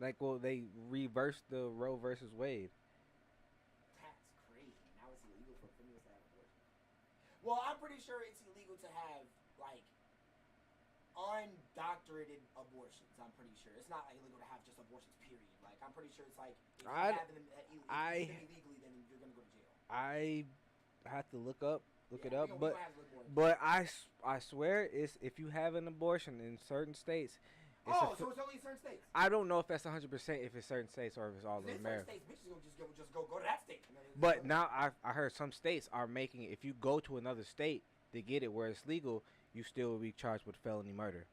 Like, well, they reversed the Roe versus Wade. That's crazy. Now it's illegal for females to have abortion. Well, I'm pretty sure it's illegal to have like undoctorated abortions. I'm pretty sure it's not like illegal to have just abortions. Period. Like I'm pretty sure it's like if you have them, if you do them illegally, then you're gonna go to jail. I have to look it up, we don't have to look more. but I swear it's if you have an abortion in certain states. So it's only in certain states. I don't know if that's 100% if it's certain states or if it's all of America. Certain states, bitches gonna just go to that state. But now I heard some states are making it. If you go to another state to get it where it's legal, you still will be charged with felony murder.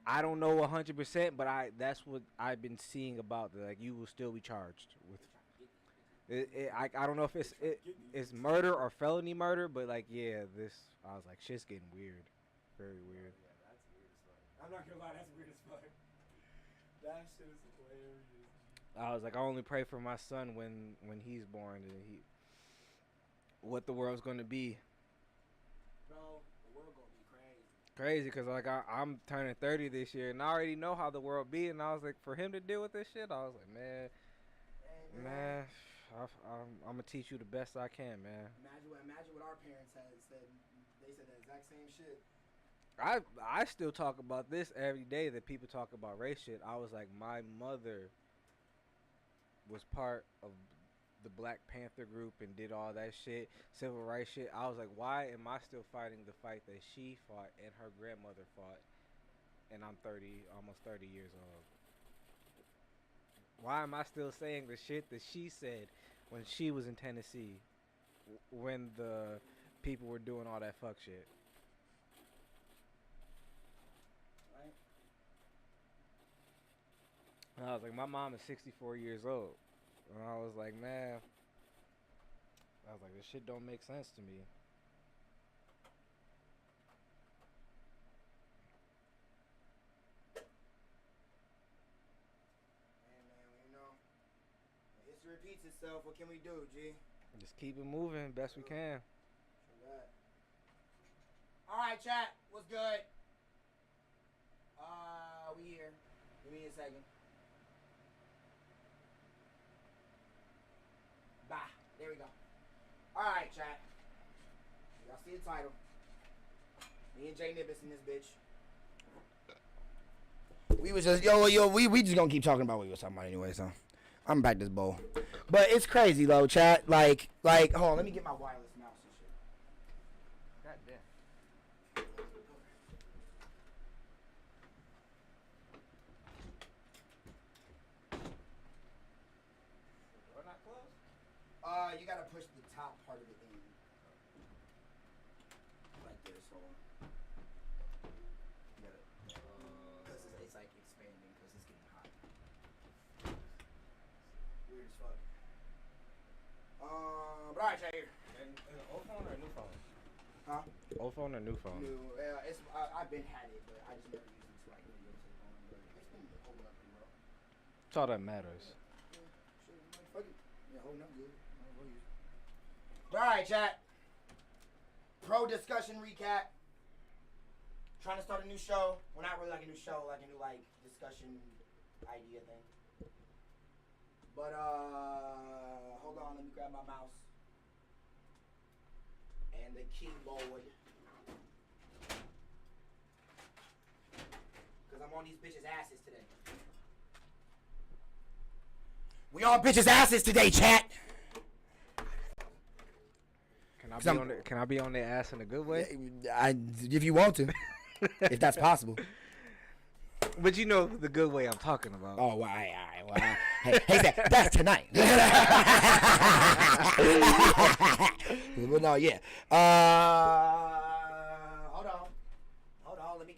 I don't know 100%, but that's what I've been seeing about that. Like you will still be charged with. I don't know if it's murder or felony murder, but like yeah, I was like shit's getting weird, very weird. Yeah, that's weird as fuck. I'm not gonna lie, that's weird as fuck. That shit is hilarious. I was like, I only pray for my son when he's born and what the world's gonna be. Bro, the world gonna be crazy. Crazy, cause like I'm turning 30 this year, and I already know how the world be, and I was like, for him to deal with this shit, I was like, man, I'm gonna teach you the best I can, man. Imagine what our parents had said. They said the exact same shit. I still talk about this every day that people talk about race shit. I was like, my mother was part of the Black Panther group and did all that shit, civil rights shit. I was like, why am I still fighting the fight that she fought and her grandmother fought? And I'm almost 30 years old. Why am I still saying the shit that she said when she was in Tennessee, when the people were doing all that fuck shit? Right. And I was like, my mom is 64 years old. And I was like, man, this shit don't make sense to me. History repeats itself. What can we do, G? Just keep it moving best we can. Sure that. All right, chat. What's good? We here. Give me a second. Bah. There we go. All right, chat. Y'all see the title. Me and JNimbuis in this bitch. We was just we just gonna keep talking about what we was talking about anyway, so I'm back this bowl. But it's crazy though, chat. Like hold on, let me get my wireless mouse and shit. God damn. Door not closed? You gotta push the top part of it in. Like this, hold on. You gotta, cause it's like expanding, cause it's getting hot. Weird as fuck. But alright, chat here. Old phone or a new phone? Huh? Old phone or new phone? New. I've been had it, but I just never used it to like really go to the phone. But it's been holding up pretty well. That's all that matters. Yeah, shit, fuck it. Yeah, holding up good. But alright, chat. Pro discussion recap. Trying to start a new show. Well, not really like a new show, like a new discussion idea thing. But hold on, let me grab my mouse and the keyboard. Cause I'm on these bitches' asses today. We on bitches' asses today, chat. Can I be on their ass in a good way? If you want to, if that's possible. But you know the good way I'm talking about. Oh, all right. Well, hey, that's tonight. But no, yeah. Hold on. Let me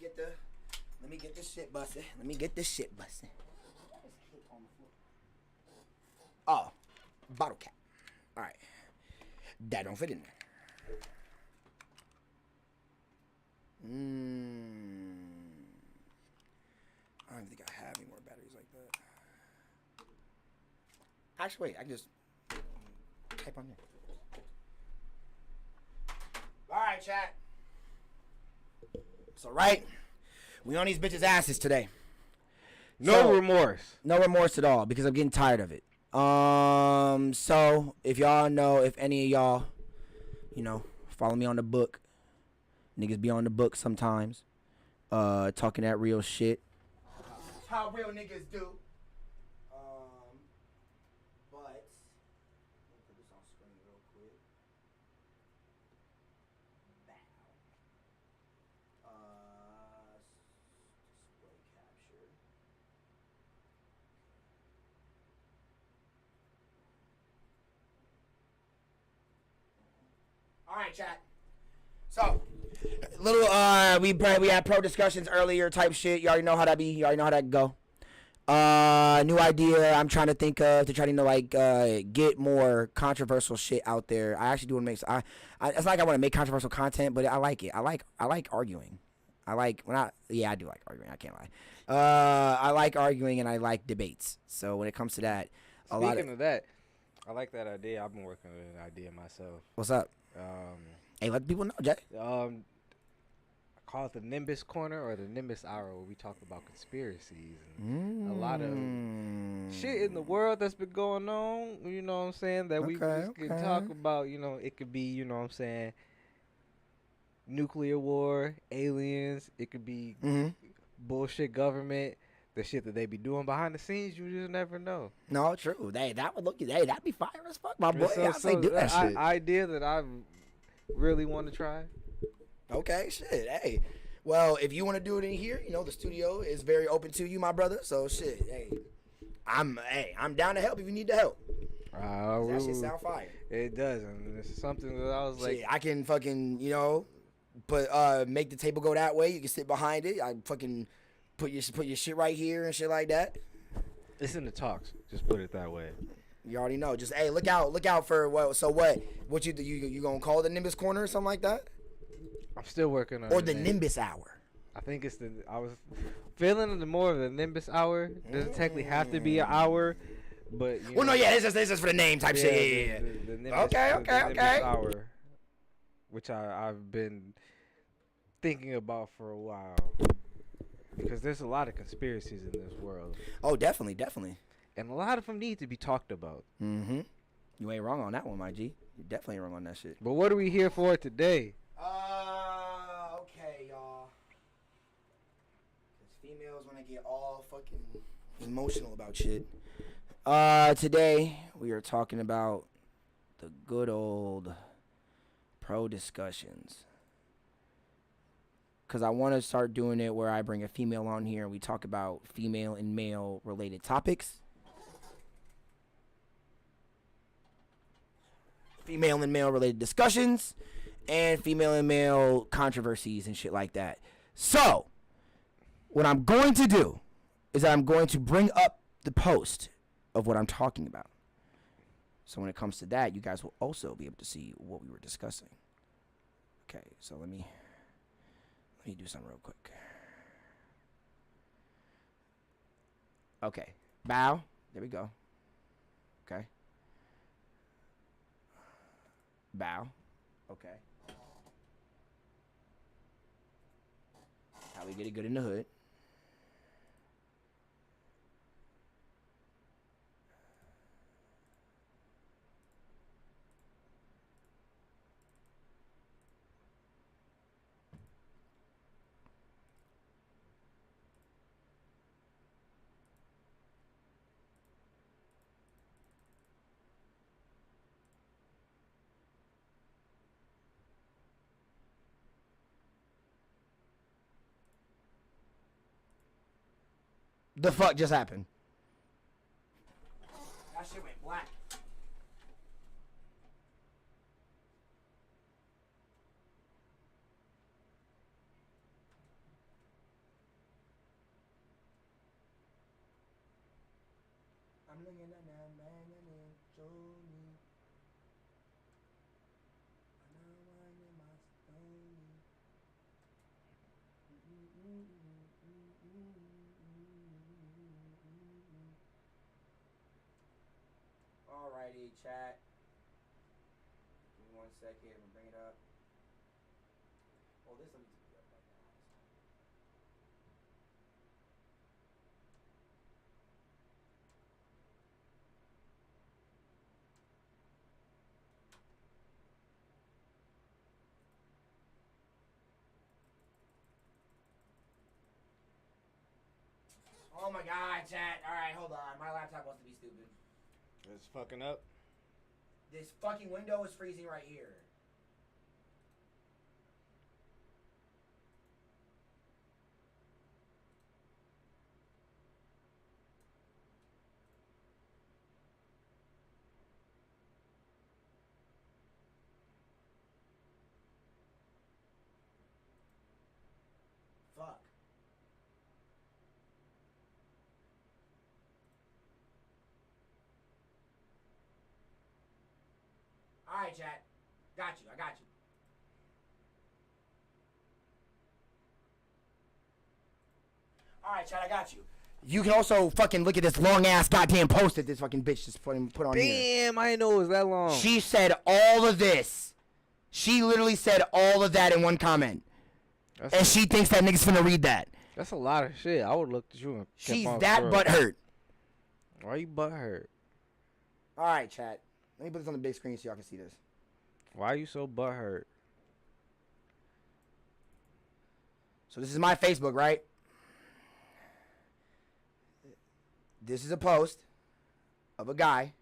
get this shit busted. Oh, bottle cap. All right. That don't fit in there. I don't even think I have any more batteries like that. Actually, wait. I can just type on there. All right, chat. So, right, we on these bitches' asses today. No remorse. No remorse at all because I'm getting tired of it. So if y'all know, if any of y'all, follow me on the book. Niggas be on the book sometimes. Talking that real shit. How real niggas do. But let me put this on screen real quick. Display capture. All right, chat. So, little we had pro discussions earlier type shit. You already know how that be. You already know how that go. New idea I'm trying to think of to try to get more controversial shit out there. I actually do want to make. It's not like I want to make controversial content, but I like it. I like arguing. I do like arguing. I can't lie. I like arguing and I like debates. So when it comes to that, Speaking of that, I like that idea. I've been working on an idea myself. What's up? Hey, let people know, Jay. I call it the Nimbus Corner or the Nimbus Hour, where we talk about conspiracies and a lot of shit in the world that's been going on. You know what I'm saying? That we just can talk about. It could be, you know what I'm saying, nuclear war, aliens. It could be bullshit government. The shit that they be doing behind the scenes, you just never know. No, true. That'd be fire as fuck, my boy. So do that shit. Idea that I really want to try. Okay, shit. Hey, well, if you want to do it in here, the studio is very open to you, my brother. So shit. Hey, I'm down to help if you need the help. That shit sound fire. It does, and it's something that I was like, shit, I can fucking make the table go that way. You can sit behind it. I fucking put your shit right here and shit like that. It's in the talks. Just put it that way. You already know. Just look out for what. So what you gonna call the Nimbus Corner or something like that? I'm still working on. Or the Nimbus Hour. I think it's I was feeling the more of the Nimbus Hour. Doesn't technically have to be an hour, but it's just for the name type shit. Yeah. The Nimbus, okay. Nimbus Hour, which I've been thinking about for a while, because there's a lot of conspiracies in this world. Oh, definitely. And a lot of them need to be talked about. Mm-hmm. You ain't wrong on that one, my G. You definitely ain't wrong on that shit. But what are we here for today? Okay, y'all. Because females want to get all fucking emotional about shit. Today, we are talking about the good old pro discussions. Because I want to start doing it where I bring a female on here and we talk about female and male related topics. Female and male related discussions. And female and male controversies and shit like that. So, what I'm going to do is I'm going to bring up the post of what I'm talking about. So when it comes to that, you guys will also be able to see what we were discussing. Okay, so let me do something real quick. Okay, bow. There we go. Okay. Bow. Okay. How we get it good in the hood. The fuck just happened? That shit went black. I'm looking at that man and Johnny. In my stony. Alrighty, chat. Give me 1 second. I'm gonna bring it up. Oh, this will need to be up right now. Oh my god, chat. Alright, hold on. My laptop wants to be stupid. It's fucking up. This fucking window is freezing right here. Fuck. Alright, chat. Got you. I got you. Alright, chat. I got you. You can also fucking look at this long ass goddamn post that this fucking bitch just put on here. Damn, I didn't know it was that long. She said all of this. She literally said all of that in one comment. And she thinks that nigga's finna read that. That's a lot of shit. I would looked at you and kept She's on that scrolling. butthurt. Why you butthurt? Alright, chat. Let me put this on the big screen so y'all can see this. Why you so butthurt? So this is my Facebook, right? This is a post of a guy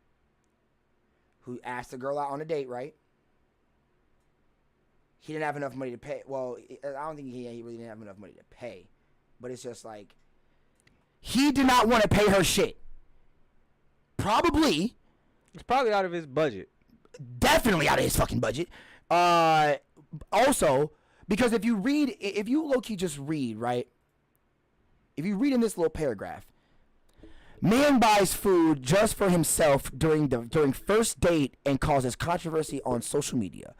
who asked a girl out on a date, right? He didn't have enough money to pay. Well, I don't think he really didn't have enough money to pay. But it's just like, he did not want to pay her shit. Probably. It's probably out of his budget. Definitely out of his fucking budget. Also, because if you low-key just read, right? If you read in this little paragraph, man buys food just for himself during first date and causes controversy on social media.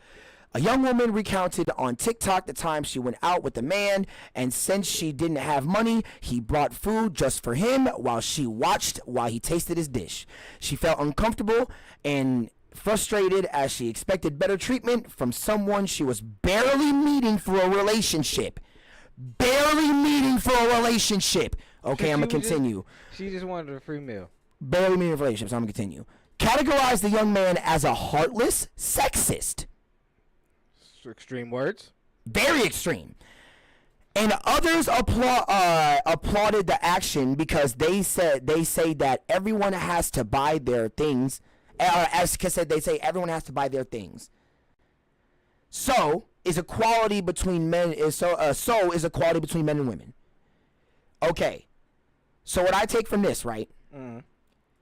A young woman recounted on TikTok the time she went out with a man, and since she didn't have money, he brought food just for him while she watched while he tasted his dish. She felt uncomfortable and frustrated as she expected better treatment from someone she was barely meeting for a relationship. Barely meeting for a relationship. Okay, I'm going to continue. She just wanted a free meal. Barely meeting for a relationship, so I'm going to continue. Categorize the young man as a heartless sexist. Extreme words. Very extreme. And others applauded the action because they say that everyone has to buy their things. As said, they say everyone has to buy their things. So is equality between men is equality between men and women. Okay. So what I take from this, right? Mm.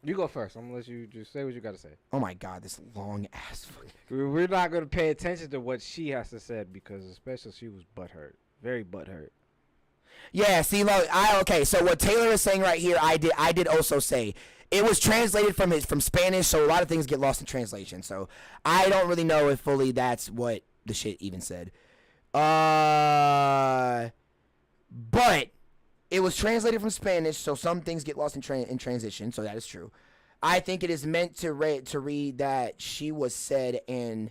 You go first. I'm gonna let you just say what you gotta say. Oh my God, this long ass. We're not gonna pay attention to what she has to say because, especially, she was butthurt, very butthurt. Yeah. See, look, okay. So what Taylor is saying right here, I did also say it was translated from Spanish, so a lot of things get lost in translation. So I don't really know if fully that's what the shit even said. But it was translated from Spanish, so some things get lost in transition. So that is true. I think it is meant to read that she was sad and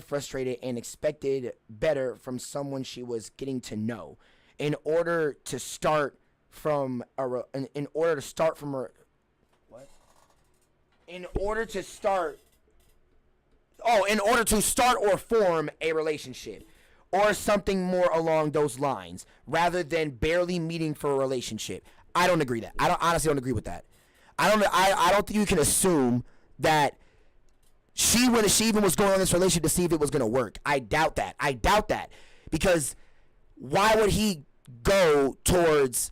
frustrated and expected better from someone she was getting to know, in order to start from or form a relationship. Or something more along those lines, rather than barely meeting for a relationship. I don't agree that. I honestly don't agree with that. I don't think you can assume that she even was going on this relationship to see if it was gonna work. I doubt that. Because why would he go towards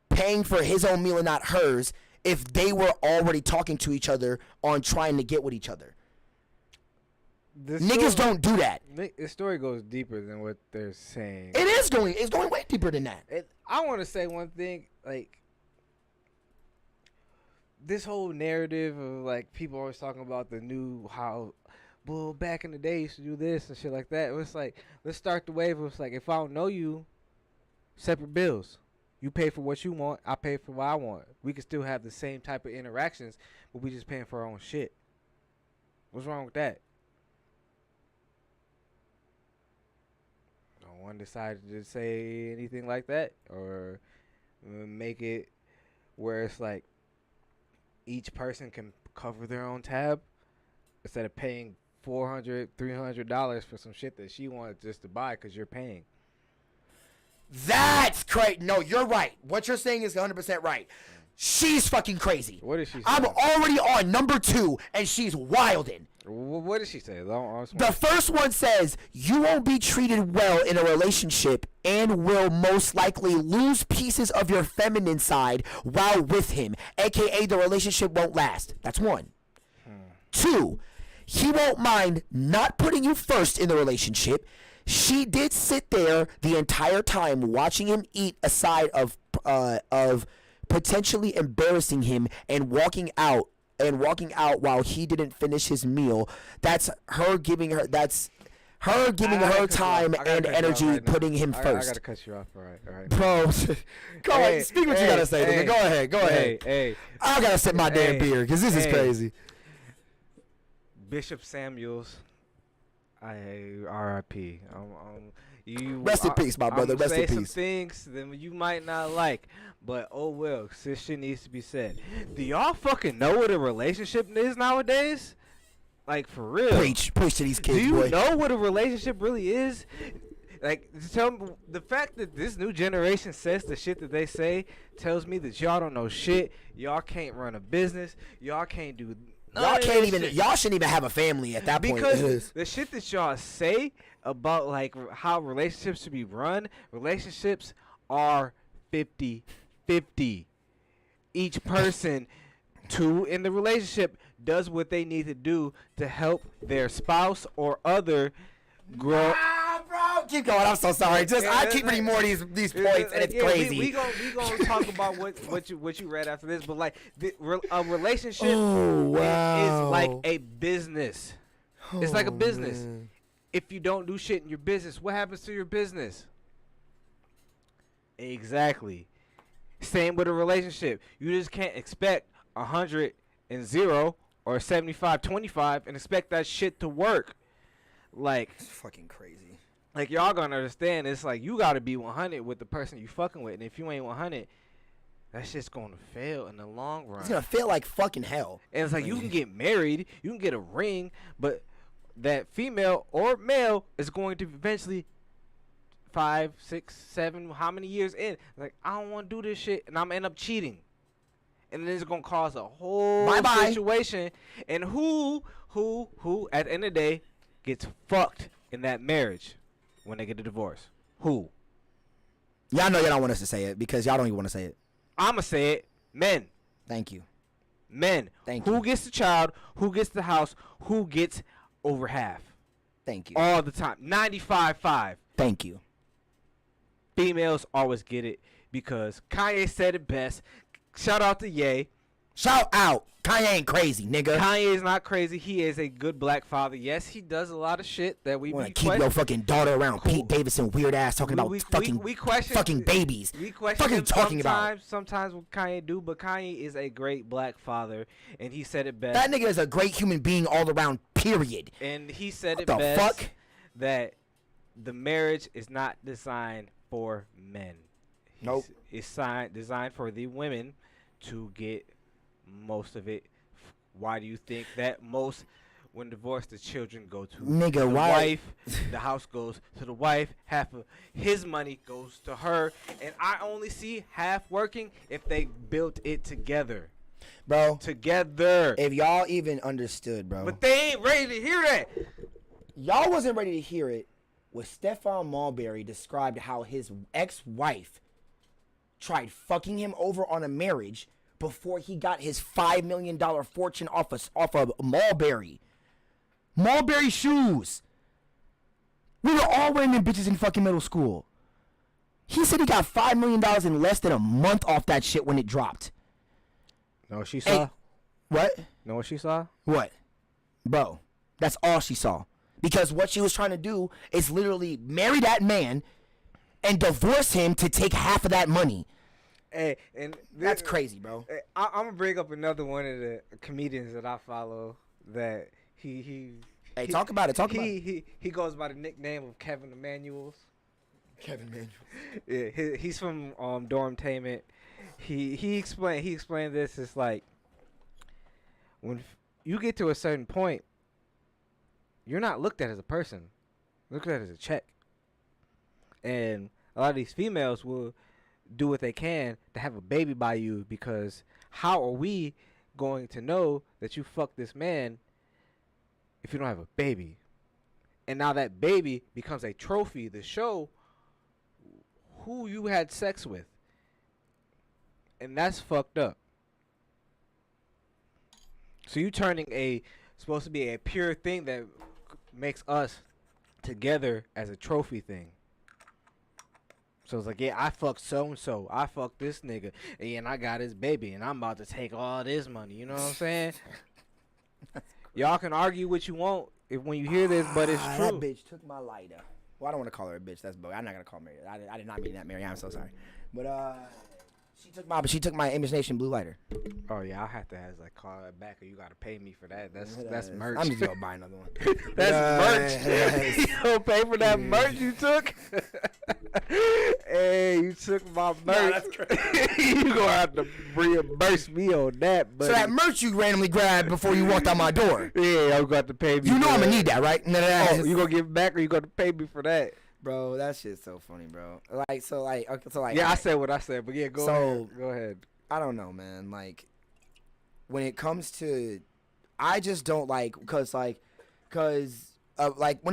paying for his own meal and not hers if they were already talking to each other on trying to get with each other? Niggas don't do that. The story goes deeper than what they're saying. It's going way deeper than that. I want to say one thing, like, this whole narrative of, like, people always talking about well, back in the day, you used to do this and shit like that. It was like, let's start the wave. It was like, if I don't know you, separate bills. You pay for what you want, I pay for what I want. We can still have the same type of interactions, but we just paying for our own shit. What's wrong with that? No one decided to say anything like that, or make it where it's like each person can cover their own tab instead of paying $400, $300 for some shit that she wanted just to buy because you're paying. That's crazy. No, you're right. What you're saying is 100% right. She's fucking crazy. What did she say? I'm already on number 2, and she's wildin'. What did she say? The first one says, you won't be treated well in a relationship and will most likely lose pieces of your feminine side while with him, aka the relationship won't last. That's 1. 2, he won't mind not putting you first in the relationship. She did sit there the entire time watching him eat aside of potentially embarrassing him and walking out while he didn't finish his meal. That's her giving her her time and energy putting him first. I gotta cut you off. All right. Bro, go ahead. Speak what you gotta say, nigga. Go ahead. Hey. I gotta sip my damn beer because this is crazy. Bishop Samuels, R.I.P. Rest in peace, my brother. Rest in peace. Some things that you might not like, but oh well, this shit needs to be said. Do y'all fucking know what a relationship is nowadays? Like, for real. Preach to these kids, Do you boy. know what a relationship really is? Like, tell me, the fact that this new generation says the shit that they say tells me that y'all don't know shit. Y'all can't run a business. Y'all can't do. Y'all can't even. Shit. Y'all shouldn't even have a family at that point. Because the shit that y'all say about like how relationships should be run, relationships are 50-50. Each person in the relationship does what they need to do to help their spouse or other grow. Bro, keep going. I'm so sorry. I keep reading more of these points, and it's crazy. We gonna talk about what you read after this, but like a relationship is like a business. It's like a business. Man. If you don't do shit in your business, what happens to your business? Exactly. Same with a relationship. You just can't expect 100 and 0 or 75-25 and expect that shit to work. Like, it's fucking crazy. Like, y'all gonna understand, it's like you gotta be 100 with the person you fucking with, and if you ain't 100, that shit's gonna fail in the long run. It's gonna feel like fucking hell. And it's like you can get married, you can get a ring, but that female or male is going to eventually 5, 6, 7, how many years in, like, I don't want to do this shit, and I'm gonna end up cheating. And then it's gonna cause a whole situation. And who at the end of the day gets fucked in that marriage when they get a divorce? Who? Y'all know y'all don't want us to say it because y'all don't even want to say it. I'ma say it. Men. Thank you. Men. Thank you. Who gets the child? Who gets the house? Who gets over half? Thank you. All the time. 95-5. Thank you. Females always get it because Kanye said it best. Shout out to Ye. Shout out. Kanye ain't crazy, nigga. Kanye is not crazy. He is a good black father. Yes, he does a lot of shit that we want to keep your fucking daughter around Pete Davidson weird ass talking about fucking babies. We question fucking talking about. Sometimes what Kanye do, but Kanye is a great black father, and he said it best. That nigga is a great human being all around. Period. And he said what it the best fuck? That the marriage is not designed for men. Nope. It's designed for the women to get most of it. Why do you think that when divorced, the children go to the wife, the house goes to the wife, half of his money goes to her, and I only see half working if they built it together. Bro. Together. If y'all even understood, bro. But they ain't ready to hear that. Y'all wasn't ready to hear it when Stephon Marbury described how his ex-wife tried fucking him over on a marriage before he got his $5 million fortune off of Marbury. Marbury shoes. We were all wearing them bitches in fucking middle school. He said he got $5 million in less than a month off that shit when it dropped. Know what she saw? What? Know what she saw? What? Bro, that's all she saw. Because what she was trying to do is literally marry that man and divorce him to take half of that money. Hey, and that's crazy, bro. I'm gonna bring up another one of the comedians that I follow that he talk about it. He goes by the nickname of Kevin Emanuels. Kevin Emanuels. Yeah, he's from Dormtainment. He explained this. It's like when you get to a certain point, you're not looked at as a person. You're looked at as a check. And a lot of these females will do what they can to have a baby by you, because how are we going to know that you fucked this man if you don't have a baby? And now that baby becomes a trophy to show who you had sex with. And that's fucked up. So you turning supposed to be a pure thing that makes us together as a trophy thing. So it's like, yeah, I fucked so-and-so. I fucked this nigga. And I got his baby. And I'm about to take all this money. You know what I'm saying? Y'all can argue what you want when you hear this, but it's true. That bitch took my lighter. Well, I don't want to call her a bitch. That's bogus. I'm not going to call her Mary. I did not mean that, Mary. I'm so sorry. But, she took my Image Nation blue lighter. Oh yeah, I'll have to call it back, or you gotta pay me for that. That's merch. I'm just gonna buy another one. That's merch. You gonna pay for that merch you took? Hey, you took my merch. No, that's crazy. You gonna have to reimburse me on that. Buddy. So that merch you randomly grabbed before you walked out my door. Yeah, I'm gonna to pay me. You know I'm gonna need that, right? Oh, you gonna give it back, or you gonna pay me for that? Bro, that shit's so funny, bro. Yeah, I said what I said, but yeah, go ahead. I don't know, man. Like, when it comes to, I just don't like, because when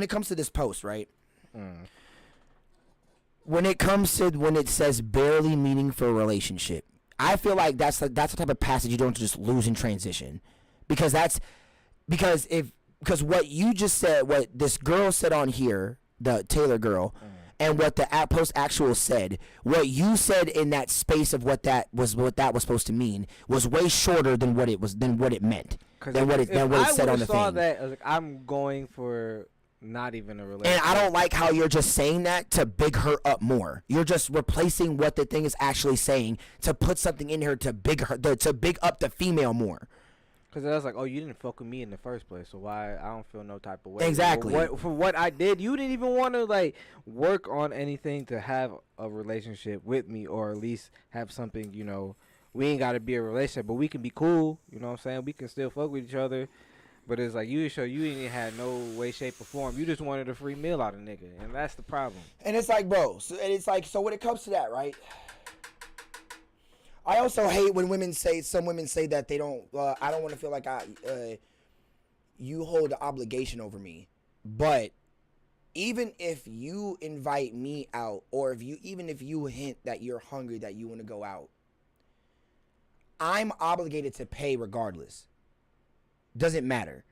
it comes to this post, right? When it comes to when it says barely meaningful relationship, I feel like that's the type of passage you don't just lose in transition, because what you just said, what this girl said on here, the Taylor girl, and what the post actual said, what you said in that space of what that was supposed to mean was way shorter than what it meant, than what it said on the thing. I saw that, I was like, I'm going for not even a relationship. And I don't like how you're just saying that to big her up more. You're just replacing what the thing is actually saying to put something in her to big up the female more. Because I was like, oh, you didn't fuck with me in the first place, so why I don't feel no type of way. Exactly. For what I did, you didn't even want to work on anything to have a relationship with me, or at least have something, we ain't got to be a relationship, but we can be cool, you know what I'm saying? We can still fuck with each other, but it's like you ain't had no way, shape, or form. You just wanted a free meal out of nigga, and that's the problem. And it's like, bro, so when it comes to that, right? I also hate when some women say that they don't, I don't want to feel like you hold the obligation over me. But even if you invite me out, or even if you hint that you're hungry, that you want to go out, I'm obligated to pay regardless. Doesn't matter.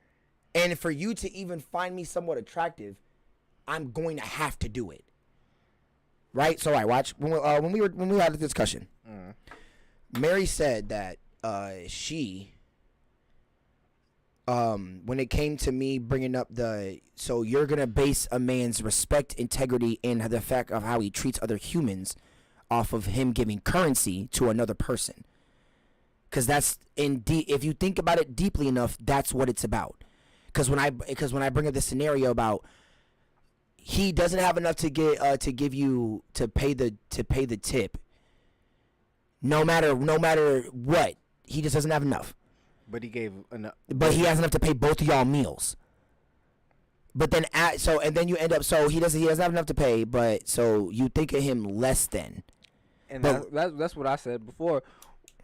And for you to even find me somewhat attractive, I'm going to have to do it. Right? So, watch. When we had the discussion, Mary said that when it came to me bringing up so you're going to base a man's respect, integrity, and the fact of how he treats other humans off of him giving currency to another person. Because that's if you think about it deeply enough, that's what it's about. Because when I bring up this scenario about he doesn't have enough to give you to pay the tip. No matter what, he just doesn't have enough. But he gave enough. But he has enough to pay both of y'all meals. But then then you end up, so he doesn't have enough to pay, but so you think of him less than. And that's what I said before.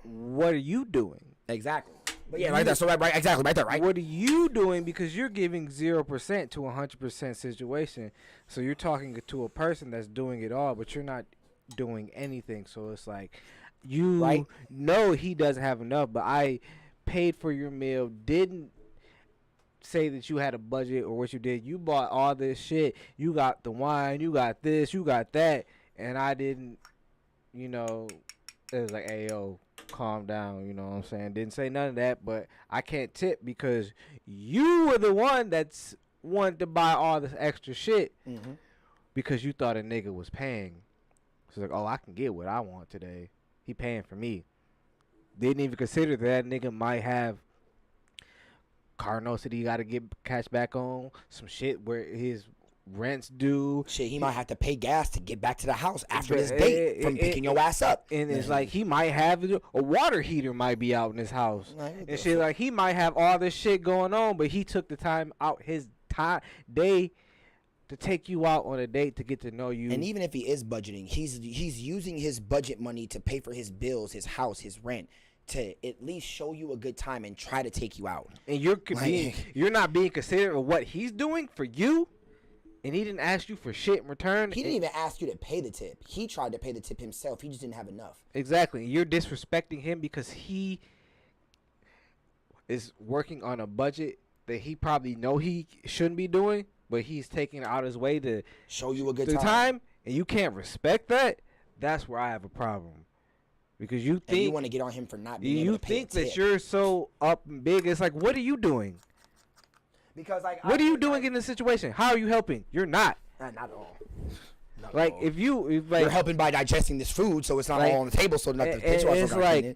What are you doing? Exactly. But yeah, right there. So exactly right there, right? What are you doing? Because you're giving 0% to 100% situation. So you're talking to a person that's doing it all, but you're not doing anything. So it's like you know he doesn't have enough, but I paid for your meal, didn't say that you had a budget or what you did. You bought all this shit. You got the wine, you got this, you got that, and I didn't, it was like, hey, yo, calm down, you know what I'm saying? Didn't say none of that, but I can't tip because you were the one that's wanted to buy all this extra shit because you thought a nigga was paying. So it's like, oh, I can get what I want today. He paying for me. Didn't even consider that nigga might have car notes that he got to get cash back on, some shit where his rent's due. Shit, he might have to pay gas to get back to the house after this date from picking your ass up. And it's like he might have a water heater might be out in his house. And shit, like he might have all this shit going on, but he took the time out his day to take you out on a date to get to know you. And even if he is budgeting, he's using his budget money to pay for his bills, his house, his rent, to at least show you a good time and try to take you out. And you're not being considerate of what he's doing for you, and he didn't ask you for shit in return. He didn't even ask you to pay the tip. He tried to pay the tip himself. He just didn't have enough. Exactly. You're disrespecting him because he is working on a budget that he probably know he shouldn't be doing, but he's taking out his way to show you a good time, and you can't respect that. That's where I have a problem, because you think you want to get on him for not being able to pay a tip. You think that you're so up and big. It's like, what are you doing? Because like, what are you doing in this situation? How are you helping? You're not. Not at all. Like if you're helping by digesting this food, so it's not all on the table, so not the picture. It's like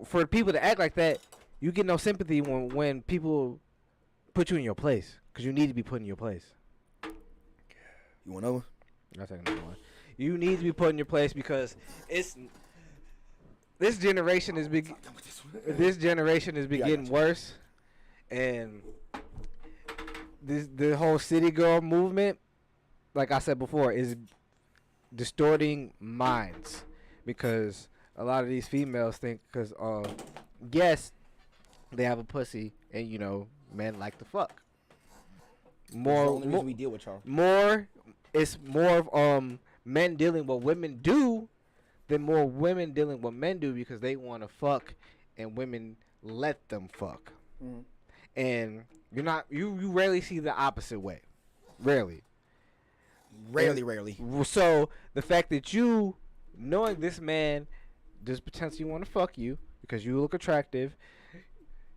for people to act like that, you get no sympathy when people put you in your place, because you need to be put in your place. You want over? I'll take another one. You need to be put in your place because this generation is getting worse, and the whole city girl movement, like I said before, is distorting minds, because a lot of these females think because yes, they have a pussy, and you know, men like to fuck. We deal with y'all. It's more of men dealing with women do than more women dealing with men do, because they want to fuck and women let them fuck. Mm-hmm. And you rarely see the opposite way. Rarely. So the fact that you, knowing this man does potentially want to fuck you because you look attractive,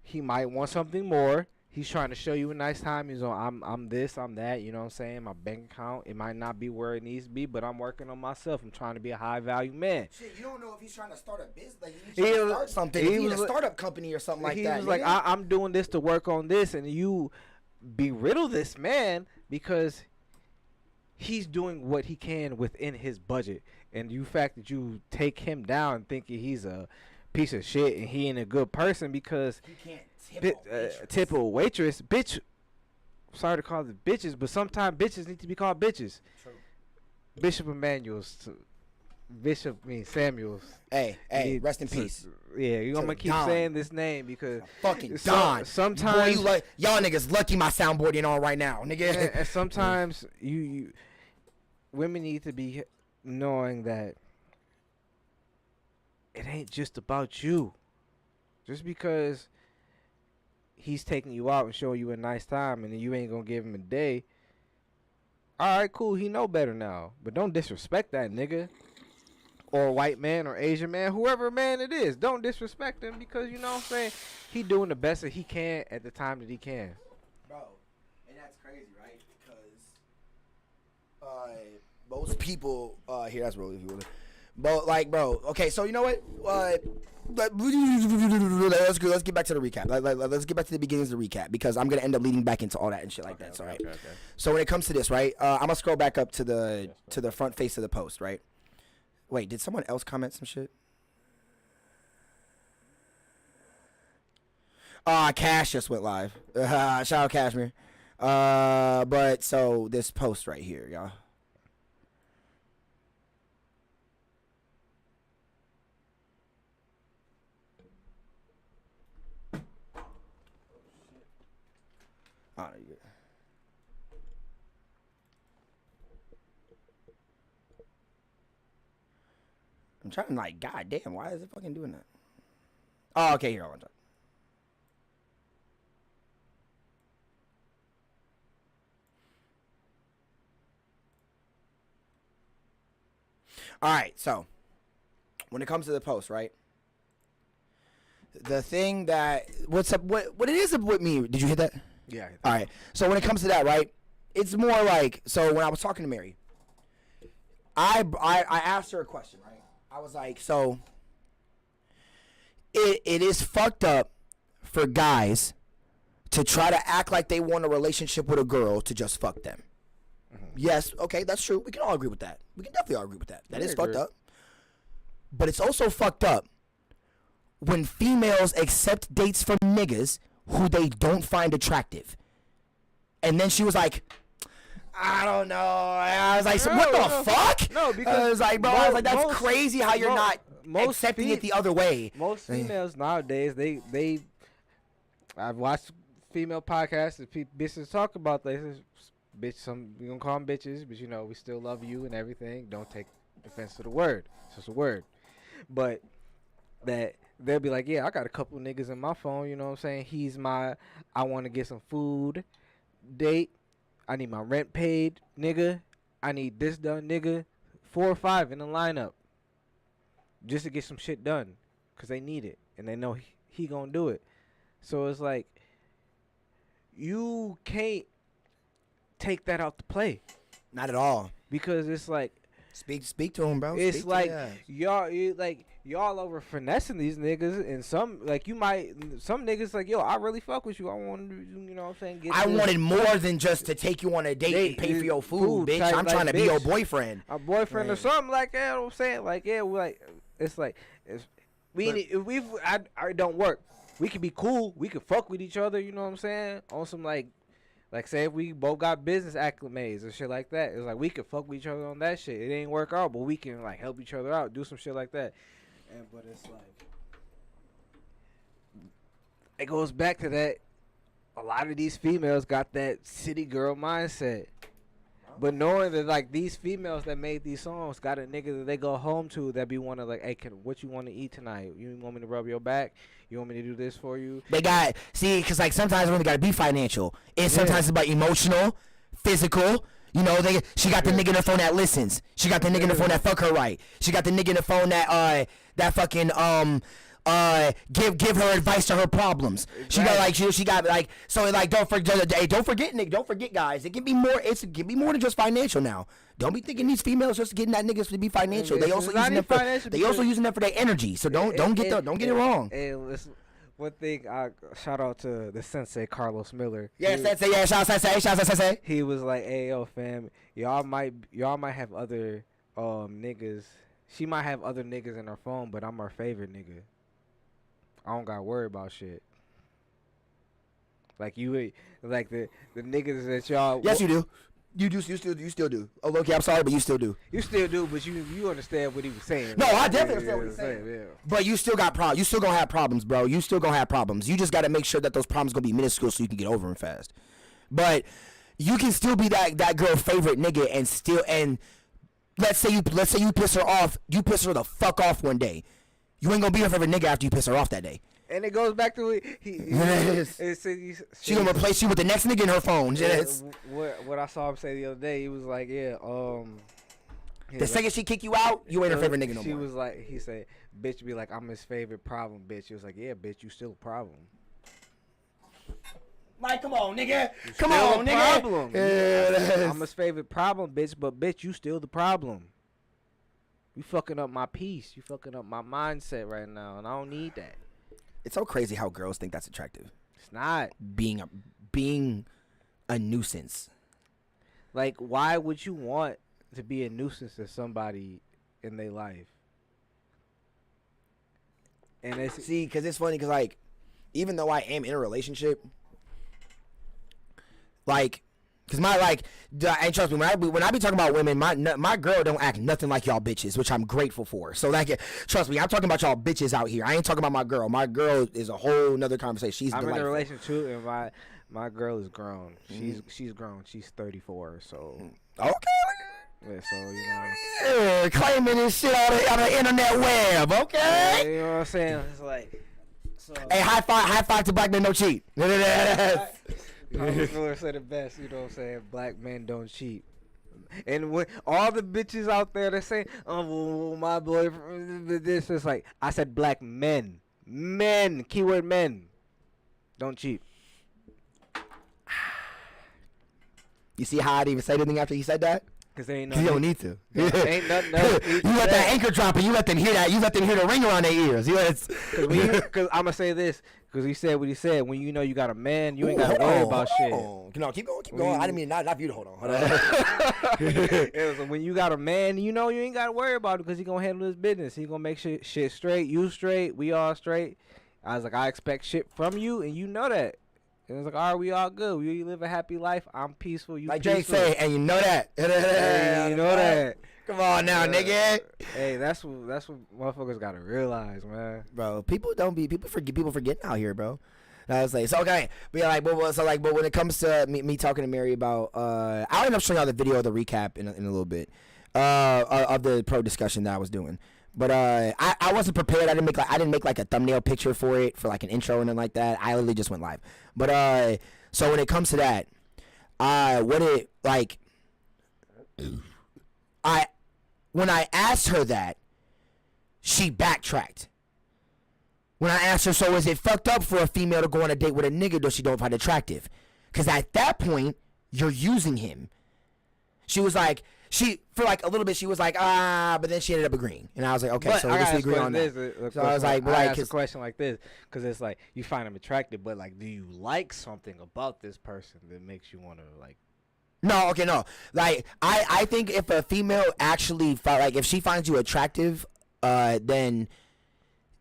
he might want something more. He's trying to show you a nice time. He's on, I'm this, I'm that. You know what I'm saying? My bank account, it might not be where it needs to be, but I'm working on myself. I'm trying to be a high value man. Shit, you don't know if he's trying to start a business. Like, he's trying to start something. He's a startup company or something like that. He was like, I'm doing this to work on this, and you belittle this man because he's doing what he can within his budget. And the fact that you take him down thinking he's a piece of shit and he ain't a good person because you can't tip a waitress. Bitch, sorry to call it bitches, but sometimes bitches need to be called bitches. True. Bishop Samuels. Hey, rest in peace. Yeah, I'm gonna keep saying this name because fucking Don. Sometimes boy, y'all niggas lucky my soundboard ain't on right now, nigga. And sometimes you women need to be knowing that it ain't just about you. Just because he's taking you out and showing you a nice time and then you ain't gonna give him a day, alright, cool, he know better now. But don't disrespect that nigga. Or white man or Asian man, whoever man it is. Don't disrespect him because, you know what I'm saying, he doing the best that he can at the time that he can. Bro, and that's crazy, right? Because most people here, that's really cool. But like, bro, okay, so you know what? Let's get back to the recap. Let's get back to the beginnings of the recap, because I'm gonna end up leading back into all that and shit like that. So, right. Okay. So when it comes to this, right, I'm gonna scroll back up to the front face of the post, right? Wait, did someone else comment some shit? Cash just went live. Shout out Cashmere. But so this post right here, y'all. Oh, you good. I'm trying to, like, god damn, why is it fucking doing that? Oh, okay, here, I'll talk. Alright, so when it comes to the post, right? The thing that what it is with me, did you hit that? Yeah. Alright. So when it comes to that, right? It's more like, so when I was talking to Mary, I asked her a question, right? I was like, so it is fucked up for guys to try to act like they want a relationship with a girl to just fuck them. Mm-hmm. Yes, okay, that's true. We can all agree with that. We can definitely all agree with that. That is fucked up. But it's also fucked up when females accept dates from niggas who they don't find attractive. And then she was like, I don't know. I was like, so what the fuck? No, because I was like, bro, I was like, that's crazy how you're not accepting it the other way. Most females nowadays, they I've watched female podcasts and bitches talk about this. Bitch, we gonna call them bitches, but you know we still love you and everything. Don't take offense to the word. It's just a word. But that they'll be like, yeah, I got a couple niggas in my phone. You know what I'm saying? He's my, I want to get some food, date. I need my rent paid, nigga. I need this done, nigga. 4 or 5 in the lineup, just to get some shit done, cause they need it and they know he gonna do it. So it's like, you can't take that out to play. Not at all. Because it's like, speak to him, bro. It's speak like y'all over finessing these niggas, and some niggas like, yo, I really fuck with you. I want to, you know what I'm saying? I wanted more than just to take you on a date and pay for your food, bitch. I'm trying to be your boyfriend. A boyfriend or something like that. You know what I'm saying? Like, yeah, it don't work. We can be cool. We can fuck with each other. You know what I'm saying? On some like say if we both got business acclimates and shit like that, it's like we can fuck with each other on that shit. It ain't work out, but we can like help each other out, do some shit like that. But it's like, it goes back to that. A lot of these females got that city girl mindset. But knowing that like these females that made these songs got a nigga that they go home to that be wanting like, hey, what you want to eat tonight? You want me to rub your back? You want me to do this for you? They got, see, because like sometimes it only got to be financial. And sometimes it's about emotional, physical. You know, she got the nigga in the phone that listens. She got the nigga in the phone that fuck her right. She got the nigga in the phone that fucking give her advice to her problems. She got like she got like, so like don't forget Nick, don't forget guys, it can be more than just financial now. Don't be thinking these females just getting that niggas to be financial. They also using them for their energy. So don't get it wrong. Hey, listen, one thing, shout out to the sensei Carlos Miller. Yeah, sensei. Yeah, shout out sensei. He was like, hey yo fam, y'all might have other niggas. She might have other niggas in her phone, but I'm her favorite nigga. I don't gotta worry about shit. Like you, like the niggas that y'all. Yes, you do. You still do. Oh, okay, I'm sorry, but you still do. You still do, but you understand what he was saying. No, I definitely understand what he's saying. Yeah. But you still got problems. You still gonna have problems, bro. You still gonna have problems. You just gotta make sure that those problems gonna be minuscule so you can get over them fast. But you can still be that girl's favorite nigga and let's say you piss her off. You piss her the fuck off one day. You ain't gonna be her favorite nigga after you piss her off that day. And it goes back to she gonna replace you with the next nigga in her phone. What I saw him say the other day, he was like, yeah, the second she kick you out, you ain't her favorite nigga no more. She was like, he said, bitch be like, I'm his favorite problem, bitch. He was like, yeah, bitch, you still a problem. Like, come on, nigga. Come on, nigga. Problem. Yeah, I'm his favorite problem, bitch, but bitch, you still the problem. You fucking up my peace. You fucking up my mindset right now, and I don't need that. It's so crazy how girls think that's attractive. It's not. Being a nuisance. Like, why would you want to be a nuisance to somebody in their life? And because it's funny, because like, even though I am in a relationship, like, because and trust me, when I be talking about women, my girl don't act nothing like y'all bitches, which I'm grateful for. So like, trust me, I'm talking about y'all bitches out here. I ain't talking about my girl. My girl is a whole nother conversation. She's delightful. I'm in a relationship too, and my girl is grown. She's grown. She's 34. So okay. Yeah, so you know, yeah, claiming this shit on the internet web. Okay. Yeah, you know what I'm saying? It's like, so, hey, high five to black men don't cheat. Carlos Miller said it best, you know what I'm saying? Black men don't cheat. And when all the bitches out there that say, well, my boyfriend, this is like, I said black men. Men, keyword men. Don't cheat. You see how I didn't even say anything after he said that? Because they ain't you don't need to. Ain't nothing else. You let that anchor drop and you let them hear that. You let them hear the ring around their ears. Because I'm going to say this. Because he said what he said. When you know you got a man, you ain't got to worry about shit. No, keep going. I didn't mean not for you to hold on. So when you got a man, you know you ain't got to worry about it because he going to handle his business. He going to make shit straight. You straight. We all straight. I was like, I expect shit from you, and you know that. And it's like, all right, we all good. We live a happy life. I'm peaceful. You like peaceful. Jay say, and you know that. Hey, you know that. Come on now, nigga. Hey, that's what motherfuckers gotta realize, man. Bro, people forgetting out here, bro. And I was like, so okay, but yeah, like, but when it comes to me talking to Mary about, I'll end up showing y'all the video of the recap in a little bit, of the pro discussion that I was doing. But I wasn't prepared. I didn't make like a thumbnail picture for it for like an intro and nothing like that. I literally just went live. But so when it comes to that, when I asked her that, she backtracked. When I asked her, so is it fucked up for a female to go on a date with a nigga though she don't find attractive? Because at that point, you're using him. She was like, for like a little bit, she was like, but then she ended up agreeing. And I was like, okay, but so I guess we agree on that. So I was like, I asked a question like this, because it's like, you find him attractive, but like, do you like something about this person that makes you want to like, no, okay, no. Like, I think if a female actually, if she finds you attractive, then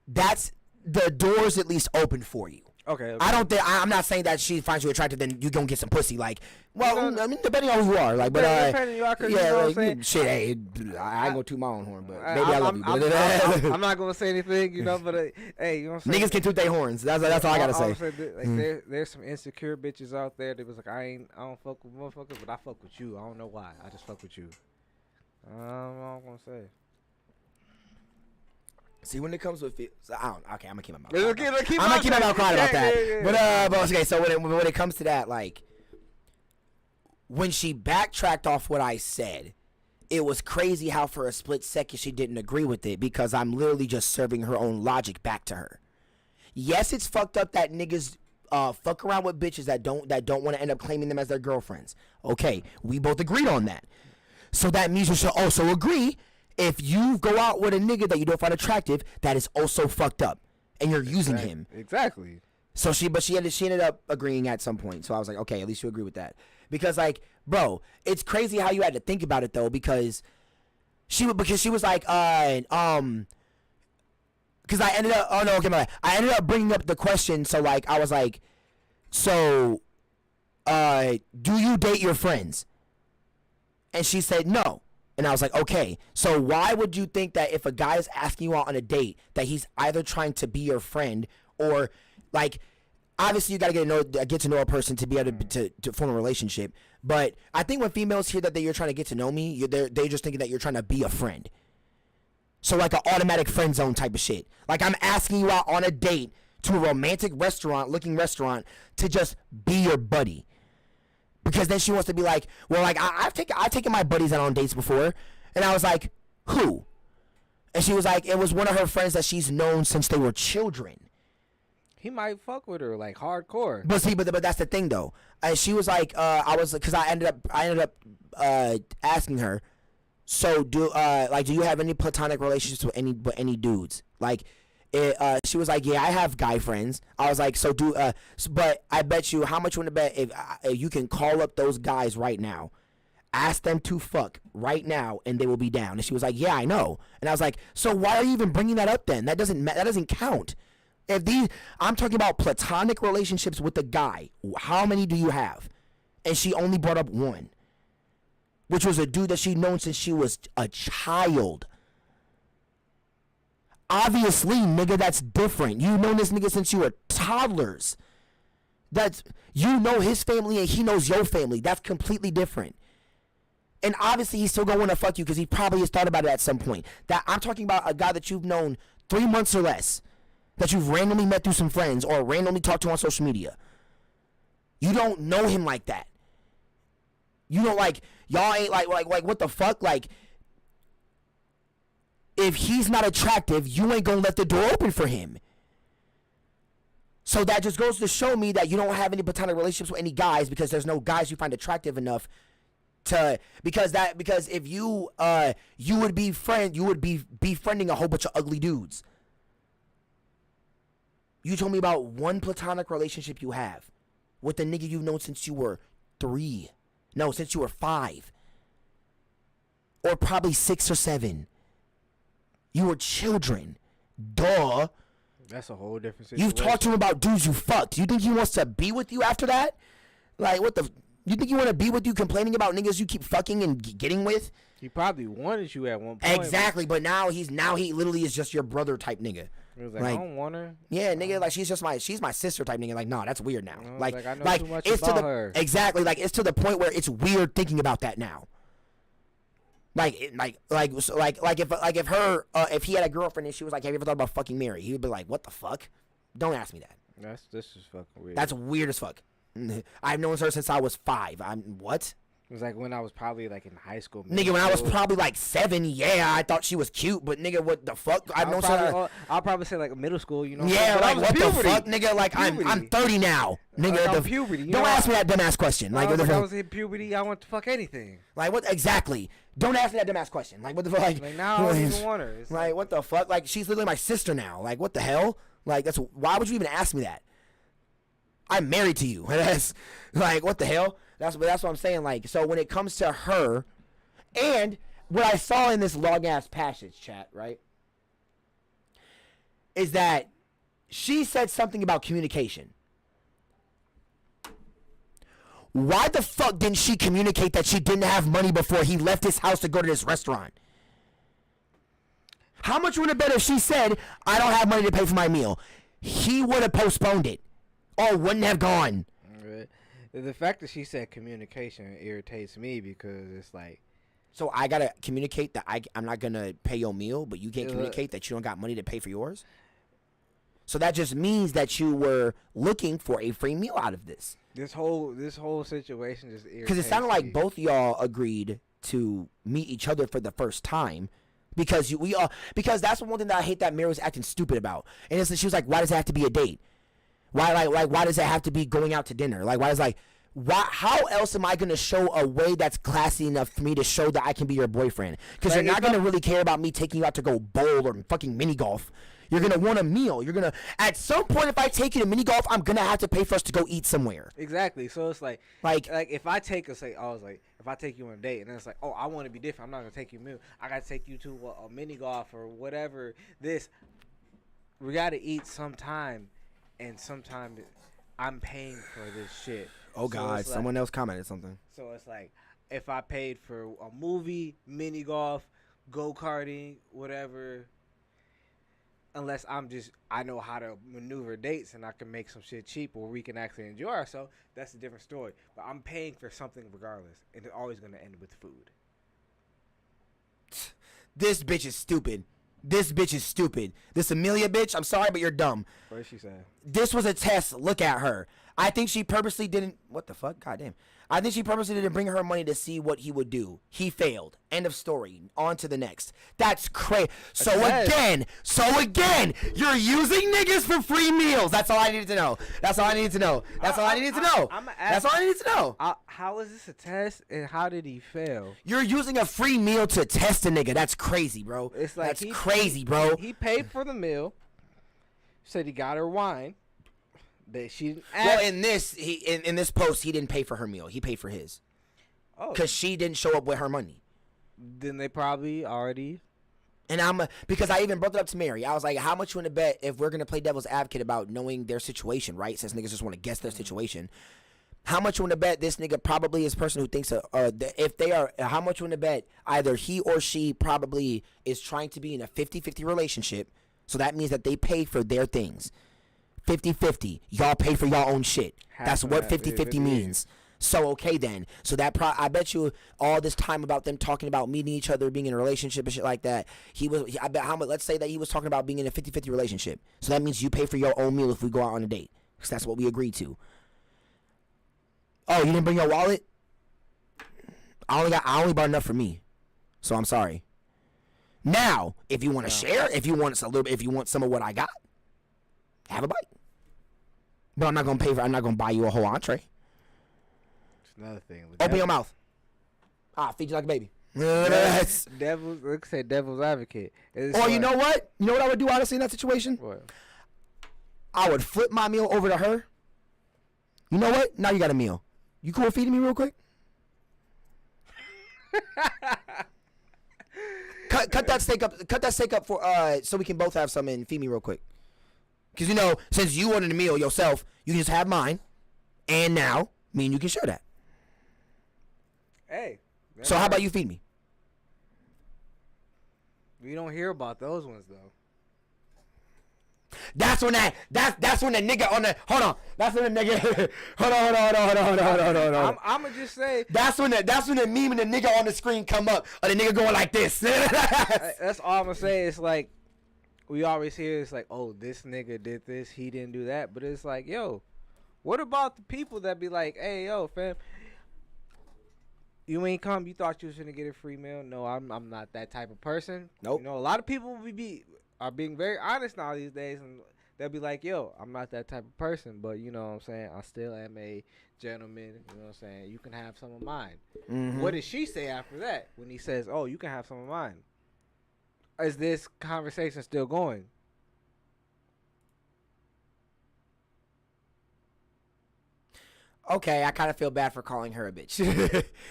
that's, the door's at least open for you. Okay. I'm not saying that she finds you attractive, then you gonna get some pussy. Like, well, I mean, depending on who you are. Like, but, depending you are, yeah, you know what I'm saying? Shit, hey, I ain't gonna toot my own horn, but maybe I love you. I'm not gonna say anything, you know, but hey, you know what I'm saying? Niggas can toot their horns. That's all I gotta say. Like, there's some insecure bitches out there that was like, I don't fuck with motherfuckers, but I fuck with you. I don't know why. I just fuck with you. I'm gonna say. See, when it comes with so I'm gonna keep my mouth. I'm gonna keep my mouth quiet about that. Yeah. But okay, so when it comes to that, like, when she backtracked off what I said, it was crazy how for a split second she didn't agree with it, because I'm literally just serving her own logic back to her. Yes, it's fucked up that niggas fuck around with bitches that don't want to end up claiming them as their girlfriends. Okay, we both agreed on that. So that means you should also agree, if you go out with a nigga that you don't find attractive, that is also fucked up, and you're using him. Exactly. So she ended up agreeing at some point. So I was like, okay, at least you agree with that, because like, bro, it's crazy how you had to think about it though, because she was like, because I ended up, I ended up bringing up the question. So like, I was like, so, do you date your friends? And she said no. And I was like, okay, so why would you think that if a guy is asking you out on a date that he's either trying to be your friend, or like, obviously you got to get to know a person to be able to form a relationship. But I think when females hear that you're trying to get to know me, they're just thinking that you're trying to be a friend. So like an automatic friend zone type of shit. Like, I'm asking you out on a date to a romantic looking restaurant to just be your buddy. Because then she wants to be like, well, like, I've taken my buddies out on dates before. And I was like, who? And she was like, it was one of her friends that she's known since they were children. He might fuck with her like hardcore. But see, but that's the thing though. She was like, because I ended up asking her, so do you have any platonic relationships with any dudes? Like, she was like, yeah, I have guy friends. I was like, so but I bet you, how much you want to bet if you can call up those guys right now, ask them to fuck right now, and they will be down. And she was like, yeah, I know. And I was like, so why are you even bringing that up then? That doesn't count. I'm talking about platonic relationships with a guy. How many do you have? And she only brought up one, which was a dude that she'd known since she was a child. Obviously, nigga, that's different. You've known this nigga since you were toddlers. You know his family and he knows your family. That's completely different. And obviously, he's still gonna want to fuck you because he probably has thought about it at some point. That I'm talking about a guy that you've known 3 months or less, that you've randomly met through some friends or randomly talked to on social media. You don't know him like that. You don't y'all ain't like what the fuck? Like, if he's not attractive, you ain't gonna let the door open for him. So that just goes to show me that you don't have any platonic relationships with any guys, because there's no guys you find attractive enough to, because if you would be befriending a whole bunch of ugly dudes. You told me about one platonic relationship you have with a nigga you've known since you were 3. No, since you were 5. Or probably 6 or 7. You were children. Duh. That's a whole different situation. You've talked to him about dudes you fucked. Do you think he wants to be with you after that? Like, what the? You think he want to be with you complaining about niggas you keep fucking and getting with? He probably wanted you at one point. Exactly, but now he literally is just your brother type nigga. He was like, I don't want her. Yeah, nigga, like she's my sister type nigga. Like, nah, that's weird now. Like I know too much about her. Exactly, like it's to the point where it's weird thinking about that now. If he had a girlfriend and she was like, have you ever thought about fucking Mary? He would be like, what the fuck? Don't ask me that. This is fucking weird. That's weird as fuck. I've known her since I was 5. What? It was like when I was probably like in high school. Nigga, when I was probably like 7, yeah, I thought she was cute, but nigga, what the fuck? I'll probably say like middle school, you know. Yeah, like what puberty. The fuck, nigga? Like I'm 30 now, nigga. Puberty. Don't ask me that dumbass question. Like, I was in puberty, I want to fuck anything. Like what exactly? Don't ask me that dumbass question. Like what the fuck? Like now I don't even want her. It's like what the fuck? Like she's literally my sister now. Like what the hell? Like why would you even ask me that? I'm married to you. That's like what the hell? That's what I'm saying. Like, so when it comes to her, and what I saw in this long ass passage, chat, right, is that she said something about communication. Why the fuck didn't she communicate that she didn't have money before he left his house to go to this restaurant? How much would it have been if she said, I don't have money to pay for my meal? He would have postponed it or wouldn't have gone. The fact that she said communication irritates me because it's like. So I gotta communicate that I'm not gonna pay your meal, but you can't communicate that you don't got money to pay for yours? So that just means that you were looking for a free meal out of this. This whole situation just irritates because it sounded me. like both y'all agreed to meet each other for the first time. Because because that's one thing that I hate that Mary was acting stupid about. And it's, she was like, why does it have to be a date? Why why does it have to be going out to dinner? Like how else am I gonna show a way that's classy enough for me to show that I can be your boyfriend? Because you're not gonna really care about me taking you out to go bowl or fucking mini golf. You're gonna want a meal. You're gonna at some point if I take you to mini golf, I'm gonna have to pay for us to go eat somewhere. Exactly. So it's like if I take if I take you on a date and then it's like, oh, I want to be different. I'm not gonna take you a meal. I gotta take you to a mini golf or whatever. We gotta eat sometime. And sometimes I'm paying for this shit. Oh, God. Someone else commented something. So it's like if I paid for a movie, mini golf, go-karting, whatever, unless I know how to maneuver dates and I can make some shit cheap where we can actually enjoy ourselves, that's a different story. But I'm paying for something regardless. And it's always going to end with food. This bitch is stupid. This bitch is stupid. This Amelia bitch, I'm sorry, but you're dumb. What did she say? This was a test. Look at her. I think she purposely didn't. What the fuck? God damn. I think she purposely didn't bring her money to see what he would do. He failed. End of story. On to the next. That's crazy. So again, you're using niggas for free meals. That's all I needed to know. That's all I needed to know. That's all I needed to know. That's all I needed to know. How is this a test and how did he fail? You're using a free meal to test a nigga. That's crazy, bro. It's like that's crazy, bro. He paid for the meal. Said he got her wine. That she didn't ask. Well, in this post, he didn't pay for her meal. He paid for his. Oh. Because she didn't show up with her money. Then they probably already. And because I even brought it up to Mary. I was like, how much you want to bet if we're going to play devil's advocate about knowing their situation, right? Since niggas just want to guess their situation. How much you want to bet this nigga probably is a person who thinks, if they are, how much you want to bet either he or she probably is trying to be in a 50-50 relationship. So that means that they pay for their things. 50-50. Y'all pay for y'all own shit. That's what 50-50 means. So okay then. So that I bet you all this time about them talking about meeting each other, being in a relationship and shit like that. I bet how much. Let's say that he was talking about being in a 50-50 relationship. So that means you pay for your own meal if we go out on a date. Because that's what we agreed to. Oh, you didn't bring your wallet? I only bought enough for me. So I'm sorry. Now, if you want to share, if you want some of what I got, have a bite. But I'm not gonna buy you a whole entree. It's another thing. Open your mouth. Feed you like a baby. Devil's advocate. You know what? You know what I would do honestly in that situation? What? I would flip my meal over to her. You know what? Now you got a meal. You cool with feeding me real quick? cut that steak up. Cut that steak up for so we can both have some and feed me real quick. Because, since you ordered the meal yourself, you can just have mine. And now, me and you can share that. Hey. So how about you feed me? We don't hear about those ones, though. That's when that's when the nigga on the hold on. That's when the nigga hold on. I'ma just say that's when the meme and the nigga on the screen come up, or the nigga going like this. That's all I'm gonna say. It's like we always hear it's like, oh, this nigga did this, he didn't do that, but it's like, yo, what about the people that be like, hey, yo, fam, you ain't come, you thought you was gonna get a free meal? No, I'm not that type of person. Nope. A lot of people are being very honest now these days, and they'll be like, yo, I'm not that type of person, but you know what I'm saying, I still am a gentleman, you know what I'm saying, you can have some of mine. Mm-hmm. What did she say after that when he says, oh, you can have some of mine? Is this conversation still going? Okay, I kind of feel bad for calling her a bitch.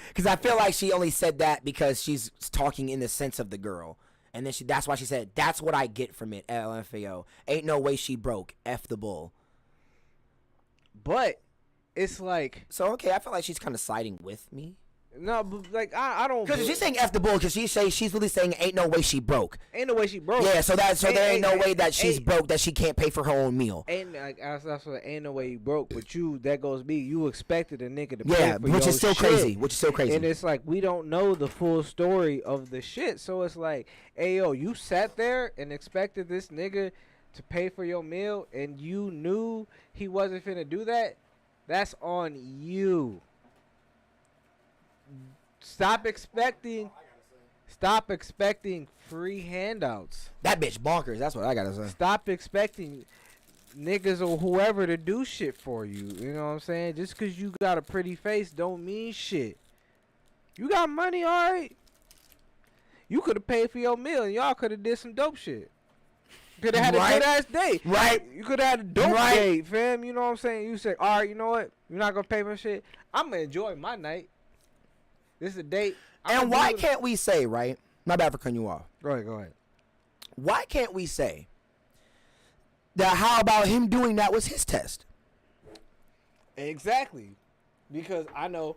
Because I feel like she only said that because she's talking in the sense of the girl. And then that's why she said, that's what I get from it, LMFAO. Ain't no way she broke. F the bull. But it's like... So, okay, I feel like she's kind of siding with me. No, but like, I don't... Because she's saying F the bull because she's really saying ain't no way she broke. Ain't no way she broke. Yeah, so there ain't no way that she's broke, that she can't pay for her own meal. That's what ain't no way you broke, but that goes me. You expected a nigga to pay for which is still crazy. Which is still crazy. And it's like, we don't know the full story of the shit. So it's like, hey, yo, you sat there and expected this nigga to pay for your meal and you knew he wasn't finna do that? That's on you. Stop expecting free handouts. That bitch bonkers. That's what I gotta say. Stop expecting niggas or whoever to do shit for you. You know what I'm saying? Just because you got a pretty face don't mean shit. You got money, all right? You could have paid for your meal and y'all could have did some dope shit. Could have had a good ass date. Right. You could have had a dope date, fam. You know what I'm saying? You say, all right, you know what? You're not going to pay for shit. I'm going to enjoy my night. This is a date. And why can't we say, right? My bad for cutting you off. Go ahead. Why can't we say that how about him doing that was his test? Exactly. Because I know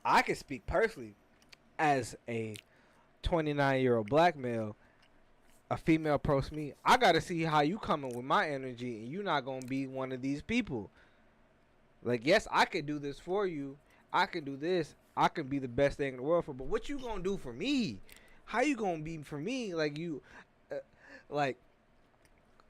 I can speak personally as a 29-year-old black male. A female approached me. I got to see how you coming with my energy, and you're not going to be one of these people. Like, yes, I could do this for you. I can do this. I can be the best thing in the world for, but what you gonna do for me? How you gonna be for me? Like you, like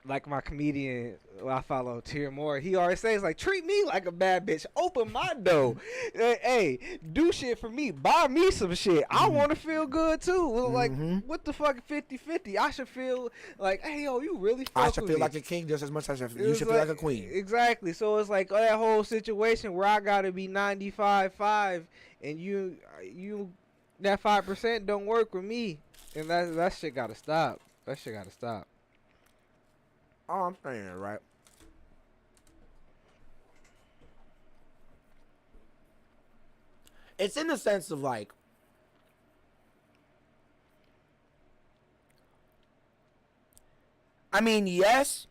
my comedian I follow, Tier Moore. He always says like, treat me like a bad bitch. Open my door. Hey, do shit for me. Buy me some shit. I want to feel good too. Like, what the fuck, 50-50? I should feel like, hey, yo, you really fuck I should feel me. like a king just as much as you should feel like a queen. Exactly. So it's like that whole situation where I gotta be 95.5 and you that 5% don't work with me, and that shit gotta stop. That shit gotta stop. Oh, I'm saying it right. It's in the sense of like, I mean, yes,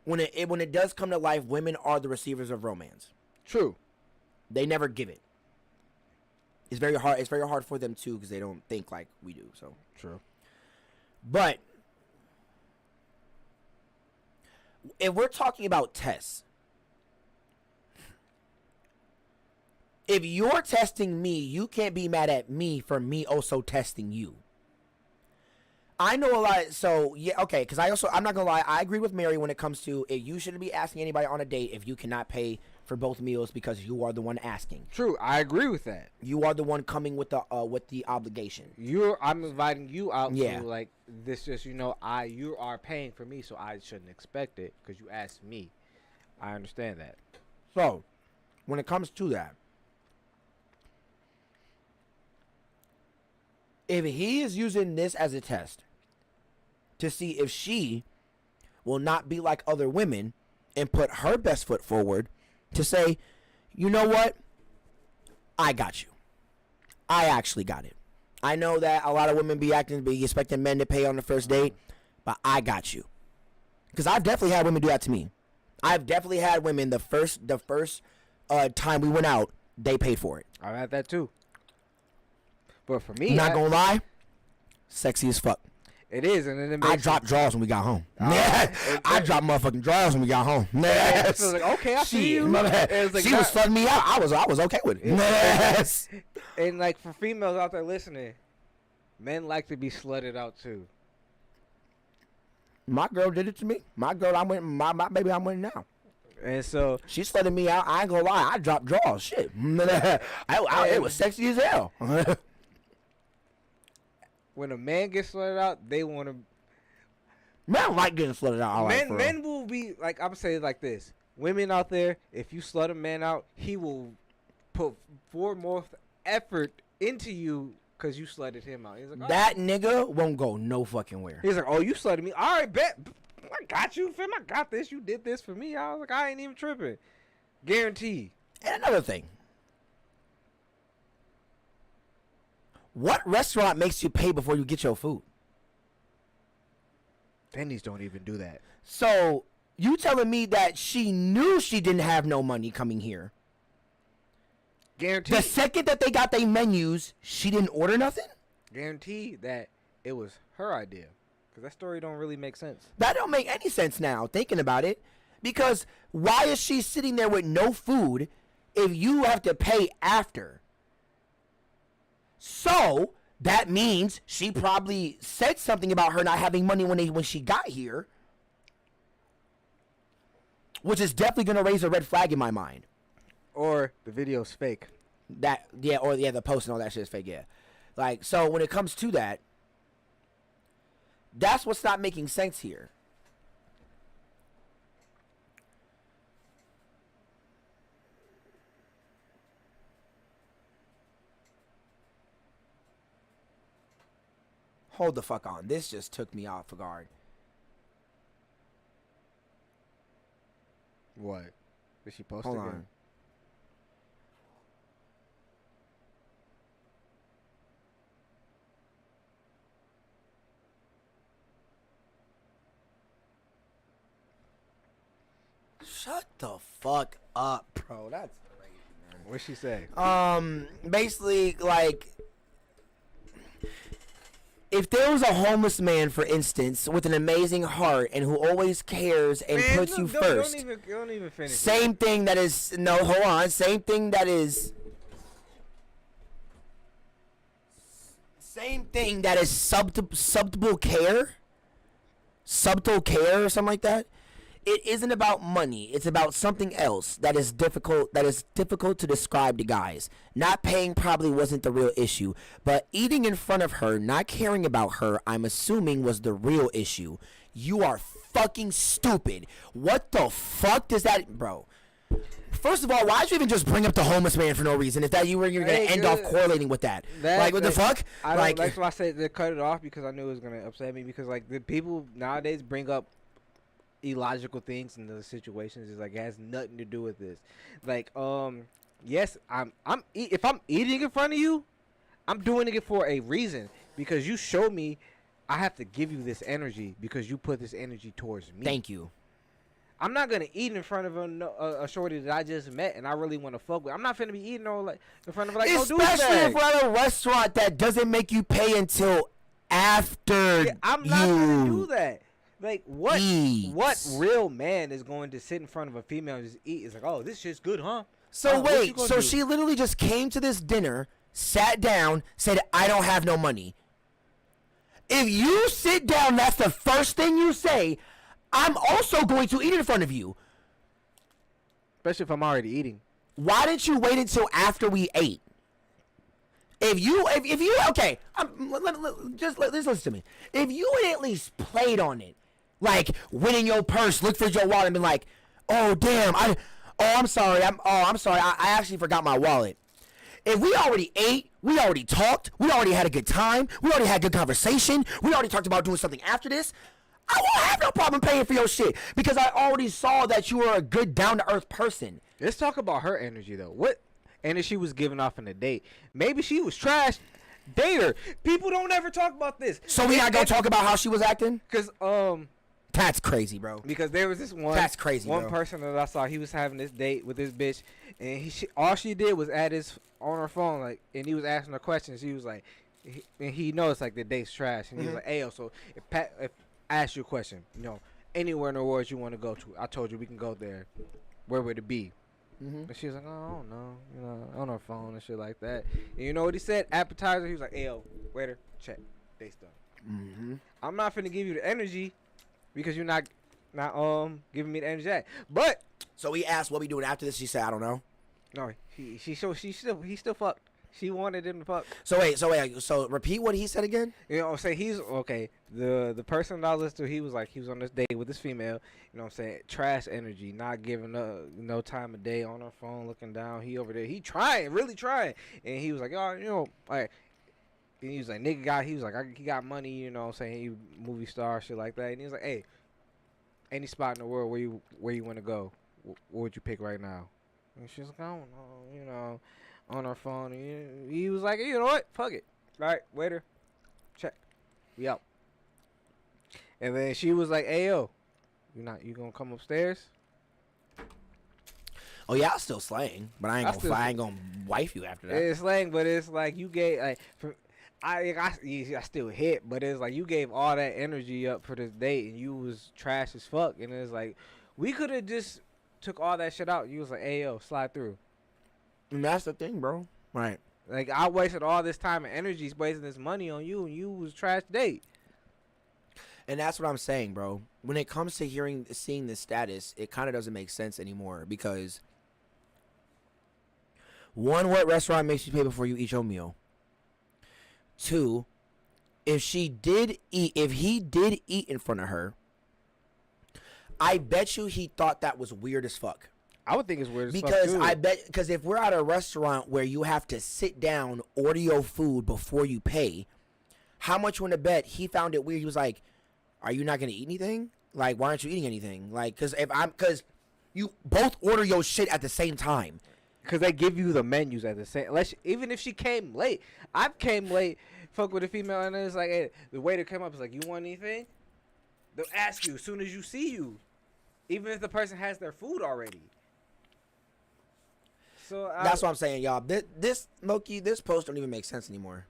when it does come to life, women are the receivers of romance. True. They never give it. It's very hard. It's very hard for them too because they don't think like we do. So true. But if we're talking about tests, if you're testing me, you can't be mad at me for me also testing you. I know a lot. So yeah, okay. Because I'm not gonna lie. I agree with Mary when it comes to if you shouldn't be asking anybody on a date if you cannot pay for both meals because you are the one asking. True, I agree with that. You are the one coming with the obligation. I'm inviting you out. Yeah. To like this, just you are paying for me, so I shouldn't expect it because you asked me. I understand that. So, when it comes to that, if he is using this as a test to see if she will not be like other women and put her best foot forward to say, you know what? I got you. I actually got it. I know that a lot of women be expecting men to pay on the first date, but I got you. Because I've definitely had women do that to me. I've definitely had women the first time we went out, they paid for it. I've had that too. But for me, Not gonna lie, sexy as fuck. It is, and then it makes I dropped drawers when we got home. I dropped motherfucking drawers when we got home. It was like, okay, I see you. Like, she was flooding me out. I was okay with it. And like for females out there listening, men like to be slutted out too. My girl did it to me. My girl, my baby, I'm with now. And so she's flooding me out. I ain't gonna lie. I dropped drawers. Shit. It was sexy as hell. When a man gets slutted out, they want to. Men like getting slutted out. Men will be like, I'm saying like this. Women out there, if you slut a man out, he will put more effort into you because you slutted him out. He's like, that nigga won't go no fucking where. He's like, oh, you slutted me. All right, bet. I got you, fam. I got this. You did this for me. I was like, I ain't even tripping. Guaranteed. And another thing. What restaurant makes you pay before you get your food? Denny's don't even do that. So, you telling me that she knew she didn't have no money coming here? Guaranteed. The second that they got their menus, she didn't order nothing? Guaranteed that it was her idea. Because that story don't really make sense. That don't make any sense now, thinking about it. Because why is she sitting there with no food if you have to pay after? So, that means she probably said something about her not having money when she got here. Which is definitely going to raise a red flag in my mind. Or the video's fake. The post and all that shit is fake, yeah. Like, so when it comes to that, that's what's not making sense here. Hold the fuck on. This just took me off guard. What? Did she post Hold again? on. Shut the fuck up, bro. That's crazy, man. What'd she say? Basically, like, if there was a homeless man, for instance, with an amazing heart and who always cares and puts you first. Don't even finish. Same thing that is, no, hold on. Same thing that is subtle care or something like that. It isn't about money. It's about something else that is difficult to describe to guys. Not paying probably wasn't the real issue, but eating in front of her, not caring about her, I'm assuming was the real issue. You are fucking stupid. What the fuck does that, bro? First of all, why'd you even just bring up the homeless man for no reason? If that you're gonna end off correlating with that, like what the fuck? That's why I said to cut it off, because I knew it was gonna upset me, because like the people nowadays bring up illogical things in the situations. Is like, it has nothing to do with this. Like, yes, if I'm eating in front of you, I'm doing it for a reason, because you show me I have to give you this energy because you put this energy towards me. Thank you. I'm not gonna eat in front of a shorty that I just met and I really want to fuck with. I'm not finna be eating all like in front of like, especially in front of a restaurant that doesn't make you pay until after. Yeah, I'm not gonna do that. Like, what real man is going to sit in front of a female and just eat? It's like, oh, this shit's good, huh? So wait, so she literally just came to this dinner, sat down, said, I don't have no money. If you sit down, that's the first thing you say, I'm also going to eat in front of you. Especially if I'm already eating. Why didn't you wait until after we ate? If you okay, just listen to me. If you had at least played on it, like went in your purse, looked for your wallet, and been like, "Oh damn, I'm sorry, I actually forgot my wallet." If we already ate, we already talked, we already had a good time, we already had good conversation, we already talked about doing something after this, I won't have no problem paying for your shit because I already saw that you were a good, down-to-earth person. Let's talk about her energy though. What energy she was giving off in the date? Maybe she was trash. Date her. People don't ever talk about this. So we not gonna talk about how she was acting? Cause That's crazy, bro. Because there was this one. That's crazy, One bro. person that I saw. He was having this date with this bitch, and all she did was add his on her phone, like, and he was asking her questions. He was like, and he knows like the date's trash, and he was like, "Hey, yo, so if I ask you a question, you know, anywhere in the world you want to go to, I told you we can go there. Where would it be?" And she was like, "Oh, I don't know, you know, on her phone and shit like that." And you know what he said? Appetizer. He was like, "Hey, yo, waiter, check, date's done." I'm not finna give you the energy because you're not giving me the energy back. But so he asked what we doing after this. She said, "I don't know." No, he still fucked. She wanted him to fuck. So repeat what he said again. You know what I'm saying? He's okay. The person that I listened to, he was on this date with this female. You know what I'm saying? Trash energy, not giving up no time of day on her phone, looking down. He over there, he trying, really trying. And he was like, "Oh, you know, like," and he was like, he got money, you know what I'm saying? He movie star, shit like that. And he was like, "Hey, any spot in the world where you want to go, what would you pick right now?" And she's like, "I don't know, you know," on her phone. And he was like, "You know what? Fuck it. All right, waiter, check. We out." And then she was like, "Hey, yo, you gonna come upstairs?" Oh yeah, I'm still slaying, but I ain't gonna wife you after that. It's slang, but it's like you gave like I still hit, but it's like you gave all that energy up for this date, and you was trash as fuck. And it's like we could have just took all that shit out. You was like, "Hey, yo, slide through." And that's the thing, bro. Right. Like, I wasted all this time and energy, wasting this money on you, and you was trash date. And that's what I'm saying, bro. When it comes to seeing this status, it kind of doesn't make sense anymore because, one, what restaurant makes you pay before you eat your meal? Two, if he did eat in front of her, I bet you he thought that was weird as fuck. I would think it's weird as fuck Because too. if we're at a restaurant where you have to sit down, order your food before you pay, how much you want to bet he found it weird? He was like, "Are you not gonna eat anything? Like, why aren't you eating anything? Like, because you both order your shit at the same time." Because they give you the menus at the same. Even if she came late, I came late. Fuck with a female, and it's like, hey, the waiter came up. It's like, "You want anything?" They'll ask you as soon as you see you, even if the person has their food already. So that's what I'm saying, y'all. This Loki, this post don't even make sense anymore.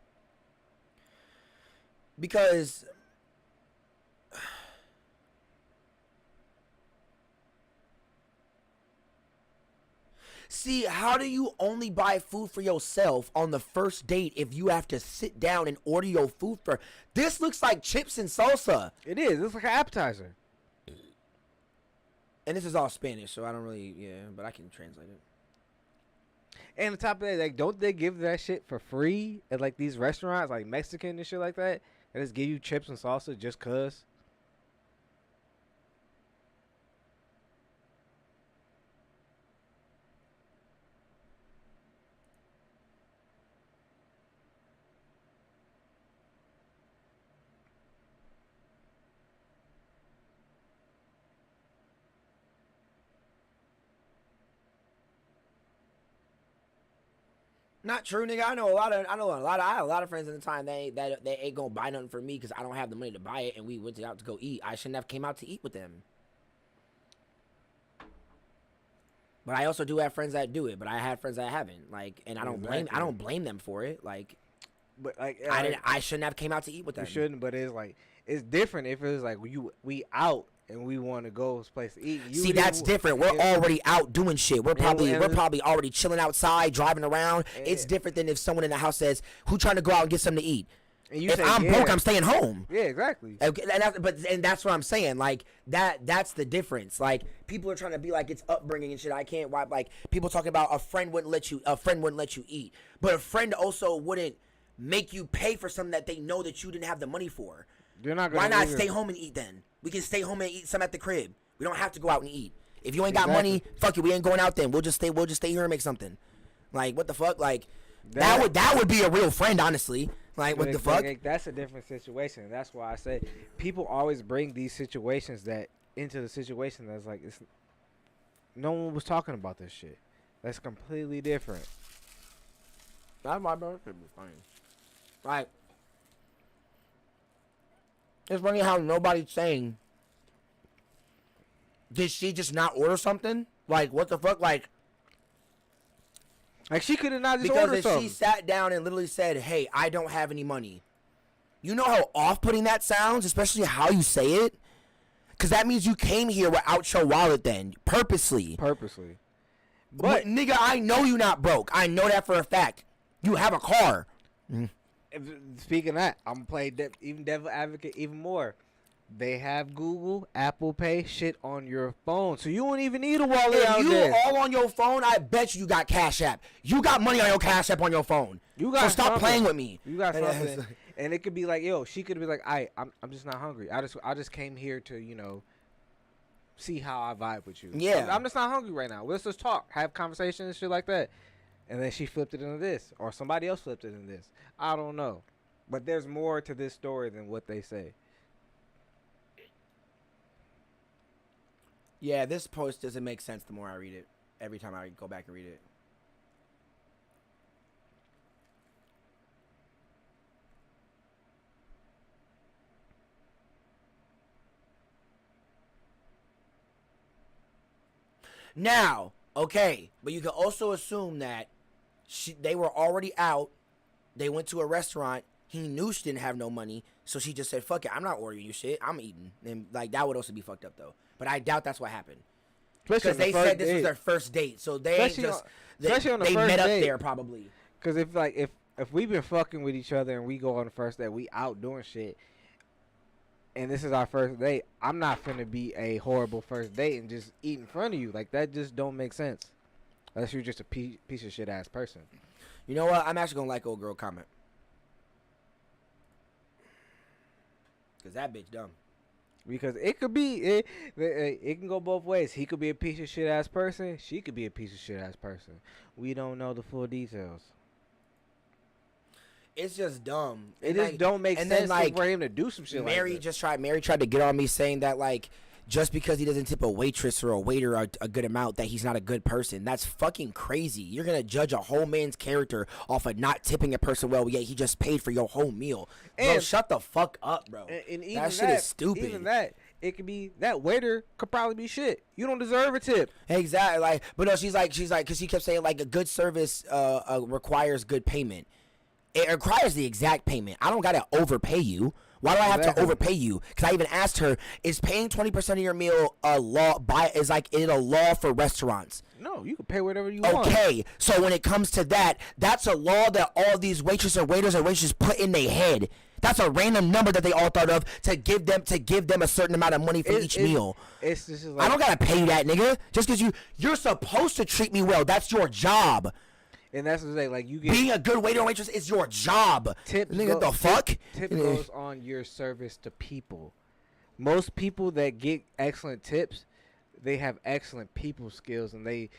Because see, how do you only buy food for yourself on the first date if you have to sit down and order your food for? This looks like chips and salsa. It is. It looks like an appetizer. And this is all Spanish, so I don't really, but I can translate it. And on top of that, like, don't they give that shit for free at like these restaurants, like Mexican and shit like that? They just give you chips and salsa just cause. Not true, nigga. I know a lot of friends at the time they ain't gonna buy nothing for me because I don't have the money to buy it, and we went out to go eat. I shouldn't have came out to eat with them. But I also do have friends that do it, but I had friends that haven't. Like, and I don't blame them for it. Like, but like I shouldn't have came out to eat with them. You shouldn't, but it's like it's different if it's like we out and we want to go place to eat. See, that's different. We're already out doing shit. We're probably already chilling outside, driving around. It's different than if someone in the house says, "Who trying to go out and get something to eat?" And if I'm broke, I'm staying home. Yeah, exactly. Okay, and that's what I'm saying. Like that's the difference. Like people are trying to be like it's upbringing and shit. I can't. Like people talking about a friend wouldn't let you eat, but a friend also wouldn't make you pay for something that they know that you didn't have the money for. You're not Why not stay home and eat then? We can stay home and eat some at the crib. We don't have to go out and eat. If you ain't got money, fuck it. We ain't going out then. We'll just stay here and make something. Like what the fuck? Like that would be a real friend, honestly. Like what the fuck? That's a different situation. That's why I say people always bring these situations into the situation that's like no one was talking about this shit. That's completely different. That's my brother could be fine. Like it's funny how nobody's saying Did she just not order something? Like, what the fuck? Like she could have not just because ordered if something. she sat down and literally said, "Hey, I don't have any money," you know how off-putting that sounds, especially how you say it. Because that means you came here without your wallet, then purposely. But nigga, I know you not broke. I know that for a fact. You have a car. Speaking of that, I'm gonna play even devil advocate even more. They have Google, Apple Pay shit on your phone, so you don't even need a wallet If out you there. all on your phone, I bet you got Cash App. You got money on your Cash App on your phone. You got so stop something. playing with me. You got something, and it could be like, yo, she could be like, I'm just not hungry. I just came here to see how I vibe with you. Yeah. I'm just not hungry right now. Let's just talk, have conversations and shit like that. And then she flipped it into this, or somebody else flipped it into this. I don't know, but there's more to this story than what they say. Yeah, this post doesn't make sense the more I read it. Every time I go back and read it. Now, okay, but you can also assume that they were already out. They went to a restaurant. He knew she didn't have no money, so she just said, "Fuck it, I'm not ordering you shit. I'm eating." And like that would also be fucked up though. But I doubt that's what happened. Because they said this was their first date, so they ain't just they met up there probably. Because if we've been fucking with each other and we go on the first date, we out doing shit, and this is our first date, I'm not finna be a horrible first date and just eat in front of you. Like that just don't make sense. Unless you're just a piece of shit ass person. You know what? I'm actually gonna like old girl comment. Cause that bitch dumb. Because it could be it can go both ways. He could be a piece of shit ass person. She could be a piece of shit ass person. We don't know the full details. It's just dumb. It just don't make sense for him to do some shit like that. Mary tried to get on me saying that like just because he doesn't tip a waitress or a waiter a good amount that he's not a good person. That's fucking crazy. You're gonna judge a whole man's character off of not tipping a person well, yet he just paid for your whole meal. And bro, shut the fuck up, bro. And even that shit is stupid. Even that, it could be that waiter could probably be shit. You don't deserve a tip. Exactly. Like, but no, she's like, because she kept saying like a good service requires good payment. It requires the exact payment. I don't gotta overpay you. Why do I have to overpay you? Because I even asked her, is paying 20% of your meal a law? Is like it a law for restaurants? No, you can pay whatever you want. Okay, so when it comes to that, that's a law that all these waitresses or waiters or waitresses put in their head. That's a random number that they all thought of to give them a certain amount of money for each meal. It's just like, I don't gotta pay you that, nigga. Just because you're supposed to treat me well. That's your job. And that's what they like. You get being a good waiter or waitress is your job. Nigga, the fuck? Tip goes on your service to people. Most people that get excellent tips, they have excellent people skills, and they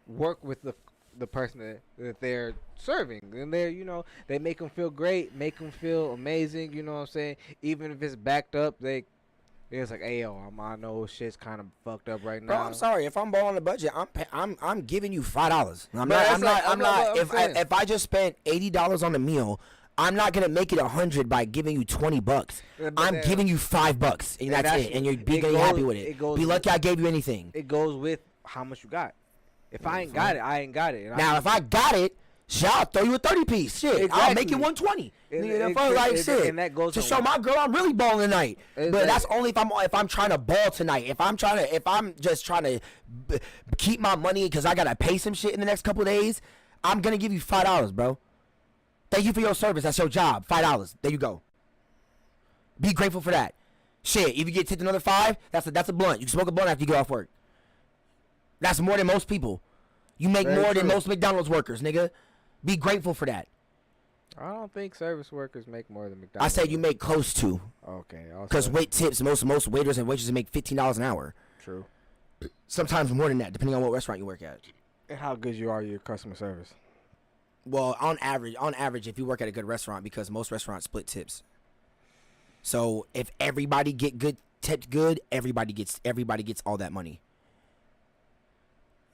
work with the person that they're serving, and they make them feel great, make them feel amazing. You know what I'm saying? Even if it's backed up, it's like, hey yo, I know shit's kind of fucked up right now. Bro, I'm sorry if I'm balling the budget. I'm giving you $5. I'm not. If I just spent $80 on the meal, I'm not gonna make it 100 by giving you $20. I'm giving you $5, and that's it. And you're being happy with it. Be lucky I gave you anything. It goes with how much you got. If I ain't got it, I ain't got it. Now if I got it, shit, I'll throw you a 30-piece. Shit, exactly. I'll make it 120. And that goes to show my girl I'm really balling tonight. But that's only if I'm trying to ball tonight. If I'm just trying to keep my money because I gotta pay some shit in the next couple of days, I'm gonna give you $5, bro. Thank you for your service. That's your job. $5. There you go. Be grateful for that. Shit, if you get tipped another $5, that's a blunt. You can smoke a blunt after you get off work. That's more than most people. You make more than most McDonald's workers, nigga. Be grateful for that. I don't think service workers make more than McDonald's. I said you make close to. Okay. Because wait tips, most waiters and waitresses make $15 an hour. True. Sometimes more than that, depending on what restaurant you work at. And how good you are at your customer service. Well, on average, if you work at a good restaurant, because most restaurants split tips. So if everybody get tipped good, everybody gets all that money.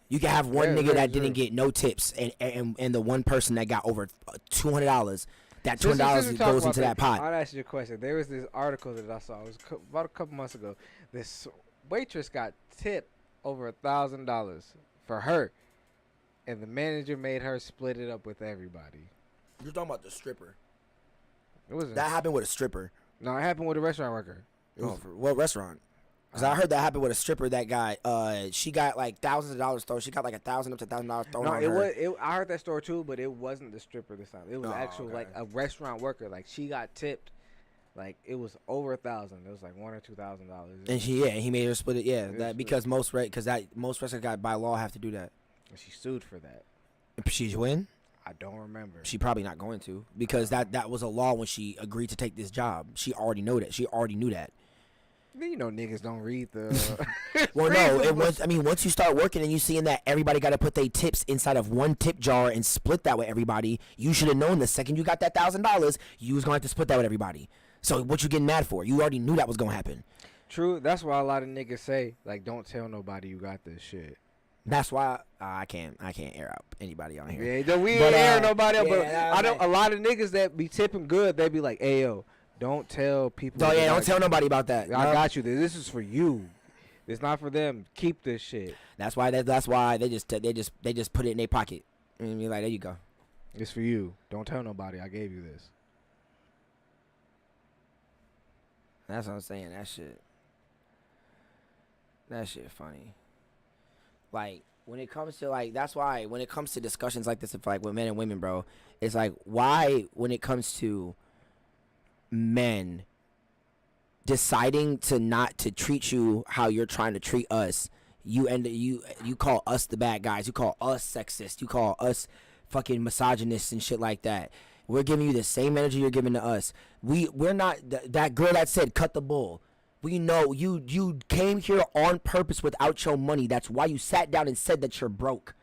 You can have one nigga that didn't get no tips, and the one person that got over $200, that Since $20 we talk goes about into that pot. I'll ask you a question. There was this article that I saw. It was about a couple months ago. This waitress got tipped over $1,000 for her, and the manager made her split it up with everybody. You're talking about the stripper. It wasn't. That happened with a stripper. No, it happened with a restaurant worker. Oh, for what restaurant? Because I heard that happened with a stripper that got, she got like thousands of dollars thrown. She got like $1,000 up to $1,000 thrown on her. I heard that story too, but it wasn't the stripper this time. It was like a restaurant worker. Like she got tipped, like it was over $1,000. It was like $1,000 or $2,000. And he made her split it. Yeah, that because most restaurants got by law have to do that. And she sued for that. She's win. I don't remember. She probably not going to because that was a law when she agreed to take this job. She already knew that. She already knew that. You know, niggas don't read the. Well, no. Once you start working and you seeing that everybody got to put their tips inside of one tip jar and split that with everybody, you should have known the second you got that $1,000, you was gonna have to split that with everybody. So what you getting mad for? You already knew that was gonna happen. True. That's why a lot of niggas say like, don't tell nobody you got this shit. That's why I can't air out anybody on here. Yeah, we ain't air nobody out. But I know a lot of niggas that be tipping good. They be like, "Hey yo, don't tell people." Oh yeah, don't tell nobody about that. I got you. This is for you. It's not for them. Keep this shit. That's why they just put it in their pocket and be like, there you go. It's for you. Don't tell nobody. I gave you this. That's what I'm saying. That shit funny. Like when it comes to like, that's why when it comes to discussions like this, like with men and women, bro, it's like why when it comes to men deciding to not to treat you how you're trying to treat us, you call us the bad guys, you call us sexist, you call us fucking misogynists and shit like that. We're giving you the same energy you're giving to us. We're not that girl that said cut the bull. We know you came here on purpose without your money. That's why you sat down and said that you're broke.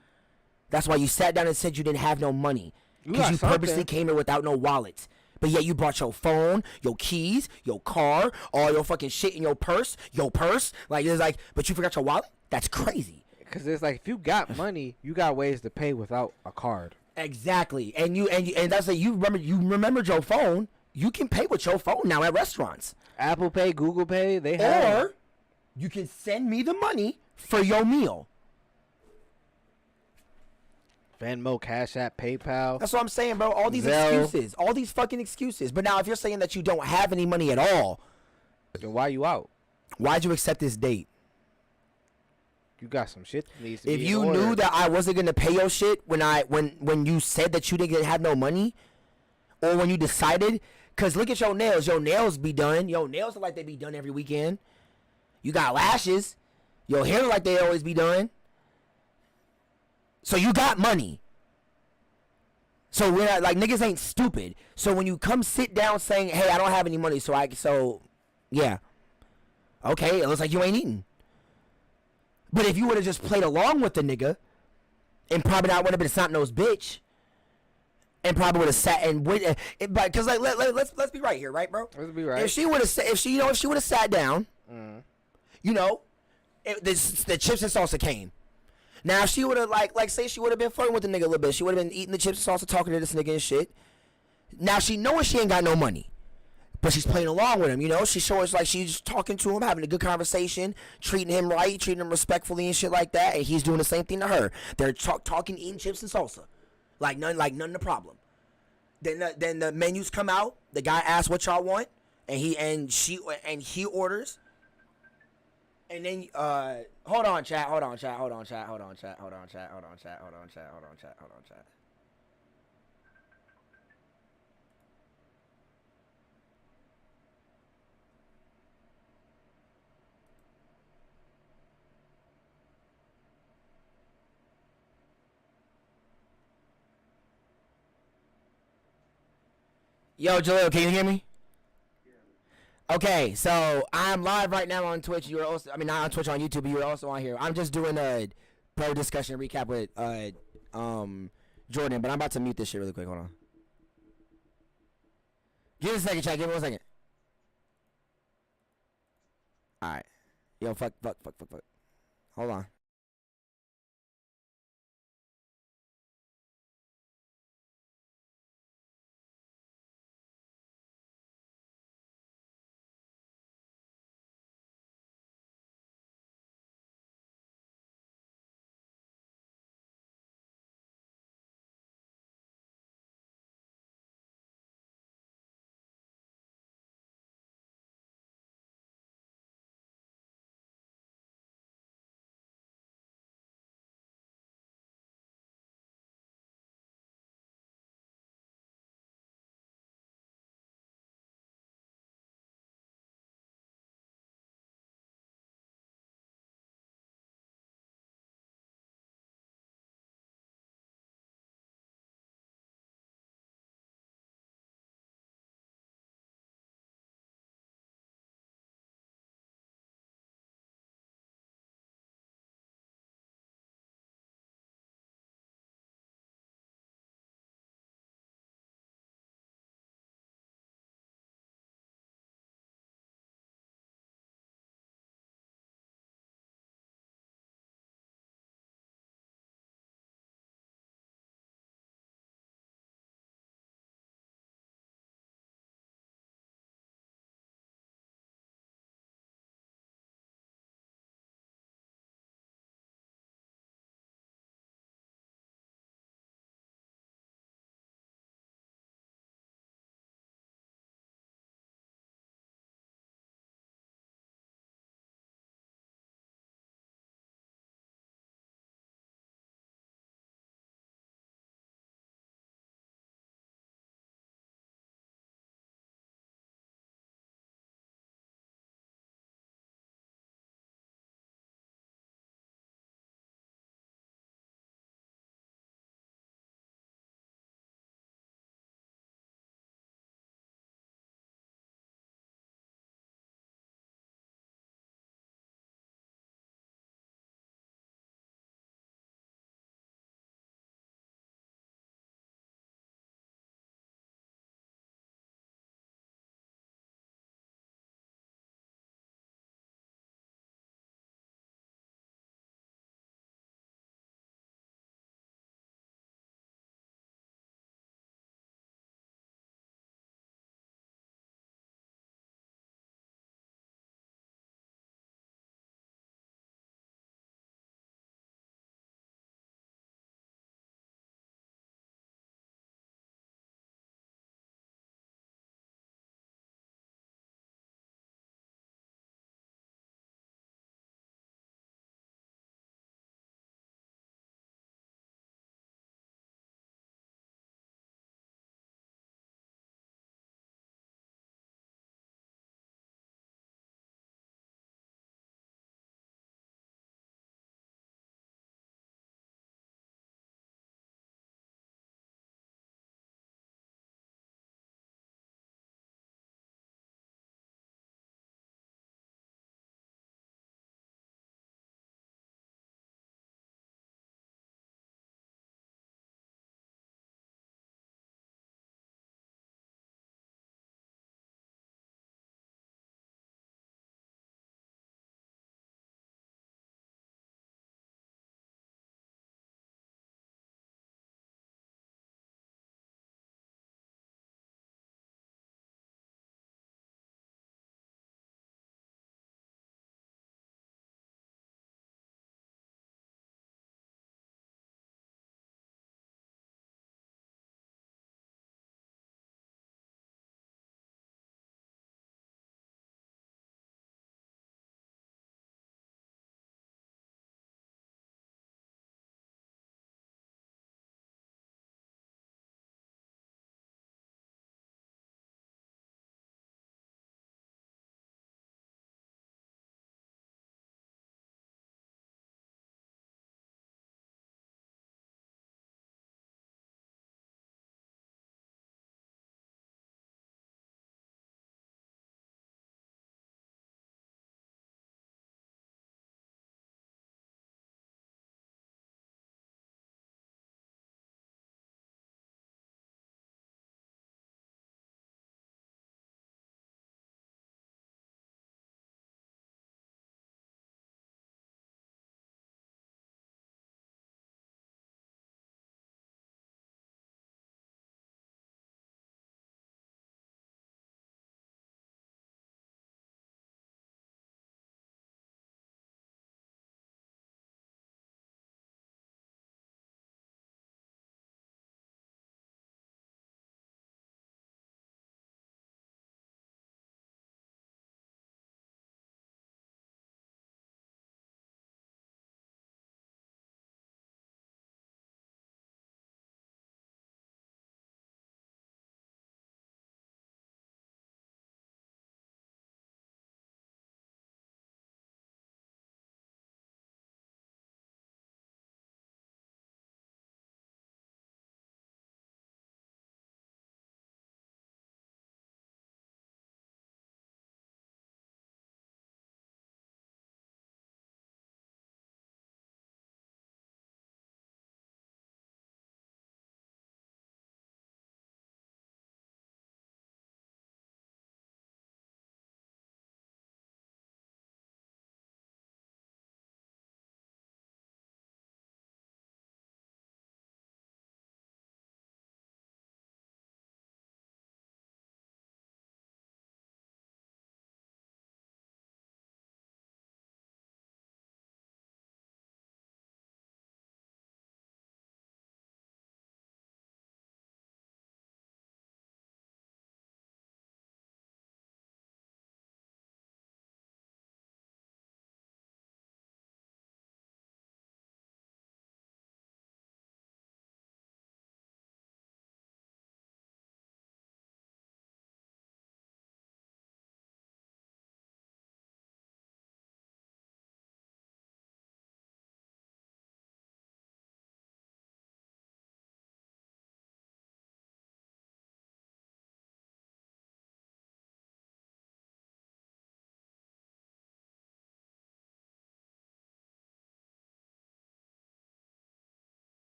That's why you sat down and said you didn't have no money. Because you purposely came here without no wallet. But yet you brought your phone, your keys, your car, all your fucking shit in your purse. Like, it's like, but you forgot your wallet? That's crazy. Because it's like, if you got money, you got ways to pay without a card. Exactly. And that's like, you remembered your phone. You can pay with your phone now at restaurants. Apple Pay, Google Pay, they have. Or you can send me the money for your meal. Venmo, Cash App, PayPal. That's what I'm saying, bro. All these excuses. All these fucking excuses. But now if you're saying that you don't have any money at all, then why you out? Why'd you accept this date? You got some shit that needs to be If you knew that I wasn't going to pay your shit when you said that you didn't have no money, or when you decided, because look at your nails. Your nails be done. Your nails are like they be done every weekend. You got lashes. Your hair like they always be done. So you got money. So we're not, like, niggas ain't stupid. So when you come sit down saying, hey, I don't have any money, yeah. Okay, it looks like you ain't eating. But if you would have just played along with the nigga, and probably not would have been a snot-nosed bitch, and probably would have sat and wait, because like let's be right here, right, bro? Let's be right. If she would have sat down, the chips and salsa came. Now if she would have like say she would have been flirting with the nigga a little bit, she would have been eating the chips and salsa, talking to this nigga and shit. Now she knows she ain't got no money, but she's playing along with him. She's showing us like she's talking to him, having a good conversation, treating him right, treating him respectfully and shit like that, and he's doing the same thing to her. They're talking, eating chips and salsa, like none the problem. Then the menus come out. The guy asks what y'all want, and he orders. And then hold on, chat. Yo, Jalil, can you hear me? Okay, so I'm live right now on Twitch. You're also, not on Twitch, on YouTube, but you're also on here. I'm just doing a pro discussion recap with Jordan, but I'm about to mute this shit really quick. Hold on. Give me a second, chat. Give me 1 second. All right. Yo, fuck. Hold on.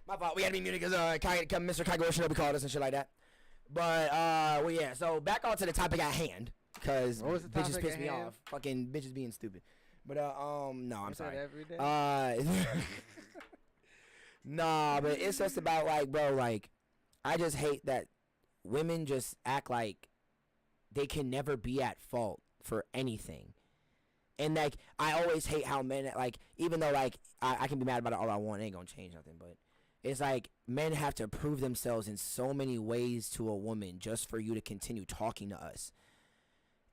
My fault. We had to be muted because Mr. Kaigo should have called us and shit like that. But well, yeah. So back on to the topic at hand, because bitches piss me off. Fucking bitches being stupid. But no, I'm sorry. Every day? Nah, but it's just about like, bro, like, I just hate that women just act like they can never be at fault for anything. And like, I always hate how men, like, even though like I can be mad about it all I want, it ain't gonna change nothing, but it's like men have to prove themselves in so many ways to a woman just for you to continue talking to us.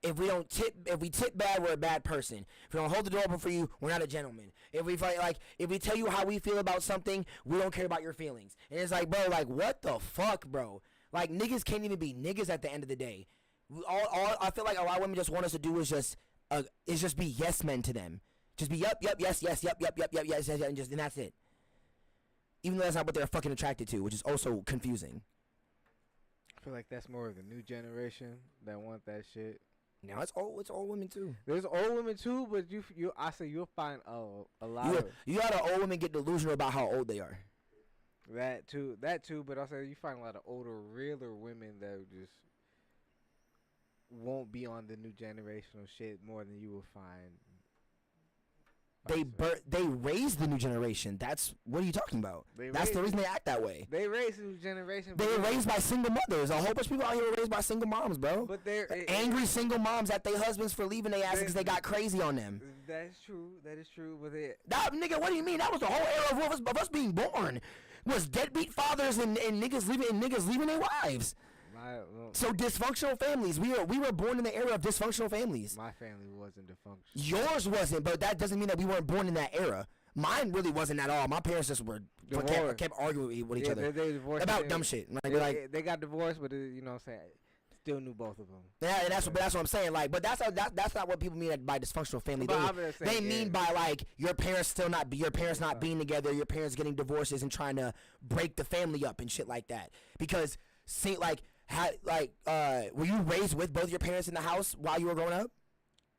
If we tip bad, we're a bad person. If we don't hold the door open for you, we're not a gentleman. If we if we tell you how we feel about something, we don't care about your feelings. And it's like, bro, like, what the fuck, bro? Like, niggas can't even be niggas at the end of the day. All I feel like a lot of women just want us to do is just be yes men to them. Just be yep, yes, yes, yep, yes, and that's it. Even though that's not what they're fucking attracted to, which is also confusing. I feel like that's more of the new generation that want that shit. Now it's old women too. There's old women too, but I say you'll find a lot of. You got old women get delusional about how old they are. That too, but also you find a lot of older, realer women that just won't be on the new generational shit more than you will find. They raise the new generation. That's what are you talking about? That's the reason they act that way. They raise the new generation. They were raised by single mothers. A whole bunch of people out here were raised by single moms, bro. But they're angry single moms at their husbands for leaving their asses because they got crazy on them. That's true. That is true. But nigga, what do you mean? That was the whole era of us being born. Was deadbeat fathers and niggas leaving their wives. So dysfunctional families. We were born in the era of dysfunctional families. My family wasn't dysfunctional. Yours wasn't, but that doesn't mean that we weren't born in that era. Mine really wasn't at all. My parents just kept arguing with each other about dumb shit. They got divorced, but you know what I'm saying, still knew both of them. Yeah, and that's what I'm saying. Like, but that's not what people mean by dysfunctional family. They mean by like your parents not being together, your parents getting divorces and trying to break the family up and shit like that. Because see, were you raised with both your parents in the house while you were growing up?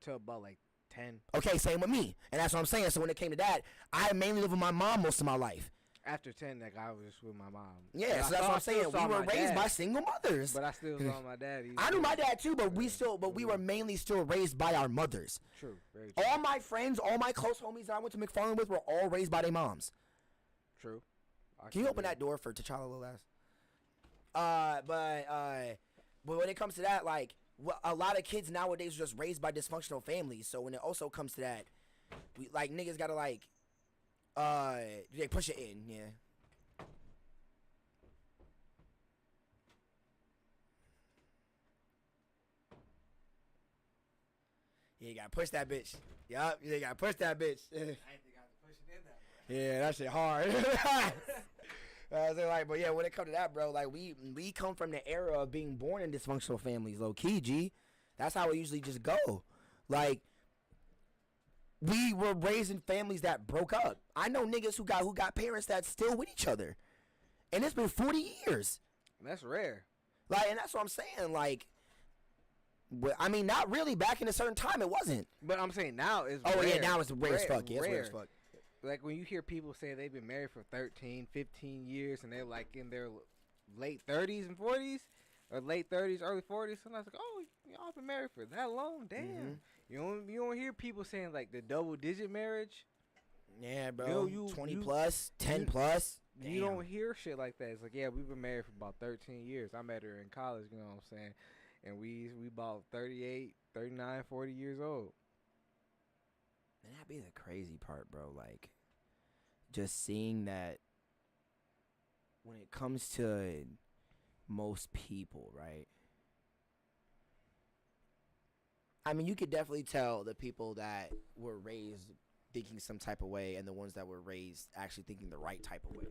Till about like 10. Okay, same with me, and that's what I'm saying. So when it came to that, I mainly lived with my mom most of my life. After 10, like, I was just with my mom. Yeah, so that's what I'm saying. We were raised by single mothers. But I still saw my dad. I knew my dad too, but we were mainly still raised by our mothers. True, very true. All my friends, all my close homies that I went to McFarland with were all raised by their moms. True. Can you open that door for T'Challa a little ass? But when it comes to that, like, a lot of kids nowadays are just raised by dysfunctional families. So when it also comes to that, we like niggas gotta like, they push it in, yeah. Yeah, you gotta push that bitch. Yup, you gotta push that bitch. I ain't think I had to push it in that way. Yeah, that shit hard. But yeah, when it comes to that, bro, like we come from the era of being born in dysfunctional families, low key, G. That's how it usually just go. Like, we were raised in families that broke up. I know niggas who got parents that's still with each other, and it's been 40 years. That's rare. Like, and that's what I'm saying. Like, I mean, not really. Back in a certain time, it wasn't. But I'm saying now it's rare. Yeah, now it's rare as fuck. Yeah, it's rare as fuck. Like, when you hear people say they've been married for 13, 15 years, and they're, like, in their late 30s and 40s, or late 30s, early 40s, sometimes like, oh, y'all been married for that long? Damn. Mm-hmm. You don't hear people saying, like, the double-digit marriage. Yeah, bro. 20 plus, 10 plus. Damn. You don't hear shit like that. It's like, yeah, we've been married for about 13 years. I met her in college, you know what I'm saying? And we about 38, 39, 40 years old. And that'd be the crazy part, bro. Like, just seeing that when it comes to most people, right? I mean, you could definitely tell the people that were raised thinking some type of way and the ones that were raised actually thinking the right type of way.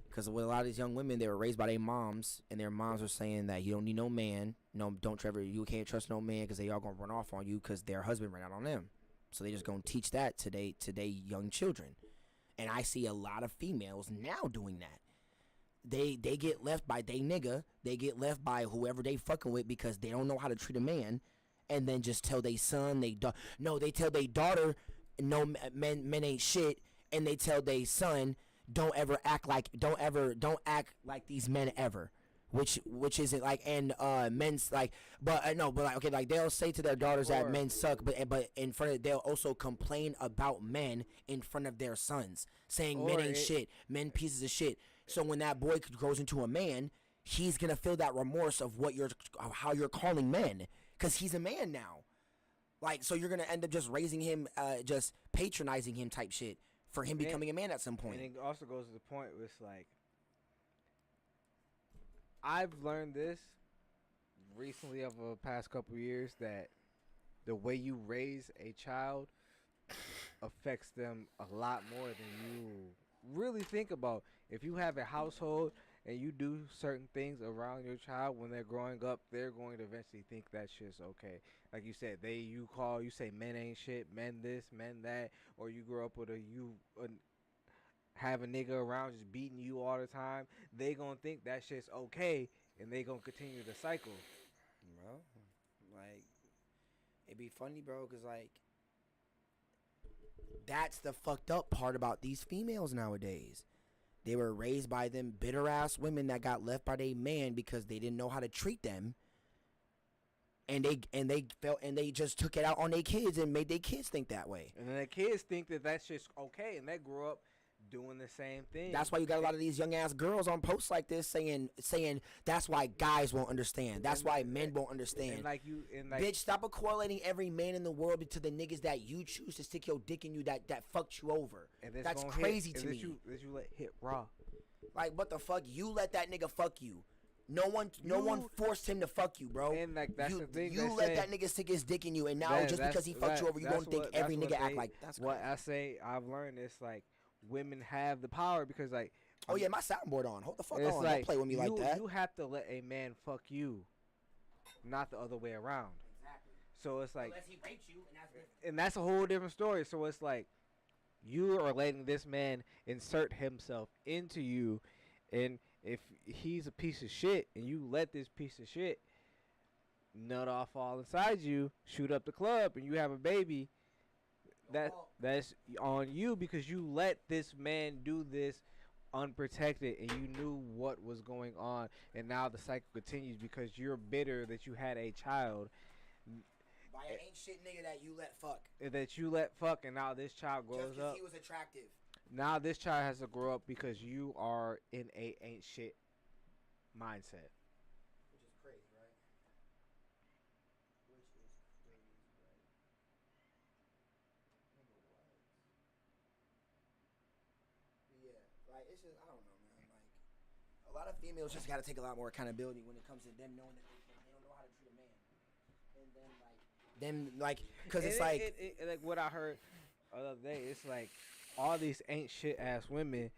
Because with a lot of these young women, they were raised by their moms, and their moms are saying that you don't need no man. No, you can't trust no man because they all going to run off on you because their husband ran out on them. So they just gonna teach that to they young children, and I see a lot of females now doing that. They get left by they nigga, they get left by whoever they fucking with because they don't know how to treat a man, and then just tell they son, they tell they daughter, no men ain't shit, and they tell they son don't act like these men ever. Which isn't like, and men's like, but no, but like, okay, like they'll say to their daughters that men suck, but in front of, they'll also complain about men in front of their sons, saying men ain't shit, men pieces of shit. So when that boy grows into a man, he's gonna feel that remorse of how you're calling men, because he's a man now. Like, so you're gonna end up just raising him, just patronizing him type shit for him becoming a man at some point. And it also goes to the point where it's like, I've learned this recently over the past couple of years, that the way you raise a child affects them a lot more than you really think about. If you have a household and you do certain things around your child when they're growing up, they're going to eventually think that shit's okay. Like you said, you say men ain't shit, men this, men that, or you grow up with have a nigga around just beating you all the time, they gonna think that shit's okay, and they gonna continue the cycle. Bro, like, it'd be funny, bro, because, like, that's the fucked up part about these females nowadays. They were raised by them bitter-ass women that got left by their man because they didn't know how to treat them, and they just took it out on their kids and made their kids think that way. And then their kids think that shit's okay, and they grow up doing the same thing. That's why you got a lot of these young ass girls on posts like this saying that's why guys won't understand. That's why men won't understand. Bitch, stop correlating every man in the world to the niggas that you choose to stick your dick in you that fucked you over. That's crazy to me. That you let hit raw. Like, what the fuck? You let that nigga fuck you. No one forced him to fuck you, bro. And like that's the thing. You let that nigga stick his dick in you, and now just because he fucked you over, you don't think every nigga act like that's crazy. What I say, I've learned is like, women have the power because, like, oh yeah, my soundboard on. Hold the fuck on. Like, don't play with me like that. You have to let a man fuck you, not the other way around. Exactly. So it's like, unless he rapes you, and that's different. And that's a whole different story. So it's like, you are letting this man insert himself into you, and if he's a piece of shit, and you let this piece of shit nut off all inside you, shoot up the club, and you have a baby. That's on you because you let this man do this unprotected, and you knew what was going on, and now the cycle continues because you're bitter that you had a child by an ain't shit nigga that you let fuck, and now this child grows up. He was attractive. Now this child has to grow up because you are in a ain't shit mindset. Which is crazy, right? Yeah, like, it's just, I don't know, man. Like, a lot of females just gotta take a lot more accountability when it comes to them knowing that they don't know how to treat a man. And then, cause it's like what I heard the other day, it's like all these ain't shit ass women,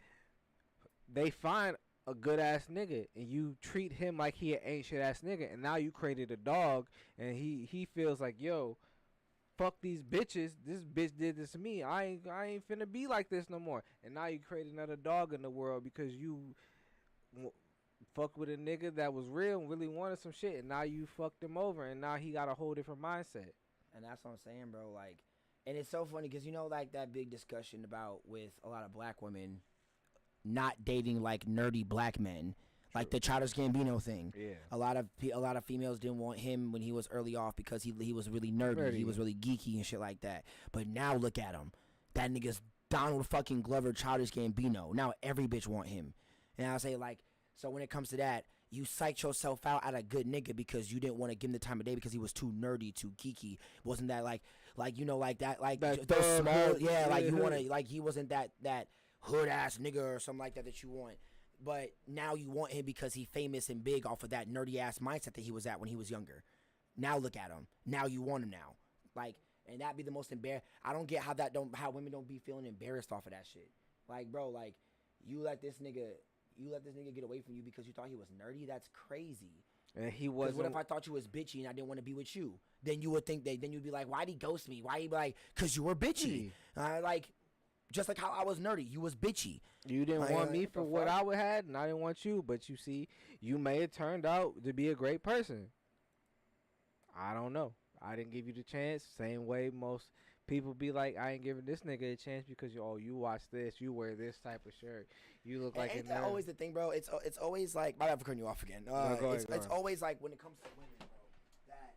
they find a good ass nigga and you treat him like he an ain't shit ass nigga, and now you created a dog, and he feels like, yo, fuck these bitches, this bitch did this to me, I ain't finna be like this no more. And now you create another dog in the world because you fuck with a nigga that was real and really wanted some shit, and now you fucked him over, and now he got a whole different mindset. And that's what I'm saying, bro. Like, and it's so funny because, you know, like that big discussion about with a lot of black women not dating like nerdy black men, like the Childish Gambino thing. Yeah. A lot of females didn't want him when he was early off because he was really nerdy. He was really geeky and shit like that. But now look at him. That nigga's Donald fucking Glover, Childish Gambino. Now every bitch want him. And I say, like, so when it comes to that, you psyched yourself out at a good nigga because you didn't want to give him the time of day because he was too nerdy, too geeky. Wasn't that like you know, like that, like those small, yeah, like you want to, like he wasn't that hood ass nigga or something like that you want. But now you want him because he's famous and big off of that nerdy ass mindset that he was at when he was younger. Now look at him. Now you want him now. Like, and that be the most embarrassing. I don't get how women don't be feeling embarrassed off of that shit. Like, bro, like you let this nigga get away from you because you thought he was nerdy? That's crazy. And he wasn't. What if I thought you was bitchy and I didn't want to be with you? Then you would think then you'd be like, why'd he ghost me? Why'd he be like, cause you were bitchy. Like, just like how I was nerdy, you was bitchy. You didn't want me for what I would had, and I didn't want you. But you see, you may have turned out to be a great person. I don't know. I didn't give you the chance. Same way most people be like, I ain't giving this nigga a chance because you watch this, you wear this type of shirt, you look like ain't that always the thing, bro? It's always like, my bad for cutting you off again. No, go ahead, it's always like when it comes to women, bro, that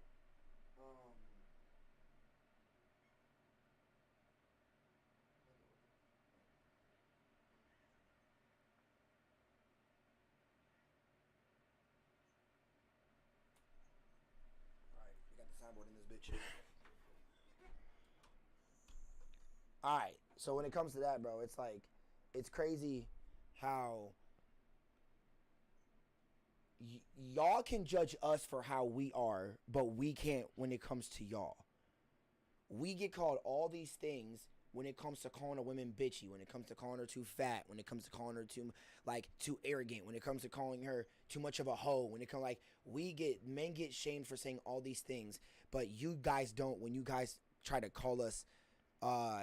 Alright, we got the soundboard in this bitch. Alright, so when it comes to that, bro, it's like, it's crazy how y'all can judge us for how we are, but we can't when it comes to y'all. We get called all these things when it comes to calling a woman bitchy, when it comes to calling her too fat, when it comes to calling her too arrogant, when it comes to calling her too much of a hoe, when it comes like men get shamed for saying all these things, but you guys don't. When you guys try to call us,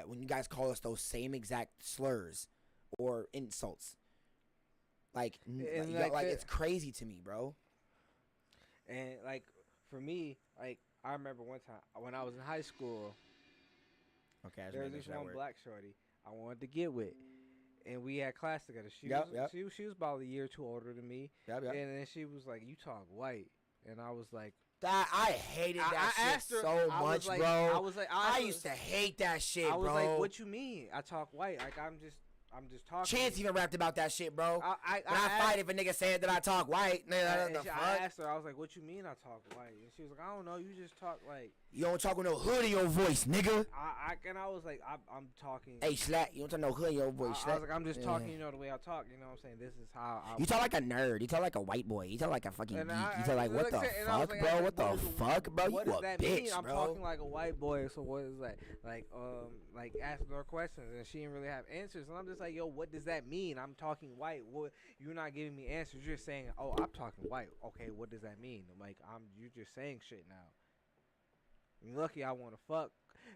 when you guys call us those same exact slurs or insults, like it's crazy to me, bro. And like for me, like I remember one time when I was in high school. Okay, there was this one black shorty I wanted to get with, and we had class together. She was about a year or two older than me. And then she was like, "You talk white," and I was like, "That I hated that shit so much, bro." I used to hate that shit, bro. I was like, "What you mean? I talk white? Like I'm just talking." Chance even rapped about that shit, bro. I fight if a nigga said that I talk white. I asked her, I was like, "What you mean I talk white?" And she was like, "I don't know. You just talk like you don't talk with no hood in your voice, nigga." I was like, I'm talking. Hey, Slack, you don't talk no hood in your voice. I was like, I'm just talking, the way I talk. You know what I'm saying? This is how you talk like a nerd. You talk like a white boy. You talk like a fucking geek. You talk like, what the fuck, bro? What the fuck, bro? You a bitch, bro. I'm talking like a white boy. So what is that? Like asking her questions, and she didn't really have answers. And I'm just like, yo, what does that mean? I'm talking white. What? You're not giving me answers. You're just saying, oh, I'm talking white. Okay, what does that mean? I'm like, you're just saying shit now. You're lucky I want to fuck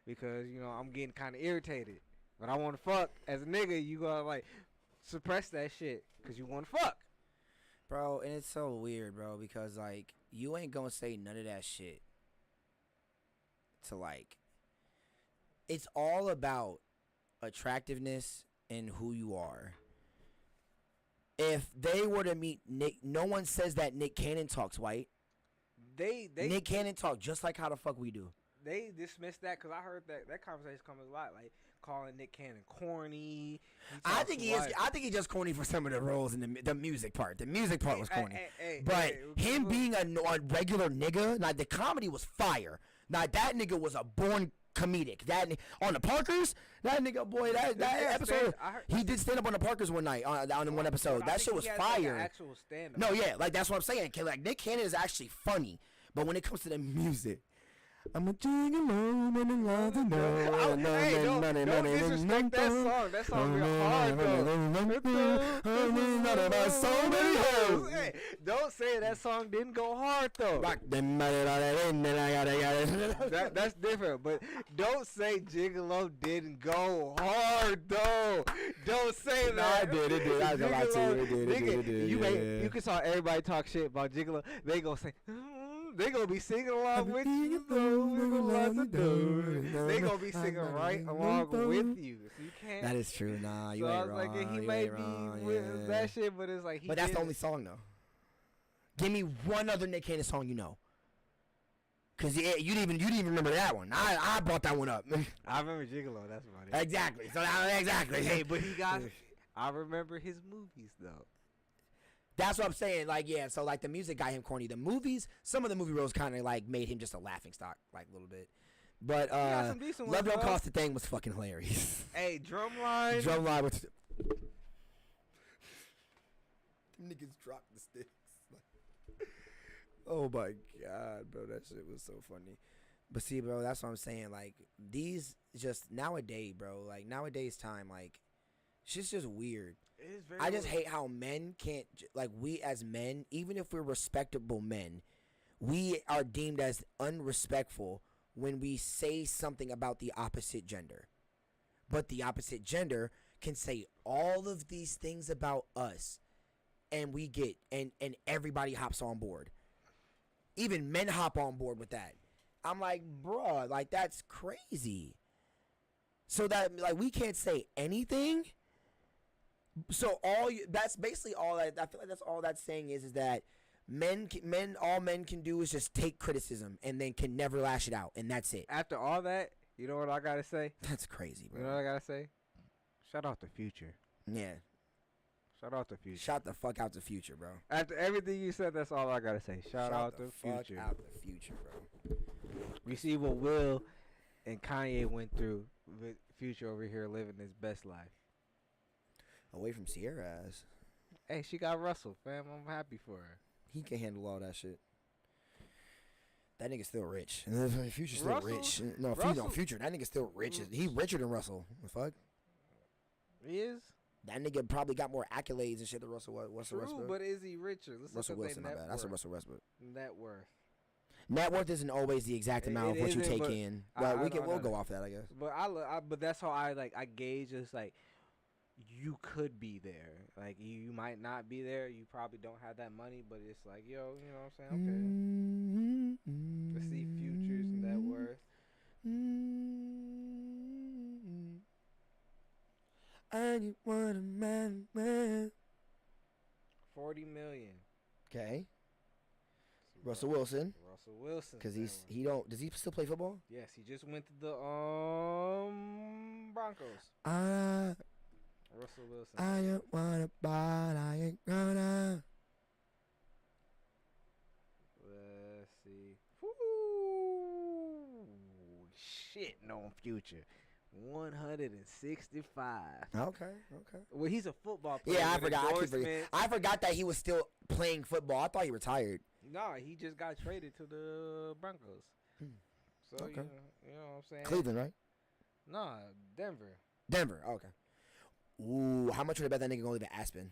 because, I'm getting kind of irritated. But I want to fuck. As a nigga, you gotta, like, suppress that shit because you want to fuck. Bro, and it's so weird, bro, because, like, you ain't gonna say none of that shit to, like, it's all about attractiveness and who you are. If they were to meet Nick, no one says that Nick Cannon talks white. Nick Cannon talk just like how the fuck we do. They dismissed that because I heard that conversation comes a lot, like calling Nick Cannon corny. I think he is. I think he's just corny for some of the roles in the music part. The music part was corny, but him being a regular nigga, like the comedy was fire. Now that nigga was a born comedic. That on the Parkers, that nigga boy, that episode, he did stand up on the Parkers one night on one episode. That shit was fire. Like actual stand-up. No, yeah, like that's what I'm saying. Like Nick Cannon is actually funny, but when it comes to the music, I'm a jingle and in love to know. Hey, don't disrespect that song. That song real hard though. Hey, don't say that song didn't go hard though. That's different. But don't say Gigolo didn't go hard though. Don't say that. No, I did. It did. I was about to. It did. You can saw everybody talk shit about Gigolo. They gonna say. They gonna be singing along with you. They gonna be singing right along with you. So you can't. That is true. Nah, you ain't wrong. Like, he may be with that shit, but it's like he. But that's the only song though. Give me one other Nick Cannon song you know. Cause you didn't even remember that one. I brought that one up. I remember Gigolo. That's funny. Exactly. So exactly. Hey, but he got. I remember his movies though. That's what I'm saying. Like, yeah, so, like, the music got him corny. The movies, some of the movie roles kind of, like, made him just a laughing stock, like, a little bit. But, Love Don't Cost a Thing was fucking hilarious. Hey, Drumline. Drumline was... Niggas dropped the sticks. Oh, my God, bro. That shit was so funny. But, see, bro, that's what I'm saying. Like, these just, nowadays, bro, like, nowadays time, like, shit's just weird. I just hate how men can't, like, we as men, even if we're respectable men, we are deemed as unrespectful when we say something about the opposite gender. But the opposite gender can say all of these things about us, and we get, and everybody hops on board. Even men hop on board with that. I'm like, bruh, like, that's crazy. So that like we can't say anything. So that's basically all I feel like that's all that's saying is that all men can do is just take criticism and then can never lash it out, and that's it. After all that, you know what I gotta say? That's crazy, bro. You know what I gotta say? Shout out to Future. Yeah. Shout out to Future. Shout the fuck out to Future, bro. After everything you said, that's all I gotta say. Shout out to Future. Shout out to Future, bro. We see what Will and Kanye went through with Future over here living his best life. Away from Sierra ass. Hey, she got Russell, fam. I'm happy for her. He can handle all that shit. That nigga's still rich. Future's still Russell? rich. No, Future. That nigga's still rich. He's richer than Russell. The fuck? He is? That nigga probably got more accolades and shit than Russell Westbrook. True, but is he richer? Let's Russell look at Wilson, their not net bad. That's a worth. Russell Westbrook. Net worth. Net worth isn't always the exact amount of what you isn't, take but in. I But we'll know go that. off that, I guess. But but that's how I gauge. It's like you could be there. Like you might not be there. You probably don't have that money, but it's like, yo, you know what I'm saying? Okay. Let's see Futures and net worth. I just want a man. 40 million. Okay. Russell Wilson. Russell Wilson. Because does he still play football? Yes, he just went to the Broncos. Russell Wilson. I don't wanna buy, I ain't gonna. Let's see. Woo! Shit, no Future. 165. Okay. Well, he's a football player. Yeah, I with forgot. endorsements. I forgot that he was still playing football. I thought he retired. Nah, he just got traded to the Broncos. So, Okay. you know what I'm saying? Cleveland, right? Nah, Denver. Denver. Okay. Ooh, how much would I bet that nigga gonna live in Aspen?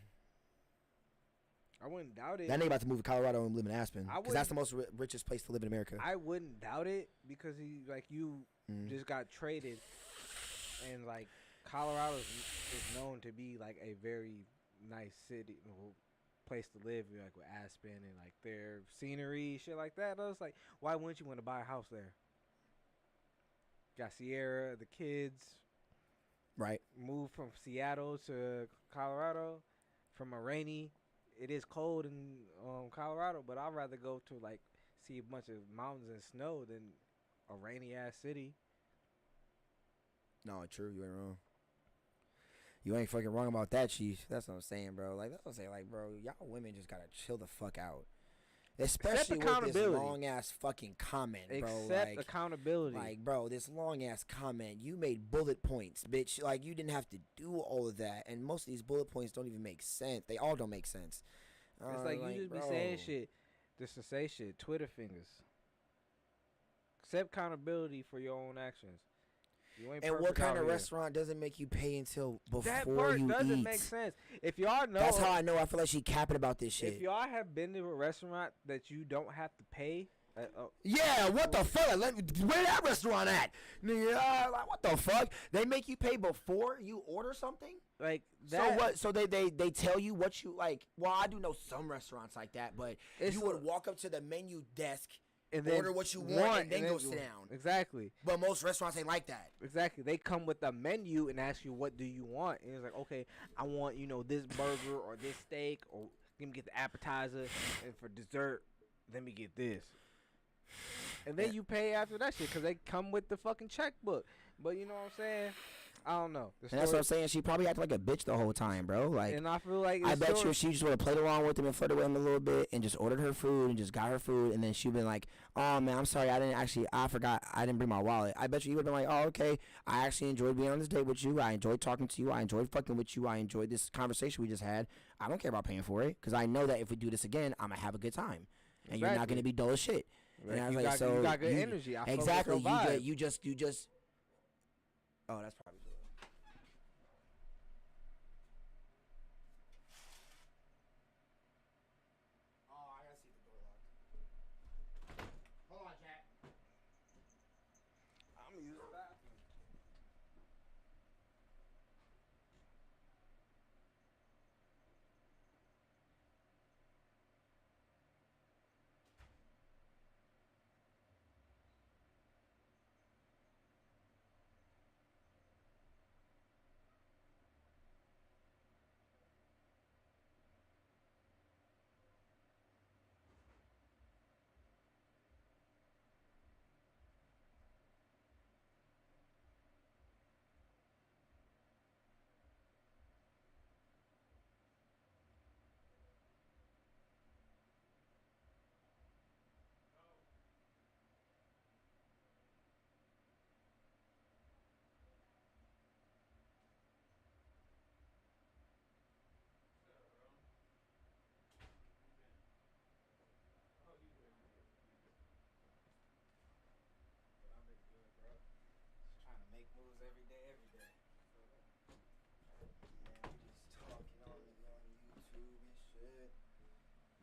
I wouldn't doubt it. That nigga about to move to Colorado and live in Aspen. I Because that's the most richest place to live in America. I wouldn't doubt it because he just got traded, and Colorado is known to be a very nice city, place to live, with Aspen and their scenery, shit like that. I was like, why wouldn't you want to buy a house there? Got Sierra, the kids. Right. Moved from Seattle to Colorado, from a rainy. It is cold in Colorado, but I'd rather go to see a bunch of mountains and snow than a rainy ass city. No, true. You ain't wrong. You ain't fucking wrong about that, Chief. That's what I'm saying, bro. That's what I'm saying. Bro, y'all women just gotta chill the fuck out. Especially with this long ass fucking comment, bro. Accept accountability. Bro, this long ass comment. You made bullet points, bitch. You didn't have to do all of that. And most of these bullet points don't even make sense. They all don't make sense. It's you just be saying shit just to say shit. Twitter fingers. Accept accountability for your own actions. You ain't and what kind of here. restaurant doesn't make you pay until before that part you doesn't eat? make sense. If y'all know, that's how I know. I feel like she capping about this shit. If y'all have been to a restaurant that you don't have to pay, yeah, what the fuck? Where that restaurant at? What the fuck? They make you pay before you order something? That. So what? So they tell you what you like. Well, I do know some restaurants like that, but you would walk up to the menu desk and order what you want and then go sit down. Exactly. But most restaurants ain't like that. Exactly. They come with a menu and ask you, what do you want? And it's like, okay, I want, this burger or this steak, or let me get the appetizer, and for dessert, let me get this. And then you pay after that shit because they come with the fucking checkbook. But you know what I'm saying? I don't know. And that's what I'm saying. She probably acted like a bitch the whole time, bro. And I feel like I bet you if she just would have played along with him and flirted with him a little bit and just ordered her food and just got her food, and then she'd been like, oh man, I'm sorry, I forgot, I didn't bring my wallet. I bet you he would have been like, oh okay, I actually enjoyed being on this date with you. I enjoyed talking to you. I enjoyed fucking with you. I enjoyed this conversation we just had. I don't care about paying for it because I know that if we do this again, I'm gonna have a good time, and you're not gonna be dull as shit. Right. And I was you like, got, you got good energy. Exactly. You just. Oh, that's probably.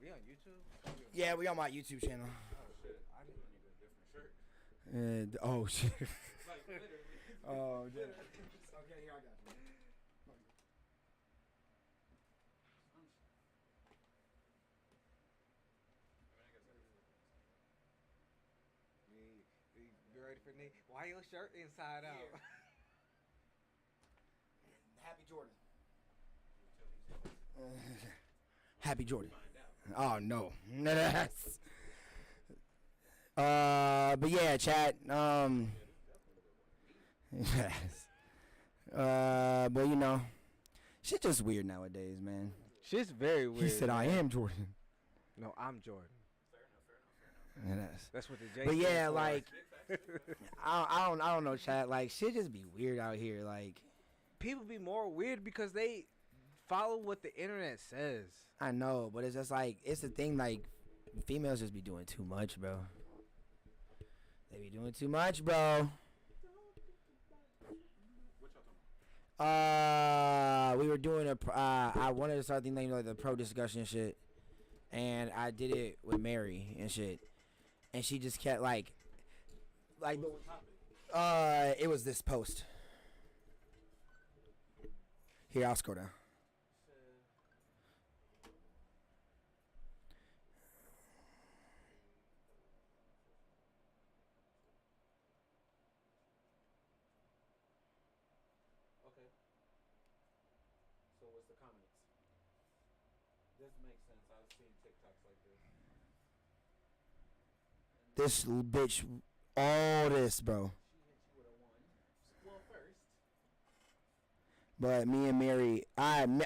We on YouTube? Yeah, we on my YouTube channel. Oh shit! I need a different shirt. Oh shit. Like literally. Oh, damn. Okay, here I got you. You ready for me? Why your shirt inside out? Here. Happy Jordan. Happy Jordan. Oh no. But yeah, chat. Yes. But you know, shit just weird nowadays, man. Shit's very weird. He said, "I am Jordan." No, I'm Jordan. Yes. That's what the J. But yeah, stands for. like, I don't know, chat. Like, shit just be weird out here. Like, people be more weird because they follow what the internet says. I know, but it's just like, it's the thing. Like, females just be doing too much, bro. They be doing too much, bro. We were doing I wanted to start thinking like the pro discussion shit, and I did it with Mary and shit, and she just kept like, it was this post. Here, I'll scroll down. Okay. So what's the comments? This makes sense. I've seen TikToks like this. This bitch, all this, bro. She hit you with a 1. Well, first. But me and Mary,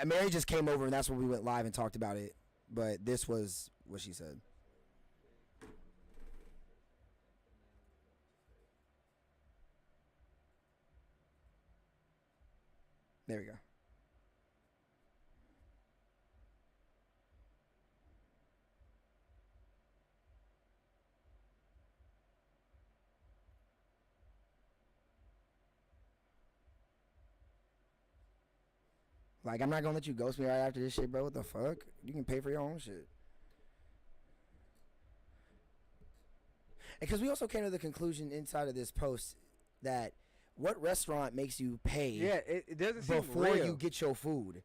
Mary just came over and that's when we went live and talked about it. But this was what she said. There we go. Like, I'm not gonna let you ghost me right after this shit, bro. What the fuck? You can pay for your own shit. Because we also came to the conclusion inside of this post that what restaurant makes you pay Yeah, it doesn't seem before real. you get your food?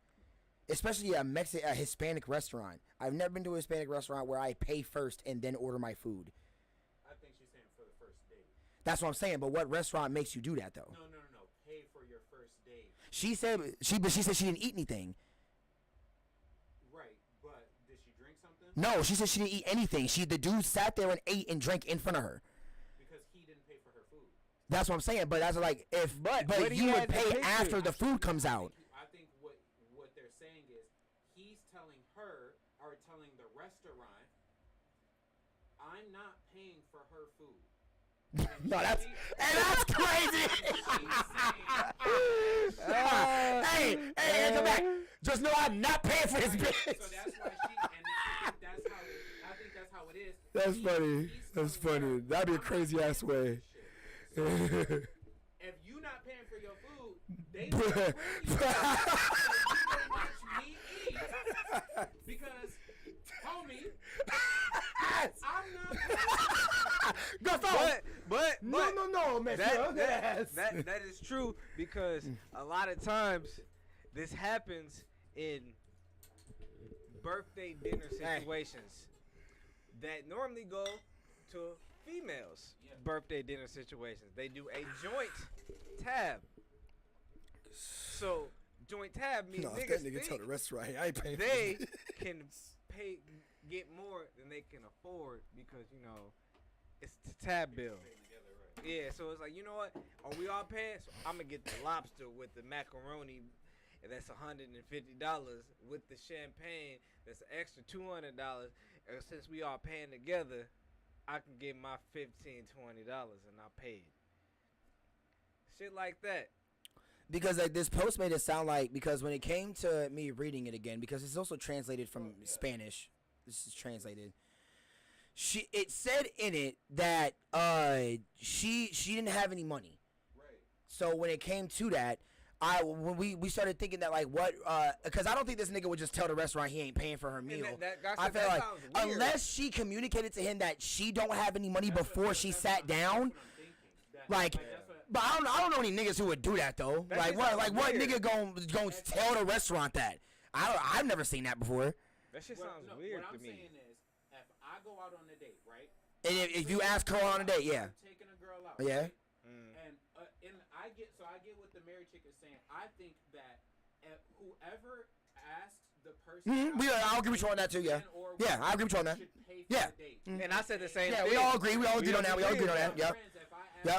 Especially a Hispanic restaurant. I've never been to a Hispanic restaurant where I pay first and then order my food. I think she's saying for the first date. That's what I'm saying. But what restaurant makes you do that though? No. Pay for your first date. She said she said she didn't eat anything. Right, but did she drink something? No, she said she didn't eat anything. The dude sat there and ate and drank in front of her. Because he didn't pay for her food. That's what I'm saying. But that's like but he you had would the pay picture. after the food comes out. I think what they're saying is he's telling her or telling the restaurant, I'm not paying for her food. No, that's crazy. Hey, come back. Just know I'm not paying for this bitch. So that's why I think that's how it is. That's funny. That's funny. That'd be a crazy ass way. So if you not paying for your food, they don't watch me eat because, homie, I'm not paying. Go for But no, man. that is true because a lot of times this happens in birthday dinner situations that normally go to females' birthday dinner situations. They do a joint tab. So joint tab means No, if niggas that nigga think tell the restaurant, I ain't paying for they this. can get more than they can afford because it's the tab bill. Yeah, so it's like, you know what? Are we all paying? So I'm gonna get the lobster with the macaroni, and that's $150. With the champagne, that's an extra $200. And since we all paying together, I can get my $15, $20, and I paid. Shit like that. Because like this post made it sound like, because when it came to me reading it again, because it's also translated from Spanish. This is translated. It said in it that she didn't have any money. Right. So when it came to that, when we started thinking that like what because I don't think this nigga would just tell the restaurant he ain't paying for her meal. I feel like unless she communicated to him that she don't have any money before she sat down, like. But I don't know any niggas who would do that though. Like what nigga gonna tell the restaurant that? I've never seen that before. That shit sounds weird to me. What I'm saying is, if I go out on a date, right? And if you ask her on a date, yeah. I'm taking a girl out. Yeah. Right? And I get what the married chick is saying. I think that whoever asks the person, I'll agree with you on that too. Yeah. Yeah, I agree with you on that. Yeah. And I said the same. Yeah, thing. we all agree. We all agree on that. We all agree on that. Yep. If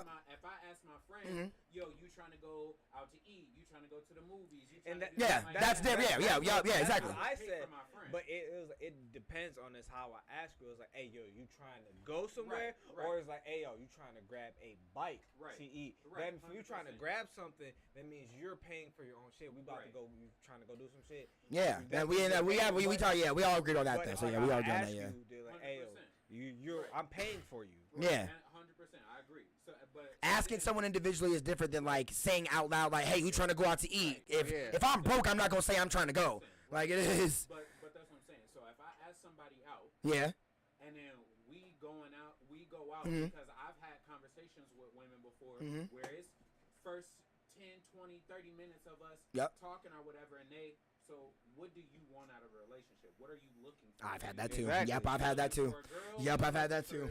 I ask my friend, yo, you trying to go out to eat? You trying to go to the movies? That's different. Yeah, exactly. I said, but it depends on this how I ask you. It's like, hey, yo, you trying to go somewhere, or it's like, hey, yo, you trying to grab a bite to eat. Then if you trying to grab something, that means you're paying for your own shit. We about to go. You trying to go do some shit. Yeah, and we talk. Yeah, we all agreed on that. Then, so yeah, we all agree on that. Yeah. Like, hey, yo, I'm paying for you. Yeah. 100%, I agree. So, but asking someone individually is different than like saying out loud like, "Hey, who trying to go out to eat?" If I'm broke, I'm not gonna say I'm trying to go. Like it is. But that's what I'm saying. So if I ask somebody out, and then we go out because I've had conversations with women before where it's first 10, 20, 30 minutes of us talking or whatever, and so what do you want out of a relationship? What are you looking for? I've had that too. Exactly. Yep, I've had that too. Yep, I've had that too.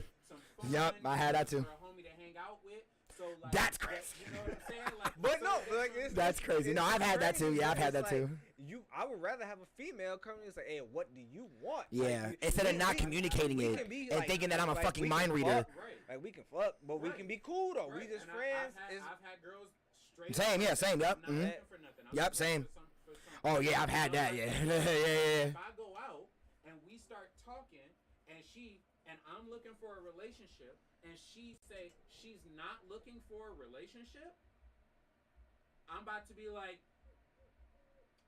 Yep, I had that too. For a homie to hang out with. So like, that's crazy. You know what I'm saying? Like, but no, like that's crazy. No, I've had that too. Yeah, I've had that too. I would rather have a female come in and say, "Hey, what do you want?" Yeah, like, instead of not communicating it and thinking that I'm a fucking mind reader. Like we can fuck, but we can be cool though. We just friends. I've had girls straight. Same, yeah, same. Yep. Yep, same. Oh yeah, I've had that. Yeah, yeah. If I go out and we start talking, and I'm looking for a relationship, and she say she's not looking for a relationship, I'm about to be like,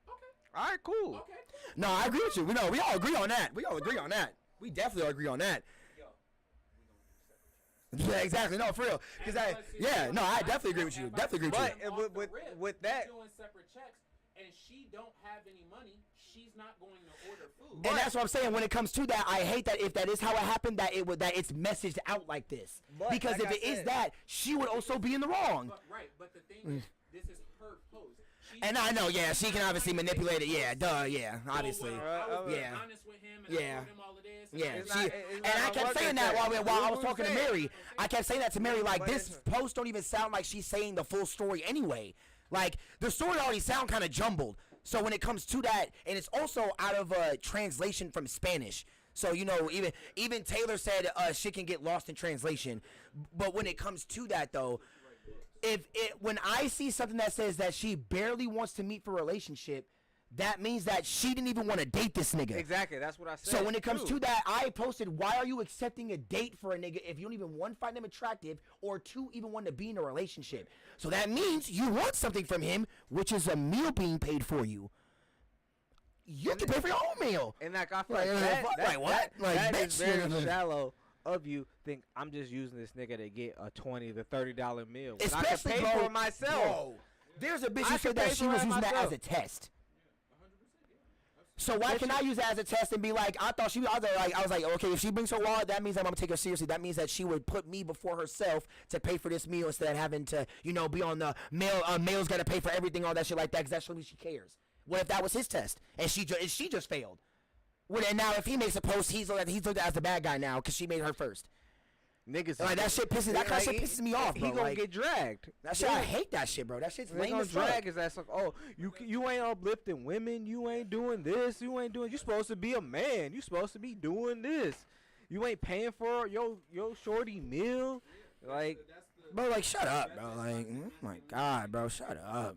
okay. All right, cool. Okay. Cool. No, I agree with you. We all agree on that. We all agree on that. We definitely all agree on that. Yeah, exactly. No, for real. Because I definitely agree with you. Definitely agree with you. But with that, doing separate checks, and she don't have any money, she's not going to order food. And that's what I'm saying. When it comes to that, I hate that if that is how it happened, that it's messaged out like this. But because like if it is that, she would also be in the wrong. But the thing is, this is her post. And I know, yeah, she can obviously manipulate it. Yeah, duh, yeah, obviously. I was being honest with him, and I told him all of this. Yeah, and I kept saying that while I was talking to Mary. I kept saying that to Mary, like, this post don't even sound like she's saying the full story anyway. Like, the story already sound kind of jumbled. So when it comes to that, and it's also out of a translation from Spanish. So, you know, even Taylor said shit can get lost in translation. But when it comes to that, though, when I see something that says that she barely wants to meet for a relationship, that means that she didn't even want to date this nigga. Exactly, that's what I said. So when it comes to that, I posted, why are you accepting a date for a nigga if you don't even, one, find him attractive, or two, even want to be in a relationship? So that means you want something from him, which is a meal being paid for you. You can pay for your own meal. And like, I feel that is very shallow of you. Think I'm just using this nigga to get a $20 to $30 meal. Especially, I can pay for myself. Bro, there's a bitch who said that she was using that as a test. So why can I use that as a test and be like, I was like, okay, if she brings her wallet, that means I'm gonna take her seriously. That means that she would put me before herself to pay for this meal instead of having to, be on the male's gotta pay for everything, all that shit like that, because that shows me she cares. What if that was his test and she just failed? Well, and now if he makes a post, he's looked at as the bad guy now because she made her first. Niggas like that shit pisses me off, bro. He gonna get dragged. That shit, I hate that shit, bro. That shit's lame as fuck. Drag his ass like, oh, you ain't uplifting women. You ain't doing this. You ain't doing. You supposed to be a man. You supposed to be doing this. You ain't paying for your shorty meal. Like, bro, like shut up, bro. Like, oh my god, bro, shut up.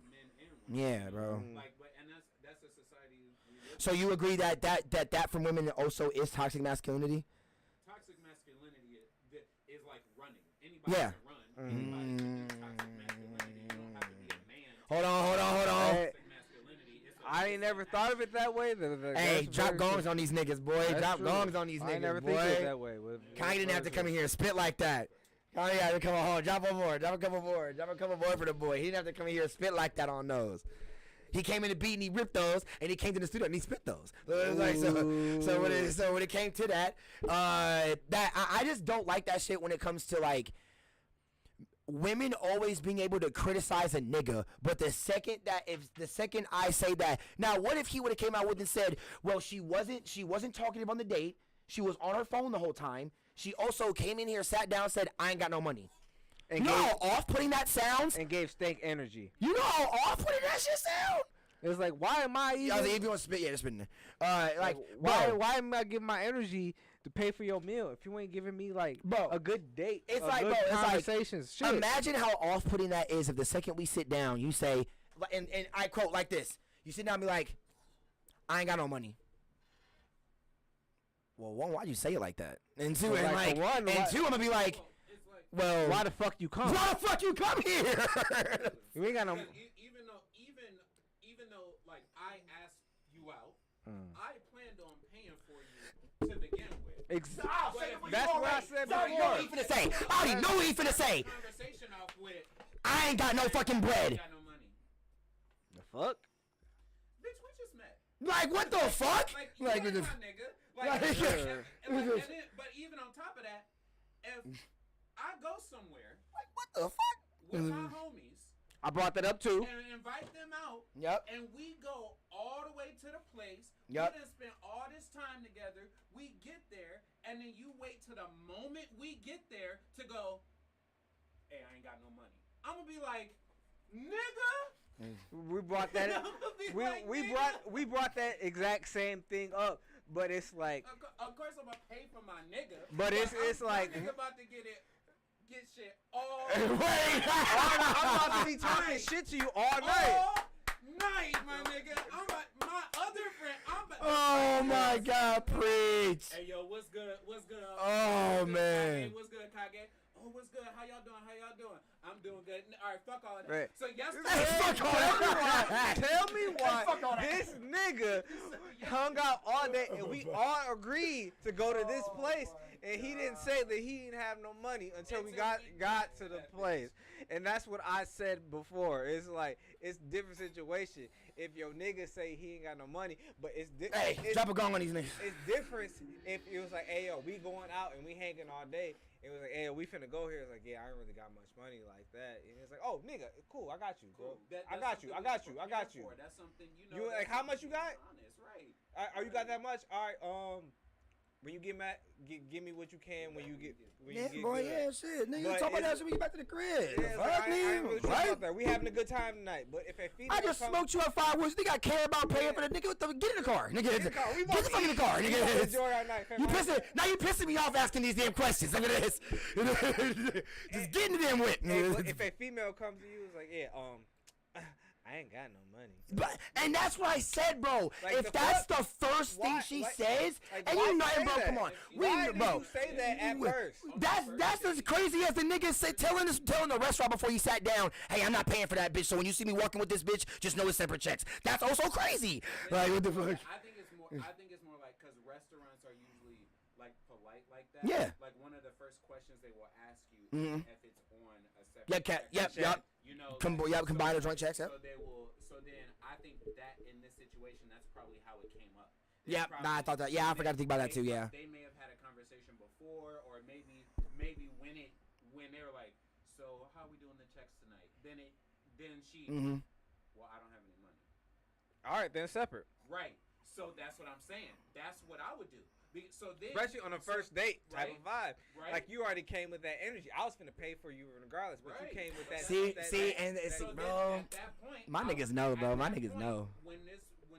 Yeah, bro. That's a society. So you agree that from women also is toxic masculinity? Toxic masculinity is like running. Anybody can run. Anybody can do toxic masculinity. You don't have to be a man. Hold on. Hey, I ain't never thought of it that way. Hey, drop gongs on these niggas, boy. Drop gongs on these niggas, boy. I never think of it that way. Kai didn't have to come in here and spit like that. Oh yeah, come on, drop a couple more for the boy. He didn't have to come in here and spit like that on those. He came in the beat and he ripped those, and he came to the studio and he spit those. So when it came to that, I just don't like that shit when it comes to like women always being able to criticize a nigga, but the second I say that, now what if he would have came out with and said, well, she wasn't talking to him on the date, she was on her phone the whole time, she also came in here, sat down, said I ain't got no money. And you know how off-putting that sounds? And gave Stank energy. You know how off-putting that shit sound? It's like, why am I even... if you want to spit, yeah, just spit in there. Why am I giving my energy to pay for your meal if you ain't giving me, like, a good date? It's like, bro, conversations. It's like, imagine how off-putting that is if the second we sit down, you say, and I quote like this, you sit down and be like, I ain't got no money. Well, one, why'd you say it like that? And two, two, I'm going to be like... Well, why the fuck you come? Why the fuck you come here? You ain't got no. Even though, like, I asked you out, I planned on paying for you to begin with. Exactly. That's what I said before. I already know what he finna say. Conversation off with. I ain't got no fucking bread. I ain't got no money. The fuck? Bitch, we just met. Like, what the fuck? Like you ain't my nigga. But even on top of that, if I go somewhere, like, what the fuck? With my homies. I brought that up too. And invite them out. Yep. And we go all the way to the place. Yep. We done spend all this time together. We get there, and then you wait till the moment we get there to go, hey, I ain't got no money. I'm gonna be like, nigga. We brought that. we brought that exact same thing up, but it's like. Of course, I'm gonna pay for my nigga. But it's like. Nigga about to get shit all night. I'm about to be talking shit to you all night. All night, my nigga. My other friend. Oh my God, preach. Hey yo, what's good? What's good? Oh man. Kage? What's good, Kage? Oh, what's good? How y'all doing? I'm doing good. All right, fuck all that. Right. So yesterday, tell me why this nigga hung out all day and we all agreed to go to this place. And he didn't say that he didn't have no money until we got to the place. And that's what I said before. It's like, it's different situation. If your nigga say he ain't got no money, but it's different. Hey, drop a gong on these niggas. It's different if it was like, hey, yo, we going out and we hanging all day. It was like, hey, we finna go here. It's like, yeah, I ain't really got much money like that. And it's like, oh, nigga, cool, I got you, bro. I got you. That's something, You like, how much you got? Honest, right. Are you got that much? All right, when you get mad, give me what you can when you get boy, good. Yeah, shit. Nigga, talk about that shit when you get back to the crib. Yeah, I ain't really sure about that. We having a good time tonight, but if a female I just smoked you at 5 woods. Nigga, I care about paying for the nigga. Get in the car. Nigga, get the fuck in the car. Nigga, enjoy our night. Now you pissing me off asking these damn questions. Look at this. Just get in the damn whip. If a female comes to you, it's like, yeah, I ain't got no money. And that's what I said, bro. Like, if that's the first thing she says, and you know, bro, come on. Why did you say that at first? That's as crazy as the nigga said, telling the restaurant before you sat down, hey, I'm not paying for that bitch, so when you see me walking with this bitch, just know it's separate checks. That's also crazy. Like, what the fuck? I think it's more like, because restaurants are usually, like, polite like that. Yeah. Like, one of the first questions they will ask you if it's on a separate check. Yep. You know, combine the joint checks. Yep. So then I think that in this situation, that's probably how it came up. Yep. I thought that. Yeah, I forgot to think about that too. Yeah. They may have had a conversation before, or maybe when they were like, so how are we doing the checks tonight? Then she, well, I don't have any money. All right, then separate. Right. So that's what I'm saying. That's what I would do. So then, especially on a first date type of vibe, right? Like you already came with that energy. I was finna pay for you regardless, but you came with that. And it's bro. At that point, my niggas know, bro. My niggas know. When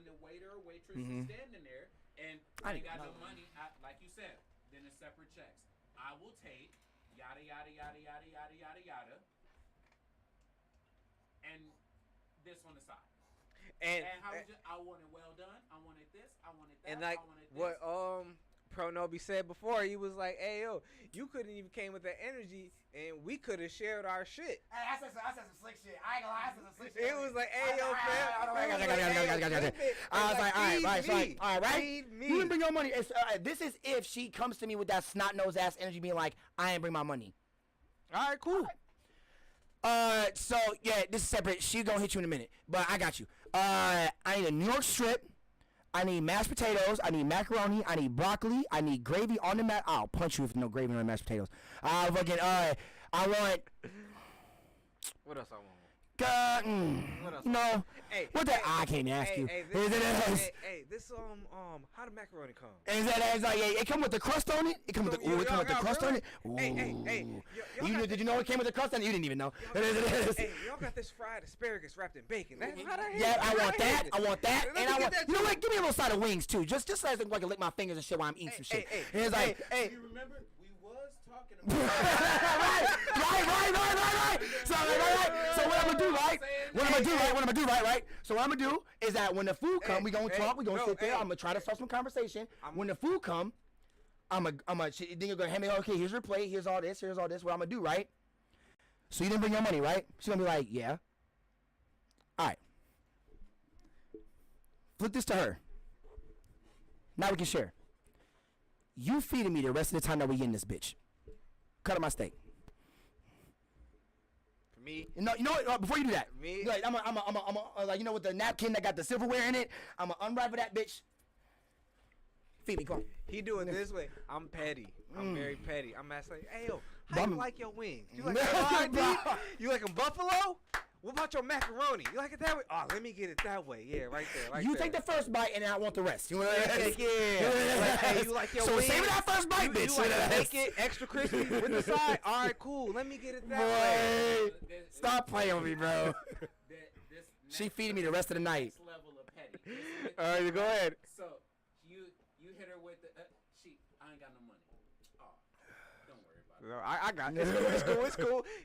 the waiter or waitress is standing there and I ain't got no money, like you said, then it's separate checks. I will take yada yada yada yada yada yada yada, and this on the side. And how was it? I want it well done. I wanted this. I wanted that. And like I wanted this. what Pro Nobi said before, he was like, "Hey yo, you couldn't even came with that energy, and we could have shared our shit." Hey, I said some slick shit. I ain't gonna lie, I said some slick shit. It was like, "Hey yo, fam." I was like, all right. Feed me. You didn't bring your money. This is if she comes to me with that snot nose ass energy, being like, "I ain't bring my money." All right, cool. So yeah, this is separate. She gonna hit you in a minute, but I got you. I need a New York strip. I need mashed potatoes. I need macaroni. I need broccoli. I need gravy on the mat. I'll punch you if no gravy on the mashed potatoes. I want. What else I want? No. Hey, what the? I can't ask you. Hey, this how the macaroni come? Is that it's like it come with the crust on it? It come with the it come with the crust on it. Did you know it came with the crust on it? You didn't even know. Hey, y'all got this fried asparagus wrapped in bacon. Yeah, I want that. And I want. You know what? Give me a little side of wings too. Just so I can lick my fingers and shit while I'm eating some shit. And it's like, hey, you remember? Was talking about right. So what I'm gonna do, right? So what I'm gonna do is that when the food come, we gonna talk, we gonna sit there. I'm gonna try to start some conversation. When the food come, then you're gonna hand me, okay, here's your plate, here's all this. What I'm gonna do, right? So you didn't bring your money, right? She's gonna be like, yeah. All right. Flip this to her. Now we can share. You feeding me the rest of the time that we in this bitch. Cut up my steak. For me? No, you know what? Before you do that, me? Like, I'm like, you know, with the napkin that got the silverware in it, I'm gonna unravel that bitch. Feed me, come on. He doing this way. I'm petty. I'm very petty. I'm asking, hey yo, how you like your wings? You like them beef? You like them buffalo? What about your macaroni? You like it that way? Oh, let me get it that way. Yeah, right there. You take the first bite and I want the rest. You want yeah. Like, hey, you like your so wings? Save that first bite, bitch. You like make it extra crispy with the side? All right, cool. Let me get it that way. Stop playing with me, bro. She feeding me the rest of the night. Next level of petty. All right, go ahead. So you hit her with the I ain't got no money. Oh, don't worry about it. No, I got it.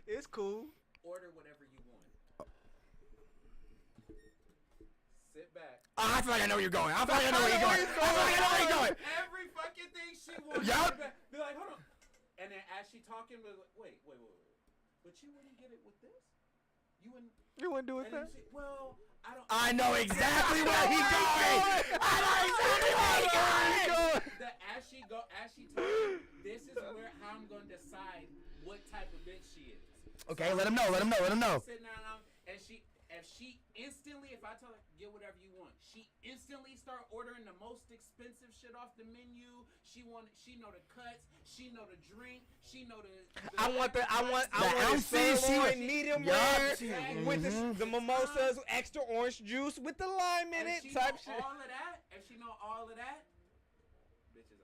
It's cool. Order whatever you want. Sit back. I feel like I know where you're going. Every fucking thing she wants. Yup. Be like, hold on. And then as she talking, be like, wait. But you wouldn't get it with this? You wouldn't do it that? Well, I don't. I know exactly where he's going. As she talking, this is how I'm gonna decide what type of bitch she is. Okay, let him know. Sitting down, and if she instantly, if I tell her get whatever you want, she instantly start ordering the most expensive shit off the menu. She know the cuts, she know the drink, she know the I want the sirloin medium rare with the mimosas, extra orange juice with the lime in it type shit. If she know all of that, bitches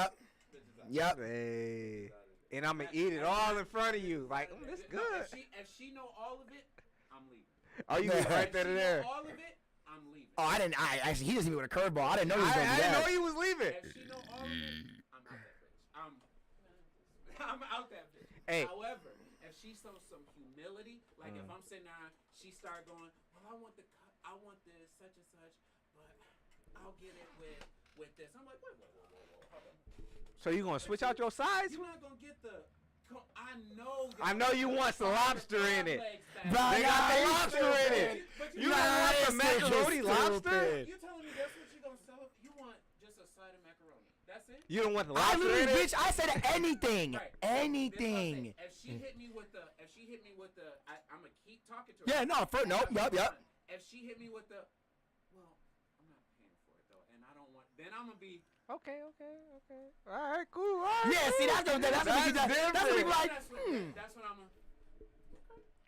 out there. Yep. Hey. And I'm gonna eat it all in front of you. Like, this good. If she know all of it, I'm leaving. Oh, you right there to there. All of it, I'm leaving. Oh, actually, he doesn't even with a curveball. I didn't know he was going to do that. I didn't know he was leaving. If she know all of it, I'm out that bitch. I'm out that bitch. Hey. However, if she shows some humility, like if I'm sitting there, she start going, well, I want the such and such, but I'll get it with this. I'm like, whoa, hold on. So you gonna switch out your sides? You're not gonna get the. I know you want some lobster in it. They got the lobster in it. You don't want the macaroni lobster? You telling me that's what you gonna sell? You want just a side of macaroni? That's it? You don't want the lobster in it? Bitch, I said anything. Right. Anything. If she hit me with the, I'm gonna keep talking to her. Yeah, no, yup. If she hit me with the, well, I'm not paying for it though, and I don't want. Then I'm gonna be. Okay. All right, cool. All right, yeah, cool. see, that's what we like. That's what I'm gonna.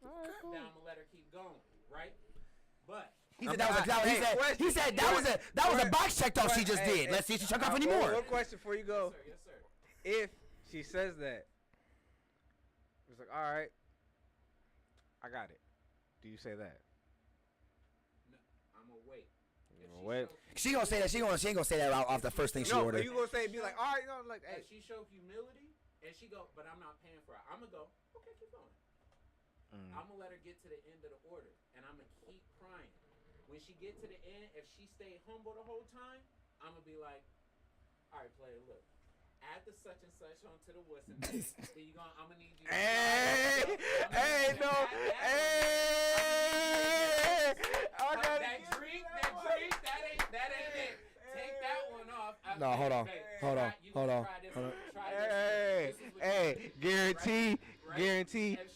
Right, cool. Now I'm gonna let her keep going, right? But he said that was a box checked off she just did. Let's see if she checked off any more. One question before you go. Yes, sir. If she says that, it's like, all right, I got it. Do you say that? No, I'm gonna wait. She gonna say that. She ain't gonna say that off the first thing she ordered. You gonna say, be like, all right, like, hey. If she show humility and she go, but I'm not paying for it. I'm gonna go. Okay, keep going. I'm gonna let her get to the end of the order, and I'm gonna keep crying. When she get to the end, if she stay humble the whole time, I'm gonna be like, all right, player, look. Add the such and such onto the Wilson thing. Then I'm gonna need you. That drink, that ain't it. Take that one off. No, hold on. Hey, guarantee right? Guarantee. If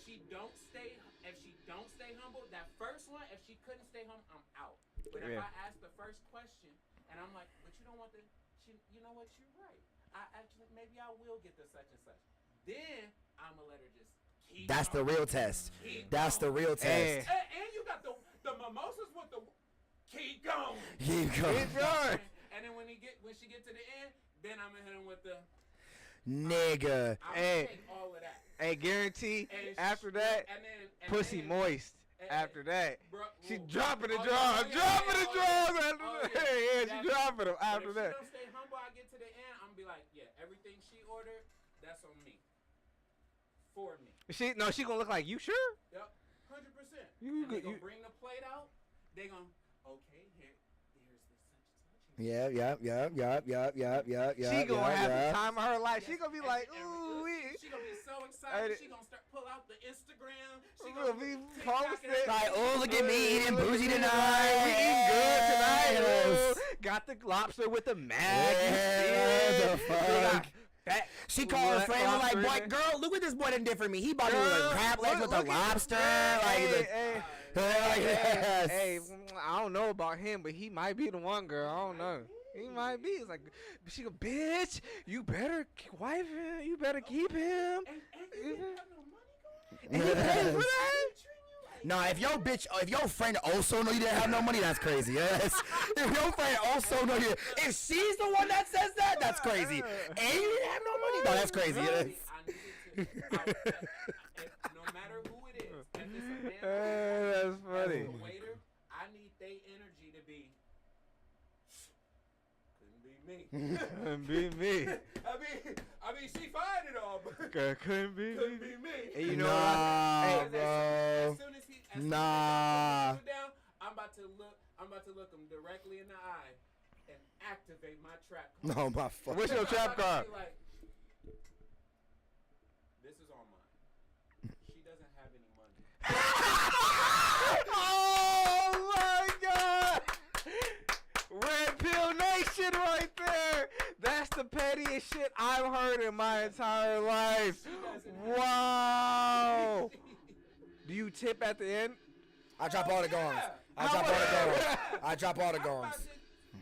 she don't stay humble, that first one, if she couldn't stay humble, I'm out. But if I ask the first question and I'm like, but you don't want you know what? You're right. Maybe I will get the such and such. Then I'm gonna let her just keep. That's going. the real test. That's the real test. And you got the mimosas with the keep going. Keep going. And then when she get to the end, then I'm gonna hit him with the nigga. Take all of that. Hey, guarantee. And after that, pussy moist. After that, she dropping the drawers. Dropping the drawers after that. Yeah, she dropping them after that. If she don't stay humble, I get to the end, I'm gonna be like, yeah, everything she ordered, that's on me. For me. She gonna look like, you sure? Yep, 100%. You gonna bring the plate out. They gonna here's the such and such. Yeah. She gonna have the time of her life. She gonna be like, ooh. She gonna be so excited. She gonna pull out the Instagram. She gonna be posting like, oh, look at me eating bougie tonight. We eating good tonight. Yes. Got the lobster with the mac. The fuck. She called her friend like, boy, girl, look what this boy done did for me. He bought me with a crab legs with a lobster. Hey, I don't know about him, but he might be the one, girl. I don't know. He might be. It's like, she go, bitch, you better wife him. You better keep him. And you didn't have no money going? And he paid for that? No, if your friend also know you didn't have no money, that's crazy. Yes. If your friend also know you, if she's the one that says that, that's crazy. And you didn't have no money, no, that's crazy. Yes. No matter who it is, if it's a man, that's funny. As a waiter, I need their energy to be. Couldn't be me. I mean, she fine and all, but couldn't be me. And you know what? Bro. As soon as he down, I'm about to look him directly in the eye and activate my trap card. No, my fuck. What's your trap card? Like, this is on mine. She doesn't have any money. Oh my God! Red Pill Nation right there. That's the pettiest shit I've heard in my entire life. Wow. Do you tip at the end? I drop all the goings. I drop all the goings.